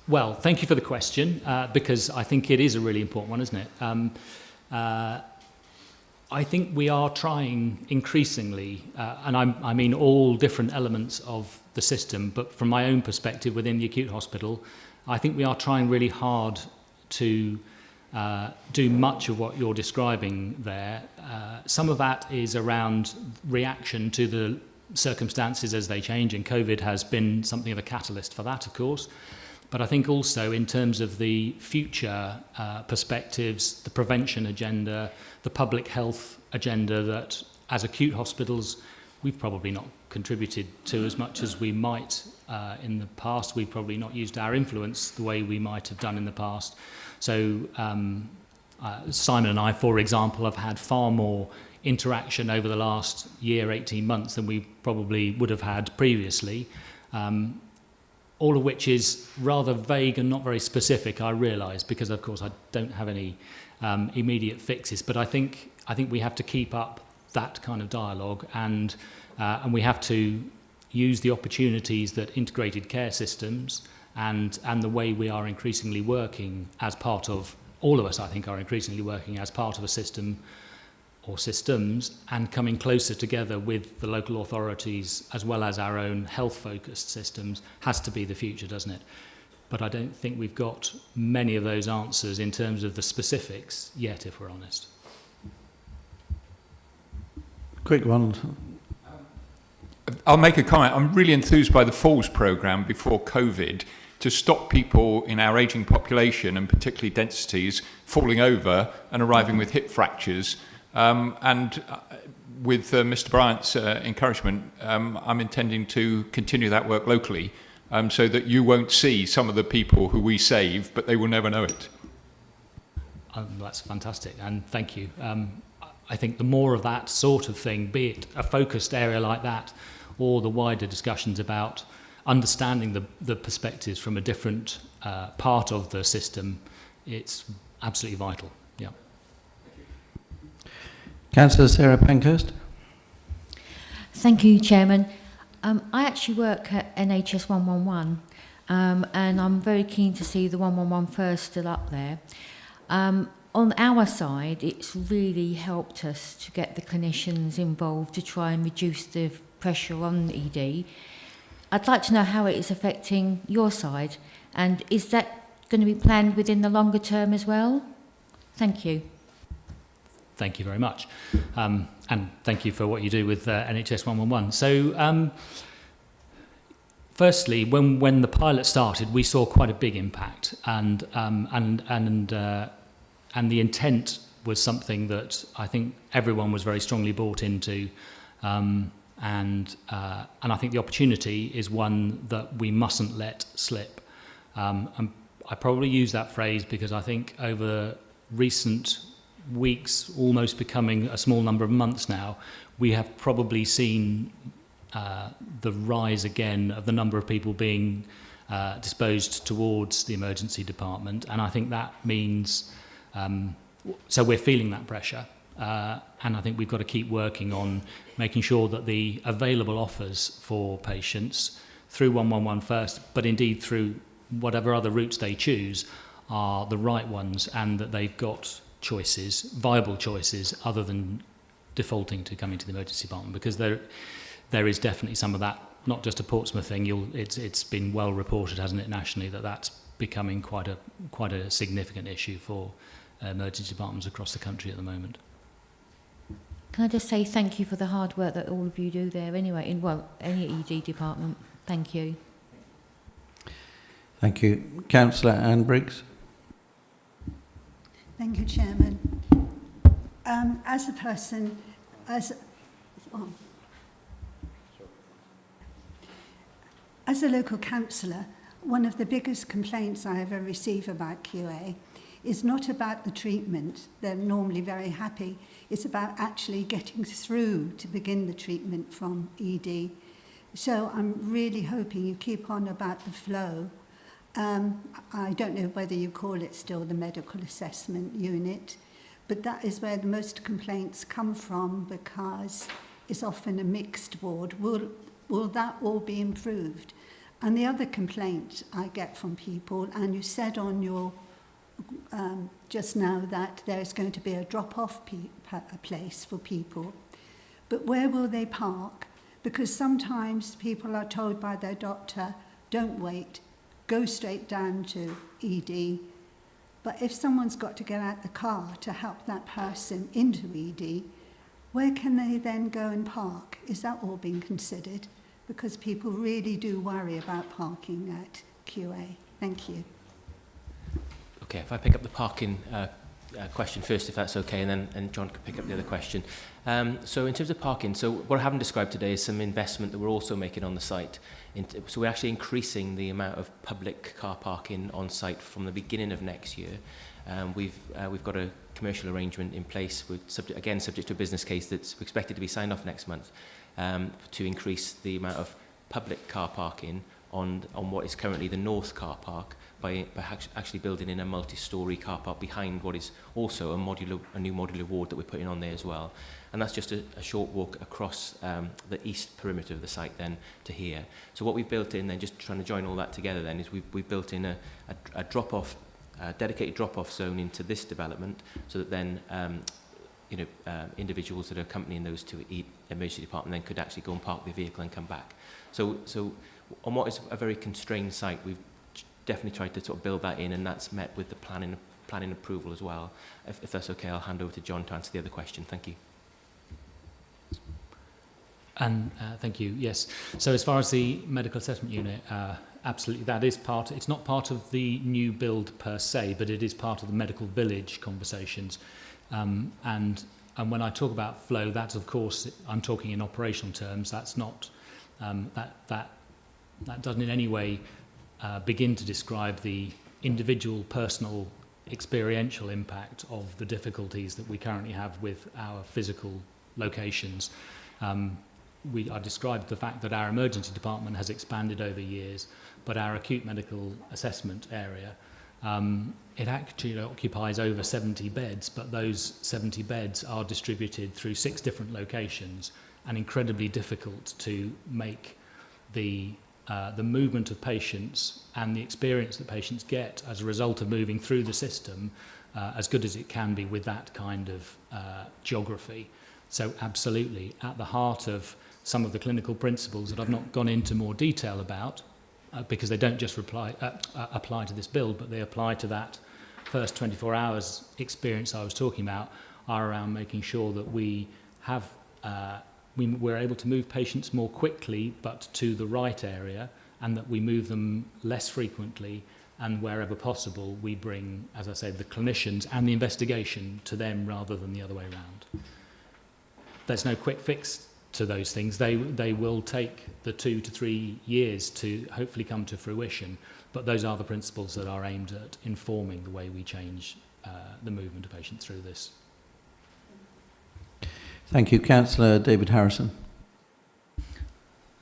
Well, thank you for the question, because I think it is a really important one, isn't it? I think we are trying increasingly, and I mean all different elements of the system, but from my own perspective within the acute hospital, I think we are trying really hard to do much of what you're describing there. Some of that is around reaction to the circumstances as they change, and COVID has been something of a catalyst for that, of course. But I think also in terms of the future perspectives, the prevention agenda, the public health agenda that as acute hospitals we've probably not contributed to as much as we might in the past. We've probably not used our influence the way we might have done in the past. So Simon and I, for example, have had far more interaction over the last year, 18 months than we probably would have had previously. All of which is rather vague and not very specific, I realise, because of course I don't have any immediate fixes. But I think we have to keep up that kind of dialogue, and we have to use the opportunities that integrated care systems and the way we are increasingly working as part of, all of us I think are increasingly working as part of a system or systems, and coming closer together with the local authorities as well as our own health-focused systems has to be the future, doesn't it? But I don't think we've got many of those answers in terms of the specifics yet, if we're honest.
Quick one.
I'll make a comment. I'm really enthused by the Falls programme before COVID to stop people in our ageing population, and particularly densities, falling over and arriving with hip fractures. And with Mr. Bryant's encouragement, I'm intending to continue that work locally, so that you won't see some of the people who we save, but they will never know it.
That's fantastic, and thank you. I think the more of that sort of thing, be it a focused area like that, or the wider discussions about understanding the perspectives from a different part of the system, it's absolutely vital. Yeah.
Councillor Sarah Pankhurst.
Thank you, Chairman. I actually work at NHS 111, and I'm very keen to see the 111 first still up there. On our side, it's really helped us to get the clinicians involved to try and reduce the pressure on ED. I'd like to know how it is affecting your side, and is that going to be planned within the longer term as well? Thank you.
Thank you very much. And thank you for what you do with NHS 111. So, firstly, when the pilot started, we saw quite a big impact, and the intent was something that I think everyone was very strongly bought into, and I think the opportunity is one that we mustn't let slip. And I probably use that phrase because I think over recent weeks, almost becoming a small number of months now, we have probably seen the rise again of the number of people being disposed towards the emergency department, and I think that means so we're feeling that pressure, and I think we've got to keep working on making sure that the available offers for patients through 111 first, but indeed through whatever other routes they choose, are the right ones, and that they've got choices, viable choices, other than defaulting to coming to the emergency department, because there is definitely some of that, not just a Portsmouth thing. It's been well reported, hasn't it, nationally, that that's becoming quite a significant issue for emergency departments across the country at the moment.
Can I just say thank you for the hard work that all of you do there anyway, in any ED department. Thank you.
Thank you. Councillor Anne Briggs.
Thank you, Chairman. As a person, as a local councillor, one of the biggest complaints I ever receive about QA is not about the treatment. They're normally very happy. It's about actually getting through to begin the treatment from ED. So I'm really hoping you keep on about the flow. I don't know whether you call it still the medical assessment unit, but that is where the most complaints come from because it's often a mixed ward. Will that all be improved? And the other complaint I get from people, and you said on your just now that there's going to be a drop-off place for people, but where will they park? Because sometimes people are told by their doctor, don't wait, go straight down to ED. But if someone's got to get out the car to help that person into ED, where can they then go and park? Is that all being considered? Because people really do worry about parking at QA. Thank you.
Okay, if I pick up the parking question first, if that's okay, and John can pick up the other question. So in terms of parking, so what I haven't described today is some investment that we're also making on the site. So we're actually increasing the amount of public car parking on site from the beginning of next year. We've got a commercial arrangement in place, with subject to a business case that's expected to be signed off next month, to increase the amount of public car parking on what is currently the North car park by actually building in a multi-storey car park behind what is also a new modular ward that we're putting on there as well. And that's just a short walk across the east perimeter of the site then to here. So what we've built in then, just trying to join all that together then, is we've built in a drop-off, dedicated drop-off zone into this development, so that then individuals that are accompanying those to emergency department then could actually go and park their vehicle and come back. So on what is a very constrained site, we've definitely tried to sort of build that in, and that's met with the planning approval as well. If that's okay, I'll hand over to John to answer the other question. Thank you.
And thank you. Yes. So as far as the medical assessment unit, absolutely, that is part. It's not part of the new build per se, but it is part of the medical village conversations. And when I talk about flow, that's of course I'm talking in operational terms. That's not that doesn't in any way begin to describe the individual, personal, experiential impact of the difficulties that we currently have with our physical locations. I described the fact that our emergency department has expanded over years, but our acute medical assessment area, it actually occupies over 70 beds, but those 70 beds are distributed through 6 different locations, and incredibly difficult to make the movement of patients and the experience that patients get as a result of moving through the system as good as it can be with that kind of geography. So absolutely, at the heart of some of the clinical principles that I've not gone into more detail about, because they don't just apply to this build, but they apply to that first 24 hours experience I was talking about, are around making sure that we have we're able to move patients more quickly but to the right area, and that we move them less frequently, and wherever possible we bring, as I said, the clinicians and the investigation to them rather than the other way around. There's no quick fix to those things. They will take the 2 to 3 years to hopefully come to fruition, but those are the principles that are aimed at informing the way we change the movement of patients through this.
Thank you. Councillor David Harrison.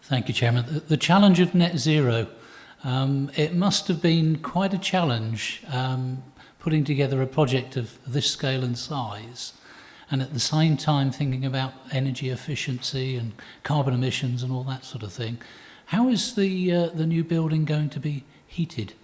Thank you, Chairman. The challenge of net zero, it must have been quite a challenge putting together a project of this scale and size, and at the same time thinking about energy efficiency and carbon emissions and all that sort of thing. How is the new building going to be heated?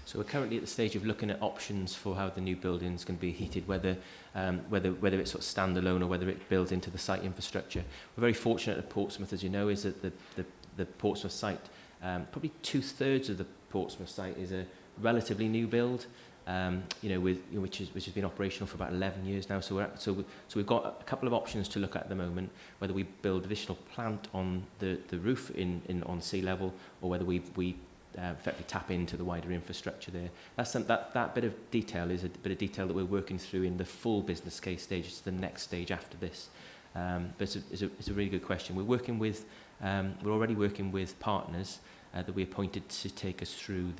So we're currently at the stage of looking at options for how the new building is going to be heated, whether it's sort of standalone or whether it builds into the site infrastructure. We're very fortunate at Portsmouth, as you know, is that the Portsmouth site, probably 2/3 of the Portsmouth site is a relatively new build, which has been operational for about 11 years now. So we've got a couple of options to look at the moment, whether we build additional plant on the roof on sea level, or whether we effectively tap into the wider infrastructure there. That bit of detail is a bit of detail that we're working through in the full business case stage. It's the next stage after this. But it's a really good question. We're already working with partners that we appointed to take us through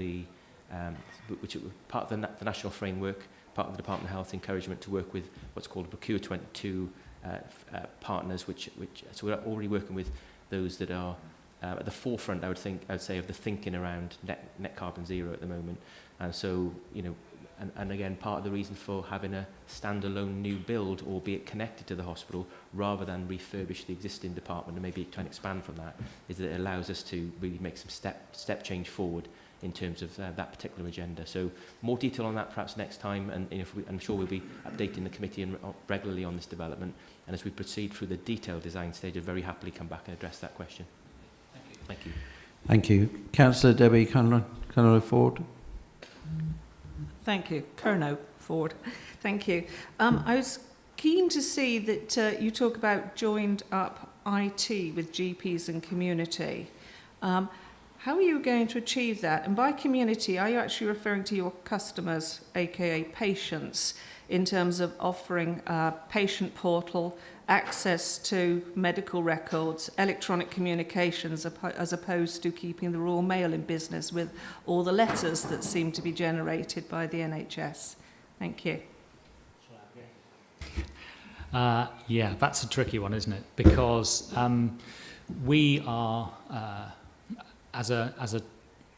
which are part of the national framework, part of the Department of Health encouragement to work with what's called Procure 22 partners, so we're already working with those that are at the forefront, I would say, of the thinking around net carbon zero at the moment. And so, and again, part of the reason for having a standalone new build, albeit connected to the hospital, rather than refurbish the existing department and maybe try and expand from that, is that it allows us to really make some step change forward in terms of that particular agenda. So more detail on that perhaps next time, and I'm sure we'll be updating the committee regularly on this development. And as we proceed through the detailed design stage, I'd very happily come back and address that question. Thank you.
Thank you. Councillor Debbie Conolly-Ford.
Thank you. Curnow Ford. Thank you. I was keen to see that you talk about joined up IT with GPs and community. How are you going to achieve that? And by community, are you actually referring to your customers, aka patients, in terms of offering a patient portal, access to medical records, electronic communications, as opposed to keeping the Royal Mail in business with all the letters that seem to be generated by the NHS? Thank you.
Yeah, that's a tricky one, isn't it? Because we are, as a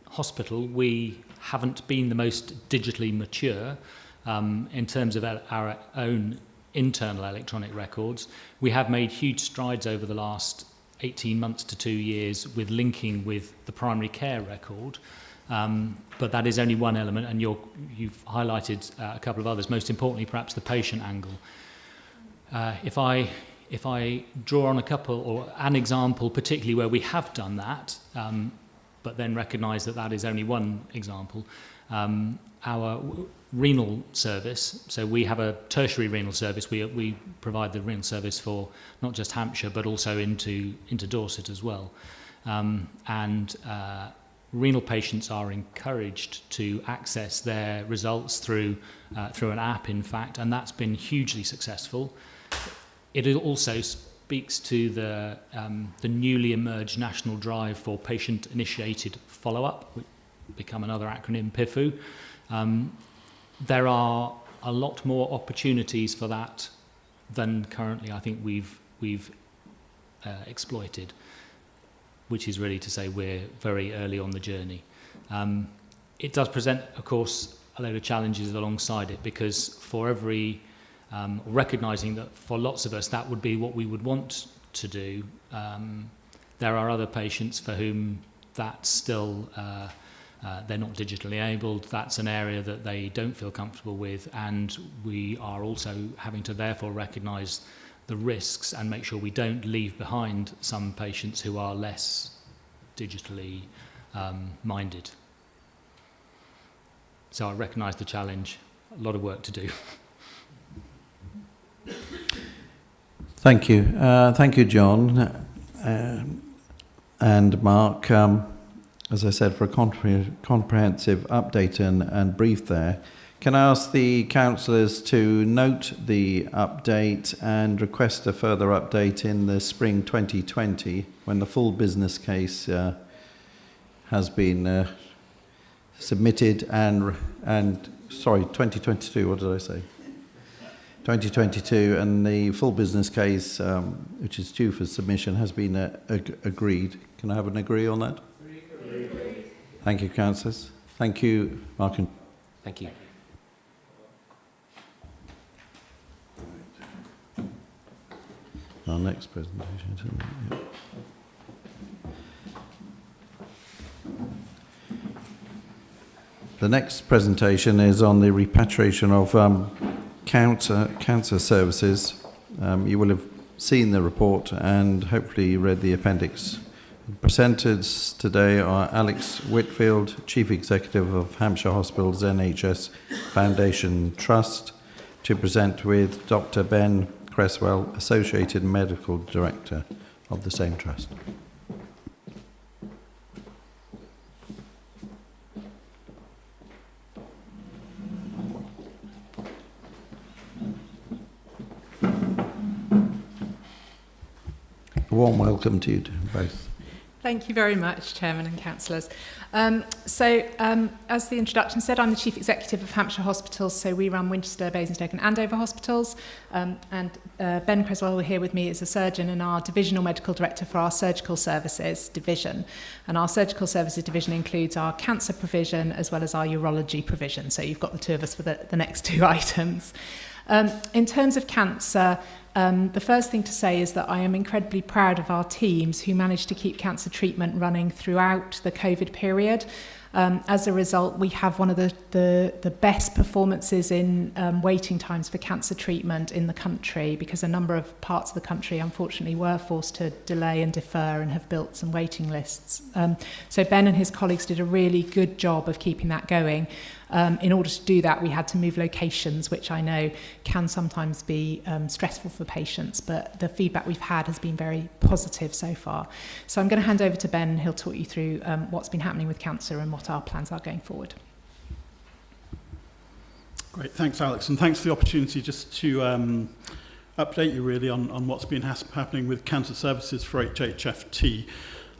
hospital, we haven't been the most digitally mature in terms of our own internal electronic records. We have made huge strides over the last 18 months to 2 years with linking with the primary care record, but that is only one element, and you've highlighted a couple of others, most importantly perhaps the patient angle. If I draw on a couple, or an example particularly where we have done that, but then recognise that is only one example, our renal service, so we have a tertiary renal service. We provide the renal service for not just Hampshire but also into Dorset as well, and renal patients are encouraged to access their results through an app, in fact, and that's been hugely successful. It also speaks to the newly emerged national drive for patient-initiated follow-up, which become another acronym, PIFU. There are a lot more opportunities for that than currently I think we've exploited, which is really to say we're very early on the journey. It does present, of course, a load of challenges alongside it, because for every recognising that for lots of us that would be what we would want to do, there are other patients for whom that's still they're not digitally enabled. That's an area that they don't feel comfortable with, and we are also having to therefore recognise the risks and make sure we don't leave behind some patients who are less digitally minded. So I recognise the challenge, a lot of work to do.
Thank you. Thank you, John and Mark. As I said, for a comprehensive update and brief there. Can I ask the councillors to note the update and request a further update in the spring 2020 when the full business case has been submitted and 2022, what did I say? 2022, and the full business case, which is due for submission, has been agreed. Can I have an agree on that? Thank you, councillors. Thank you, Mark.
Thank you.
Our next presentation. Yeah. The next presentation is on the repatriation of cancer services. You will have seen the report and hopefully read the appendix. Presenters today are Alex Whitfield, Chief Executive of Hampshire Hospitals NHS Foundation Trust, to present with Dr. Ben Cresswell, Associated Medical Director of the same trust. warm welcome to you both.
Thank you very much, Chairman and Councillors. As the introduction said, I'm the Chief Executive of Hampshire Hospitals, so we run Winchester, Basingstoke and Andover Hospitals. Ben Creswell here with me is a surgeon and our Divisional Medical Director for our Surgical Services Division. And our Surgical Services Division includes our cancer provision as well as our urology provision. So you've got the two of us for the next two items. In terms of cancer, the first thing to say is that I am incredibly proud of our teams who managed to keep cancer treatment running throughout the COVID period. As a result, we have one of the best performances in waiting times for cancer treatment in the country, because a number of parts of the country unfortunately were forced to delay and defer and have built some waiting lists. So Ben and his colleagues did a really good job of keeping that going. In order to do that, we had to move locations, which I know can sometimes be stressful for patients, but the feedback we've had has been very positive so far. So I'm going to hand over to Ben, and he'll talk you through what's been happening with cancer and what our plans are going forward.
Great, thanks Alex, and thanks for the opportunity just to update you really on what's been happening with cancer services for HHFT.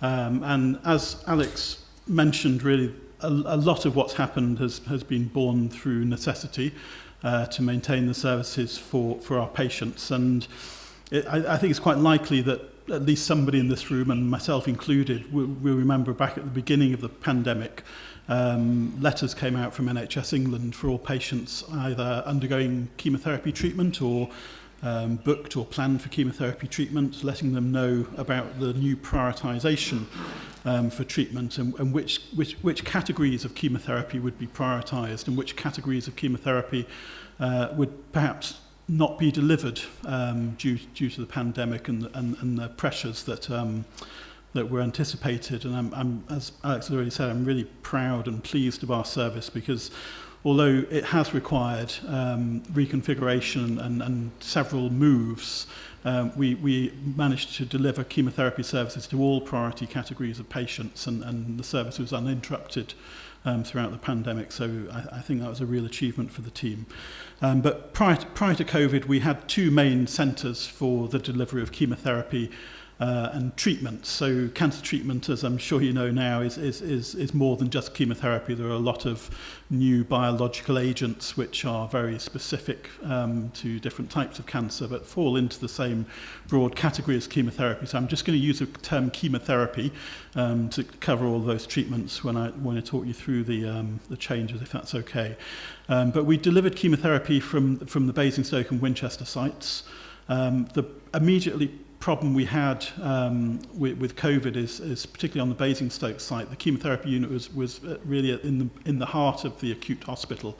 And as Alex mentioned, really a lot of what's happened has been born through necessity to maintain the services for our patients. And I think it's quite likely that at least somebody in this room, and myself included, will remember back at the beginning of the pandemic, letters came out from NHS England for all patients either undergoing chemotherapy treatment or booked or planned for chemotherapy treatment, letting them know about the new prioritisation for treatment and which categories of chemotherapy would be prioritised and which categories of chemotherapy would perhaps not be delivered due to the pandemic and the pressures that were anticipated. And I'm, as Alex has already said, I'm really proud and pleased of our service, because although it has required reconfiguration and several moves, we managed to deliver chemotherapy services to all priority categories of patients, and the service was uninterrupted throughout the pandemic. So I think that was a real achievement for the team. But prior to COVID, we had two main centres for the delivery of chemotherapy and treatment. So cancer treatment, as I'm sure you know now, is more than just chemotherapy. There are a lot of new biological agents which are very specific to different types of cancer, but fall into the same broad category as chemotherapy. So I'm just going to use the term chemotherapy to cover all those treatments when I talk you through the changes, if that's okay. But we delivered chemotherapy from the Basingstoke and Winchester sites. The immediately problem we had with COVID is particularly on the Basingstoke site. The chemotherapy unit was really in the heart of the acute hospital,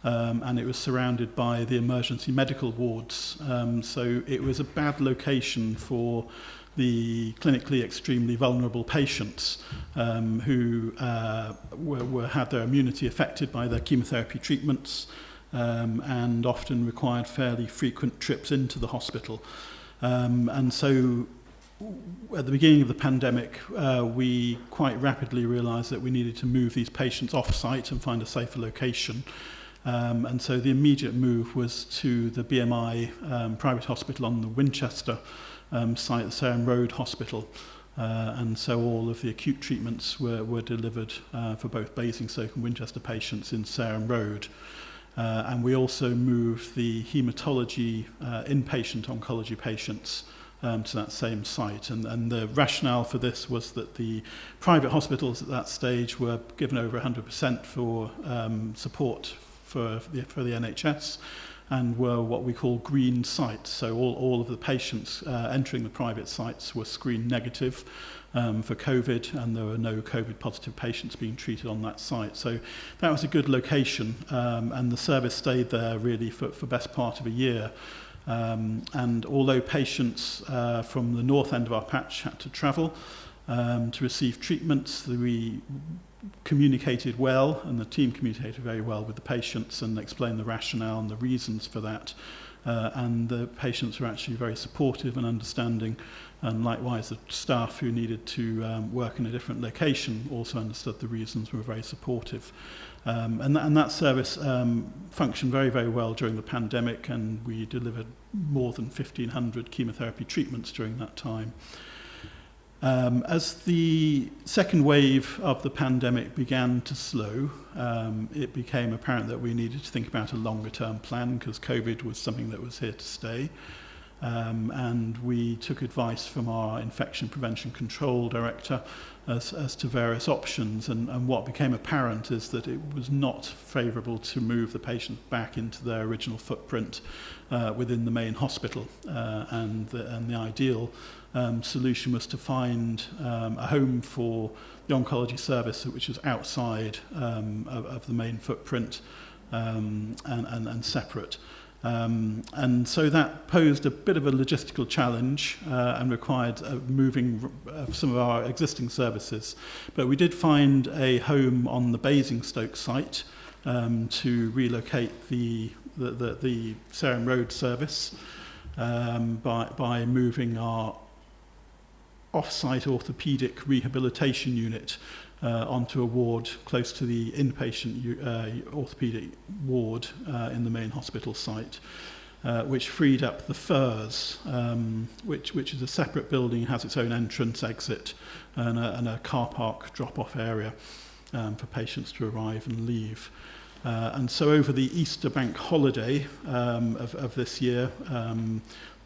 and it was surrounded by the emergency medical wards. So it was a bad location for the clinically extremely vulnerable patients who had their immunity affected by their chemotherapy treatments and often required fairly frequent trips into the hospital. And so at the beginning of the pandemic, we quite rapidly realised that we needed to move these patients off-site and find a safer location. And so the immediate move was to the BMI private hospital on the Winchester site, the Sarum Road Hospital. And so all of the acute treatments were delivered for both Basingstoke and Winchester patients in Sarum Road. And we also moved the haematology inpatient oncology patients to that same site. And the rationale for this was that the private hospitals at that stage were given over 100% for support for the NHS, and were what we call green sites. So all of the patients entering the private sites were screened negative for COVID, and there were no COVID positive patients being treated on that site. So that was a good location, and the service stayed there really for best part of a year. And although patients from the north end of our patch had to travel to receive treatments, we communicated well, and the team communicated very well with the patients and explained the rationale and the reasons for that. And the patients were actually very supportive and understanding, and likewise the staff who needed to work in a different location also understood the reasons, were very supportive. And that service functioned very, very well during the pandemic, and we delivered more than 1,500 chemotherapy treatments during that time. As the second wave of the pandemic began to slow, it became apparent that we needed to think about a longer-term plan because COVID was something that was here to stay. And we took advice from our Infection Prevention Control Director as to various options. And what became apparent is that it was not favourable to move the patient back into their original footprint within the main hospital. And the ideal solution was to find a home for the oncology service, which was outside of the main footprint and separate. And so that posed a bit of a logistical challenge and required moving some of our existing services. But we did find a home on the Basingstoke site to relocate the Sarum Road service by moving our off-site orthopaedic rehabilitation unit onto a ward close to the inpatient orthopaedic ward in the main hospital site, which freed up the FIRS, which is a separate building, has its own entrance, exit, and a car park drop-off area for patients to arrive and leave. And so over the Easter bank holiday of this year,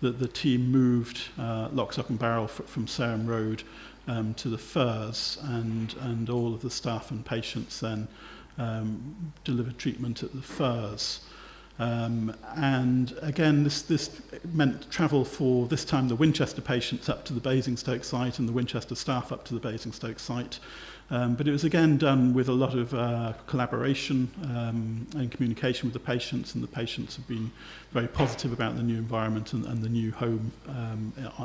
the team moved lock, stock and barrel from Sarum Road to the FIRS, and all of the staff and patients then delivered treatment at the FIRS. And again, this meant travel for, this time, the Winchester patients up to the Basingstoke site and the Winchester staff up to the Basingstoke site. But it was again done with a lot of collaboration and communication with the patients, and the patients have been very positive about the new environment and the new home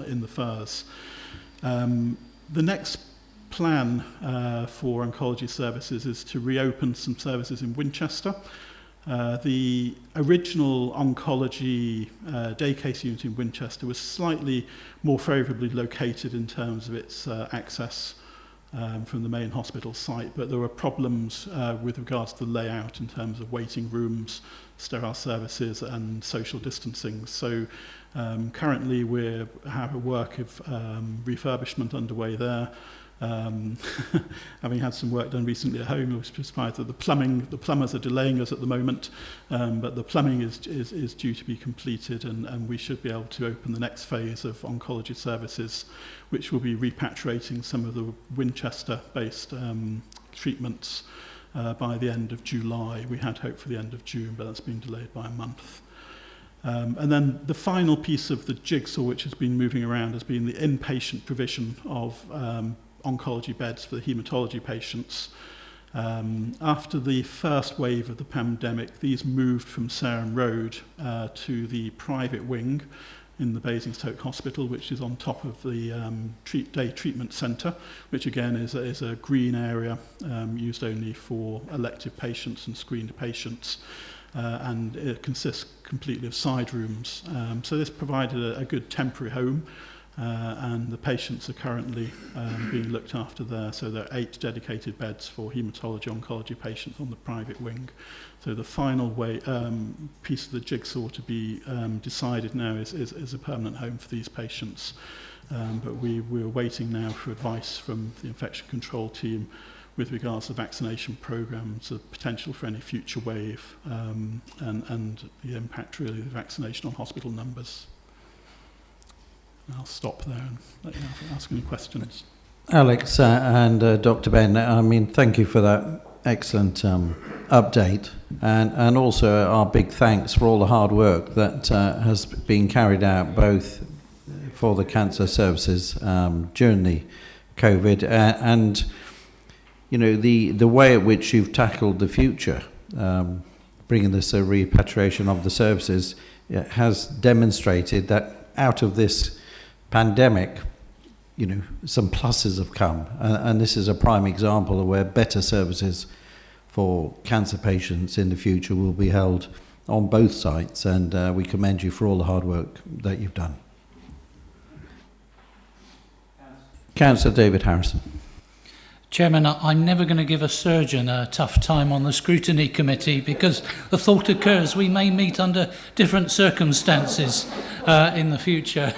in the FIRS. The next plan for oncology services is to reopen some services in Winchester. The original oncology day case unit in Winchester was slightly more favourably located in terms of its access from the main hospital site, but there were problems with regards to the layout in terms of waiting rooms, sterile services and social distancing. So currently we have a work of refurbishment underway there. Having had some work done recently at home, I was surprised that the plumbers are delaying us at the moment, but the plumbing is due to be completed, and we should be able to open the next phase of oncology services, which will be repatriating some of the Winchester-based treatments by the end of July. We had hoped for the end of June, but that's been delayed by a month. And then the final piece of the jigsaw, which has been moving around, has been the inpatient provision of oncology beds for the haematology patients. After the first wave of the pandemic, these moved from Sarum Road to the private wing in the Basingstoke Hospital, which is on top of the day treatment centre, which again is a green area used only for elective patients and screened patients. And it consists completely of side rooms. So this provided a good temporary home, and the patients are currently being looked after there. So there are 8 dedicated beds for haematology oncology patients on the private wing. So the final piece of the jigsaw to be decided now is a permanent home for these patients. But we're waiting now for advice from the infection control team with regards to vaccination programs, the potential for any future wave, and the impact really of the vaccination on hospital numbers. I'll stop there and let you ask any questions.
Alex and Dr. Ben, I mean, thank you for that excellent update, and also our big thanks for all the hard work that has been carried out both for the cancer services during the COVID and you know, the way at which you've tackled the future, bringing this repatriation of the services, has demonstrated that out of this pandemic, you know, some pluses have come. And this is a prime example of where better services for cancer patients in the future will be held on both sites. And we commend you for all the hard work that you've done. Councillor David Harrison.
Chairman, I'm never going to give a surgeon a tough time on the scrutiny committee because the thought occurs we may meet under different circumstances in the future.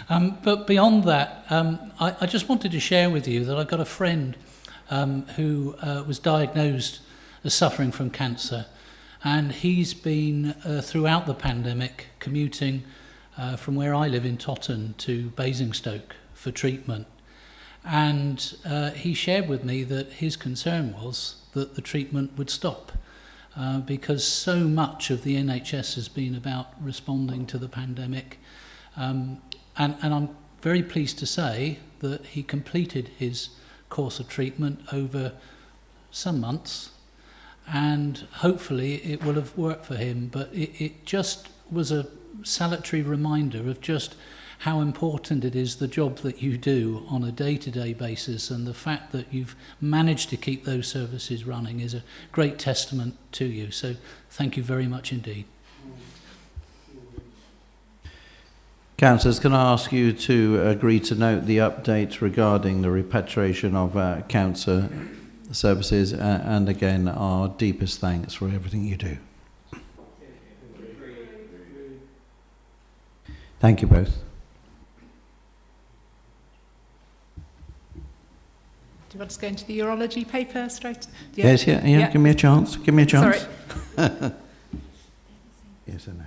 But beyond that, I just wanted to share with you that I've got a friend who was diagnosed as suffering from cancer, and he's been throughout the pandemic commuting from where I live in Totton to Basingstoke for treatment. And he shared with me that his concern was that the treatment would stop because so much of the NHS has been about responding to the pandemic. And I'm very pleased to say that he completed his course of treatment over some months, and hopefully it will have worked for him. But it just was a salutary reminder of just how important it is, the job that you do on a day-to-day basis, and the fact that you've managed to keep those services running is a great testament to you. So thank you very much indeed.
Councillors, can I ask you to agree to note the update regarding the repatriation of cancer services, and again our deepest thanks for everything you do. Thank you both.
Do you want to go into the urology paper straight?
Yes, yeah. Give me a chance.
Sorry.
Yes, I know.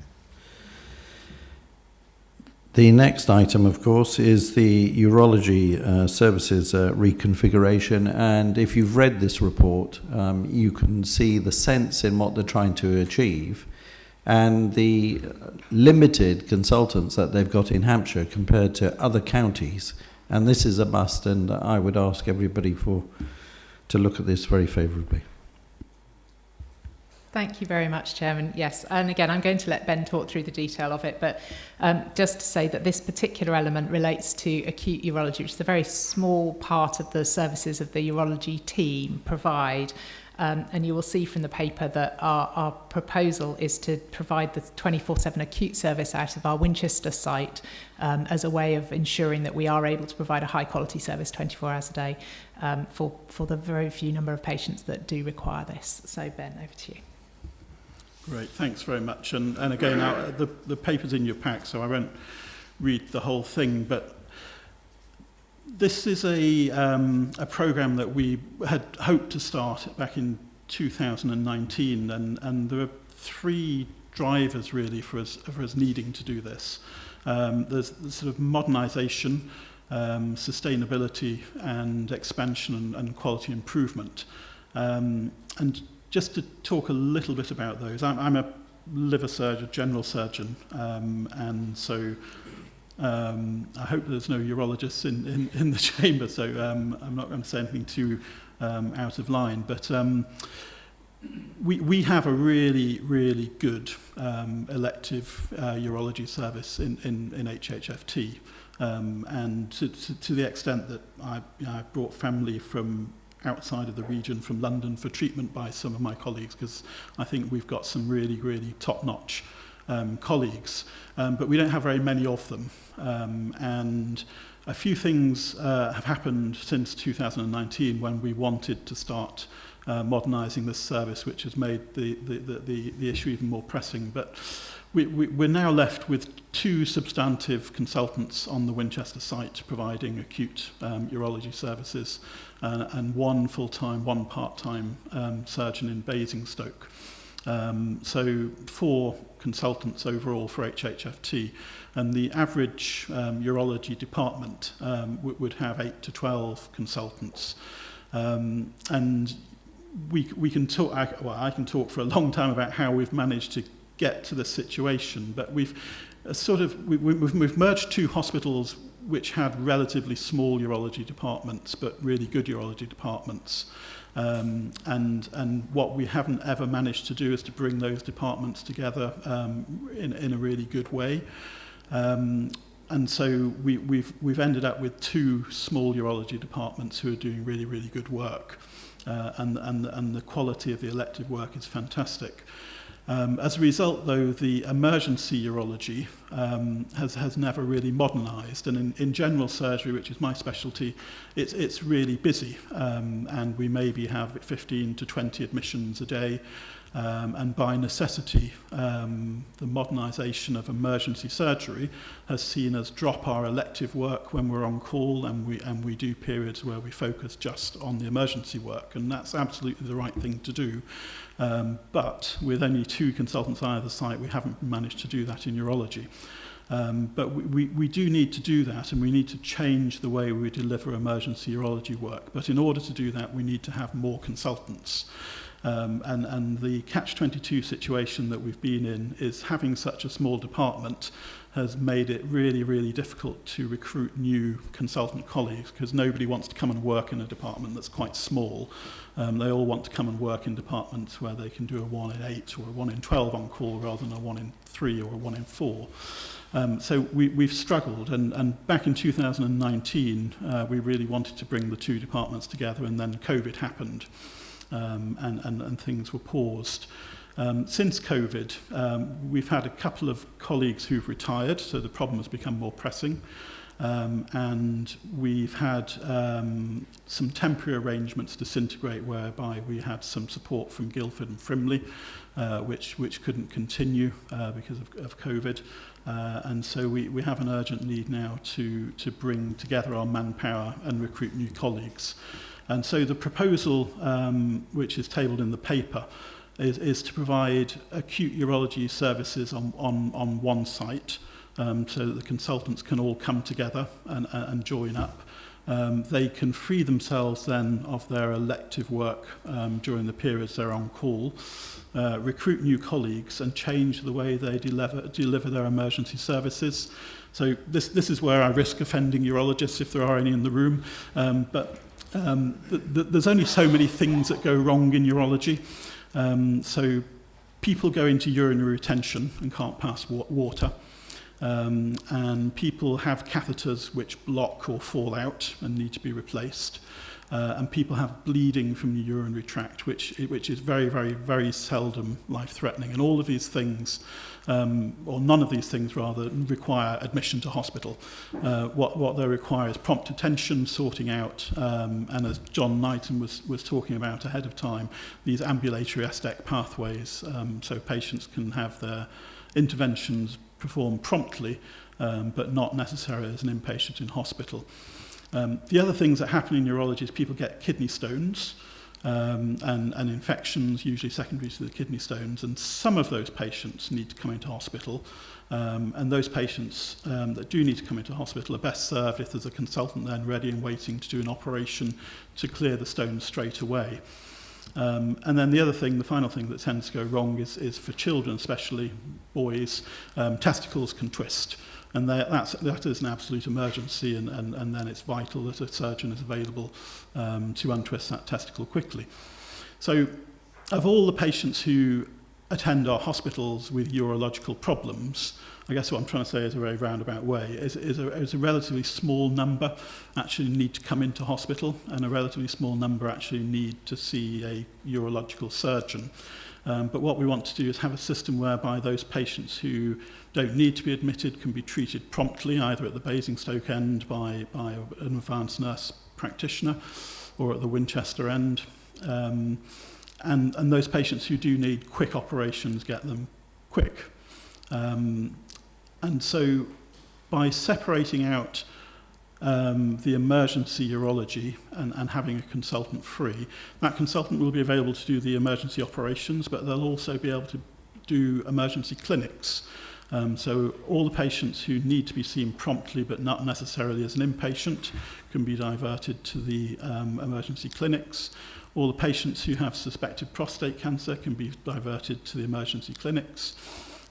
The next item, of course, is the urology services reconfiguration. And if you've read this report, you can see the sense in what they're trying to achieve and the limited consultants that they've got in Hampshire compared to other counties. And this is a must, and I would ask everybody to look at this very favourably.
Thank you very much, Chairman. Yes, and again, I'm going to let Ben talk through the detail of it, but just to say that this particular element relates to acute urology, which is a very small part of the services of the urology team provide. And you will see from the paper that our proposal is to provide the 24/7 acute service out of our Winchester site as a way of ensuring that we are able to provide a high quality service 24 hours a day for the very few number of patients that do require this. So Ben, over to you.
Great, thanks very much. And again, the paper's in your pack, so I won't read the whole thing, but this is a programme that we had hoped to start back in 2019, and there are three drivers really for us needing to do this. There's the sort of modernisation, sustainability and expansion and quality improvement. And just to talk a little bit about those, I'm a liver surgeon, general surgeon, and so I hope there's no urologists in the chamber, so I'm not going to say anything too out of line. But we have a really, really good elective urology service in HHFT, and to the extent that I brought family from outside of the region, from London, for treatment by some of my colleagues, because I think we've got some really, really top-notch colleagues, but we don't have very many of them. And a few things have happened since 2019 when we wanted to start modernising this service, which has made the issue even more pressing. But we're now left with two substantive consultants on the Winchester site providing acute urology services, and one full-time, one part-time surgeon in Basingstoke. So 4 consultants overall for HHFT, and the average urology department would have 8 to 12 consultants. And we can talk, I can talk for a long time about how we've managed to get to this situation, but we've merged 2 hospitals which had relatively small urology departments, but really good urology departments. And what we haven't ever managed to do is to bring those departments together in a really good way. And so we've ended up with 2 small urology departments who are doing really, really good work. And the quality of the elective work is fantastic. As a result, though, the emergency urology has never really modernised, and in general surgery, which is my specialty, it's really busy, and we maybe have 15 to 20 admissions a day, And by necessity, the modernisation of emergency surgery has seen us drop our elective work when we're on call, and we do periods where we focus just on the emergency work, and that's absolutely the right thing to do. But with only 2 consultants on either site, we haven't managed to do that in urology. But we do need to do that, and we need to change the way we deliver emergency urology work. But in order to do that, we need to have more consultants. And the catch-22 situation that we've been in is having such a small department has made it really, really difficult to recruit new consultant colleagues, because nobody wants to come and work in a department that's quite small. They all want to come and work in departments where they can do a 1 in 8 or a 1 in 12 on call rather than a 1 in 3 or a 1 in 4. So we've struggled, and back in 2019 we really wanted to bring the 2 departments together, and then COVID happened. And things were paused. Since COVID, we've had a couple of colleagues who've retired, so the problem has become more pressing. And we've had some temporary arrangements disintegrate, whereby we had some support from Guildford and Frimley, which couldn't continue because of COVID. And so we have an urgent need now to bring together our manpower and recruit new colleagues. And so the proposal, which is tabled in the paper, is to provide acute urology services on one site, so that the consultants can all come together and join up. They can free themselves then of their elective work during the periods they're on call, recruit new colleagues, and change the way they deliver their emergency services. So this is where I risk offending urologists, if there are any in the room, but there's only so many things that go wrong in urology. So people go into urinary retention and can't pass water. And people have catheters which block or fall out and need to be replaced. And people have bleeding from the urinary tract, which is very, very, very seldom life-threatening. And all of these things, or none of these things rather, require admission to hospital. What they require is prompt attention, sorting out, and as John Knighton was talking about ahead of time, these ambulatory SDEC pathways, so patients can have their interventions performed promptly, but not necessarily as an inpatient in hospital. The other things that happen in urology is people get kidney stones and infections, usually secondary to the kidney stones, and some of those patients need to come into hospital. And those patients that do need to come into hospital are best served if there's a consultant then ready and waiting to do an operation to clear the stones straight away. And then the other thing, the final thing that tends to go wrong is for children, especially boys, testicles can twist. And that is an absolute emergency, and then it's vital that a surgeon is available to untwist that testicle quickly. So of all the patients who attend our hospitals with urological problems, I guess what I'm trying to say is a very roundabout way, is a relatively small number actually need to come into hospital, and a relatively small number actually need to see a urological surgeon. But what we want to do is have a system whereby those patients who don't need to be admitted can be treated promptly, either at the Basingstoke end by an advanced nurse practitioner, or at the Winchester end. And those patients who do need quick operations get them quick. And so by separating out the emergency urology and having a consultant free, that consultant will be available to do the emergency operations, but they'll also be able to do emergency clinics. So all the patients who need to be seen promptly but not necessarily as an inpatient can be diverted to the emergency clinics. All the patients who have suspected prostate cancer can be diverted to the emergency clinics.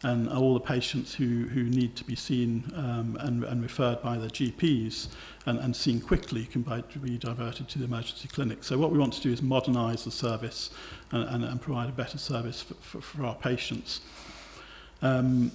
And all the patients who need to be seen and referred by their GPs and seen quickly can be diverted to the emergency clinic. So what we want to do is modernise the service and provide a better service for our patients. And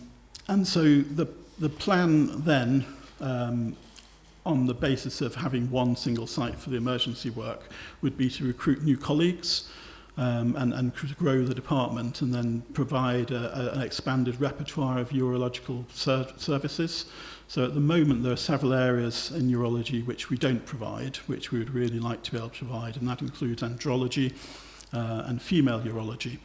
so the plan then, on the basis of having one single site for the emergency work, would be to recruit new colleagues, and grow the department, and then provide an expanded repertoire of urological services. So at the moment there are several areas in urology which we don't provide, which we would really like to be able to provide, and that includes andrology and female urology.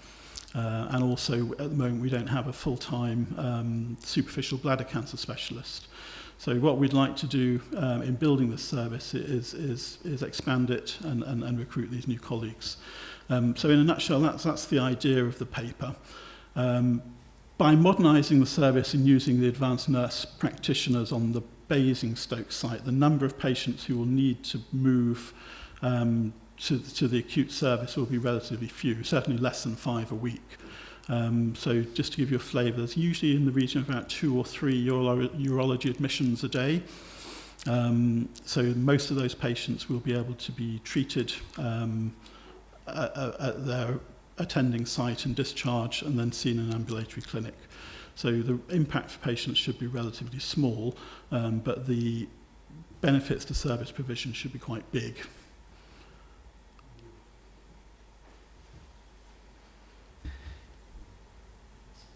And also, at the moment, we don't have a full-time superficial bladder cancer specialist. So what we'd like to do in building this service is expand it and recruit these new colleagues. So in a nutshell, that's the idea of the paper. By modernising the service and using the advanced nurse practitioners on the Basingstoke site, the number of patients who will need to move to the acute service will be relatively few, certainly less than 5 a week. So just to give you a flavour, there's usually in the region of about 2 or 3 urology admissions a day. So most of those patients will be able to be treated at their attending site and discharged and then seen in an ambulatory clinic. So the impact for patients should be relatively small, but the benefits to service provision should be quite big.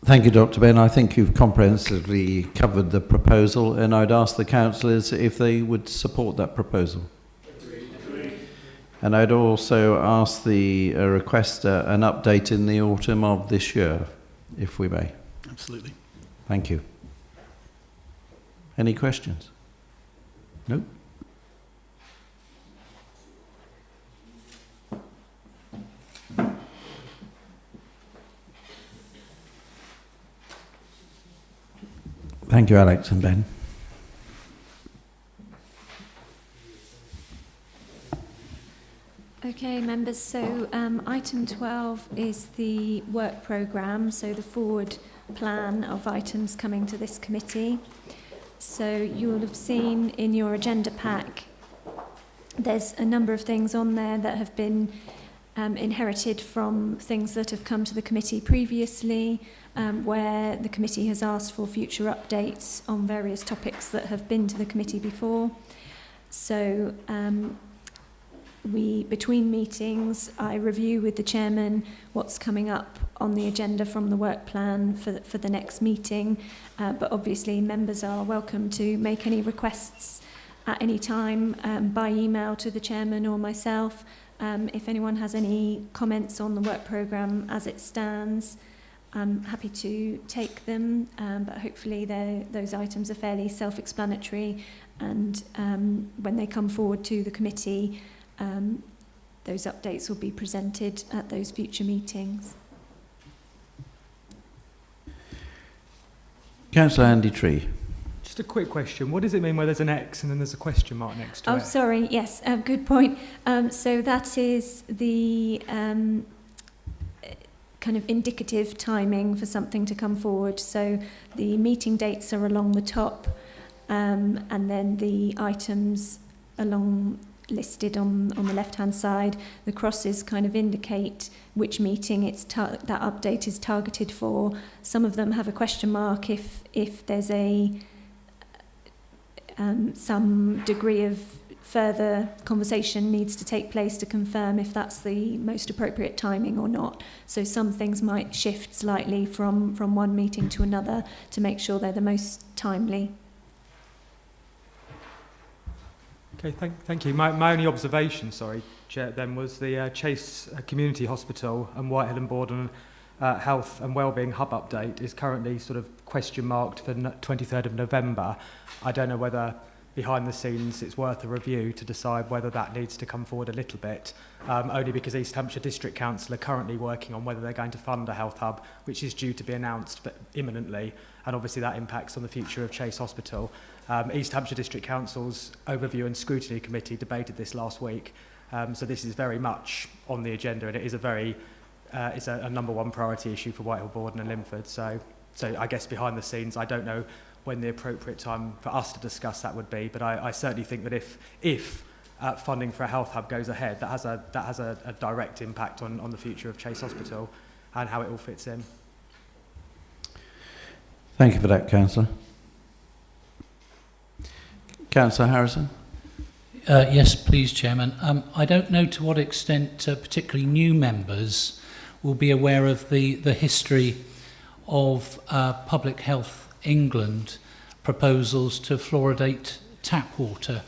Thank you, Dr. Ben. I think you've comprehensively covered the proposal, and I'd ask the councillors if they would support that proposal. Agreed. And I'd also ask the request an update in the autumn of this year, if we may.
Absolutely.
Thank you. Any questions? No? Thank you, Alex and Ben.
Okay, members, so item 12 is the work programme, so the forward plan of items coming to this committee. So you'll have seen in your agenda pack, there's a number of things on there that have been inherited from things that have come to the committee previously, where the committee has asked for future updates on various topics that have been to the committee before. So between meetings, I review with the chairman what's coming up on the agenda from the work plan for the next meeting, but obviously members are welcome to make any requests at any time by email to the chairman or myself. If anyone has any comments on the work programme as it stands, I'm happy to take them, but hopefully those items are fairly self-explanatory, and when they come forward to the committee, those updates will be presented at those future meetings.
Councillor Andy Tree.
Just a quick question. What does it mean where there's an X and then there's a question mark next to it?
Oh, sorry. Yes, good point. So that is the kind of indicative timing for something to come forward. So the meeting dates are along the top, and then the items along listed on the left-hand side. The crosses kind of indicate which meeting that update is targeted for. Some of them have a question mark if there's some degree of further conversation needs to take place to confirm if that's the most appropriate timing or not. So some things might shift slightly from one meeting to another to make sure they're the most timely.
Okay, thank you. My only observation, Chair, then was the Chase Community Hospital and Whitehead and Borden Health and Wellbeing Hub update is currently sort of question marked for 23rd of November. I don't know whether behind the scenes it's worth a review to decide whether that needs to come forward a little bit, only because East Hampshire District Council are currently working on whether they're going to fund a health hub, which is due to be announced imminently, and obviously that impacts on the future of Chase Hospital. East Hampshire District Council's Overview and Scrutiny Committee debated this last week, so this is very much on the agenda, and it is it's a number one priority issue for Whitehill, Borden and Linford. So I guess behind the scenes, I don't know when the appropriate time for us to discuss that would be, but I certainly think that if funding for a health hub goes ahead, that has a direct impact on the future of Chase Hospital and how it all fits in.
Thank you for that, Councillor. Councillor Harrison.
Yes, please, Chairman. I don't know to what extent particularly new members will be aware of the history of Public Health England proposals to fluoridate tap water.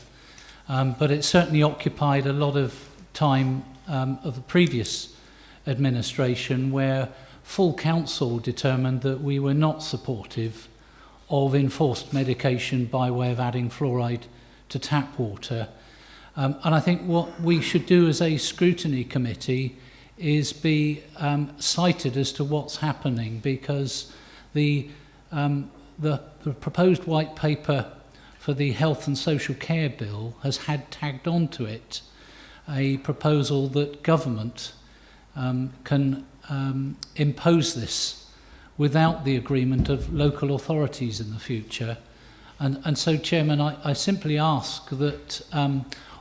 But it certainly occupied a lot of time of the previous administration, where full council determined that we were not supportive of enforced medication by way of adding fluoride to tap water. And I think what we should do as a scrutiny committee is be cited as to what's happening, because the proposed white paper for the Health and Social Care Bill has had tagged onto it a proposal that government can impose this without the agreement of local authorities in the future. And so, Chairman, I simply ask that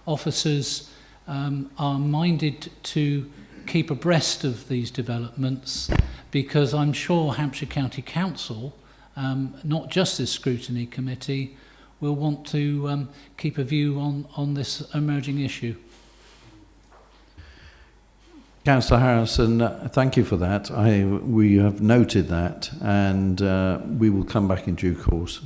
officers are minded to keep abreast of these developments, because I'm sure Hampshire County Council, not just this scrutiny committee, will want to keep a view on this emerging issue.
Councillor Harrison, thank you for that. We have noted that, and we will come back in due course.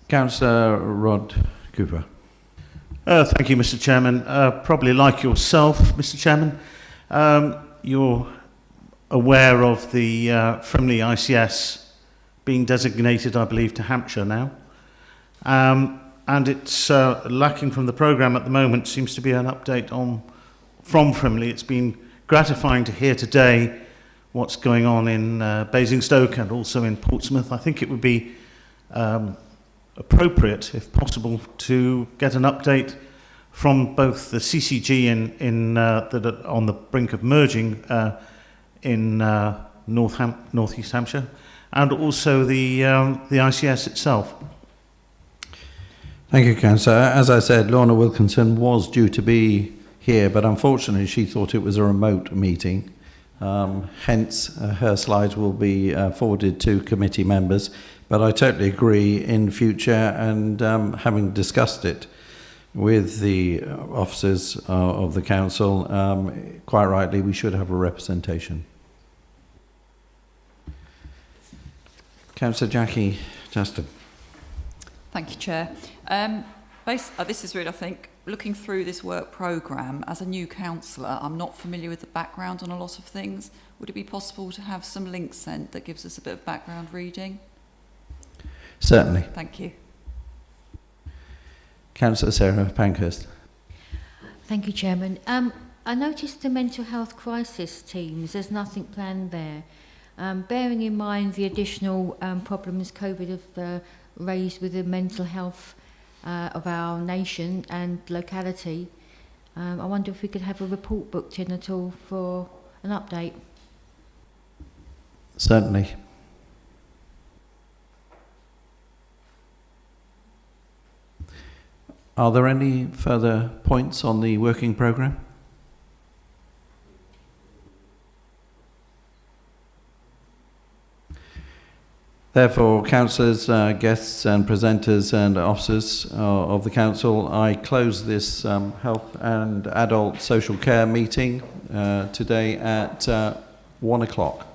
Councillor Rod Cooper.
Thank you, Mr. Chairman. Probably like yourself, Mr. Chairman, you're aware of the Frimley ICS being designated, I believe, to Hampshire now. And it's lacking from the programme at the moment. Seems to be an update from Frimley. It's been gratifying to hear today what's going on in Basingstoke and also in Portsmouth. I think it would be appropriate, if possible, to get an update from both the CCG that are on the brink of merging in North East Hampshire, and also the ICS itself.
Thank you, Councillor. As I said, Lorna Wilkinson was due to be here, but unfortunately she thought it was a remote meeting. Hence, her slides will be forwarded to committee members. But I totally agree in future, and having discussed it with the officers of the council, quite rightly, we should have a representation. Councillor Jackie Justin.
Thank you, Chair. This is really, I think, looking through this work programme, as a new councillor, I'm not familiar with the background on a lot of things. Would it be possible to have some links sent that gives us a bit of background reading?
Certainly.
Thank you.
Councillor Sarah Pankhurst.
Thank you, Chairman. I noticed the mental health crisis teams, there's nothing planned there. Bearing in mind the additional problems COVID have raised with the mental health of our nation and locality, I wonder if we could have a report booked in at all for an update.
Certainly. Are there any further points on the working programme? Therefore, councillors, guests and presenters and officers of the council, I close this health and adult social care meeting today at 1 o'clock.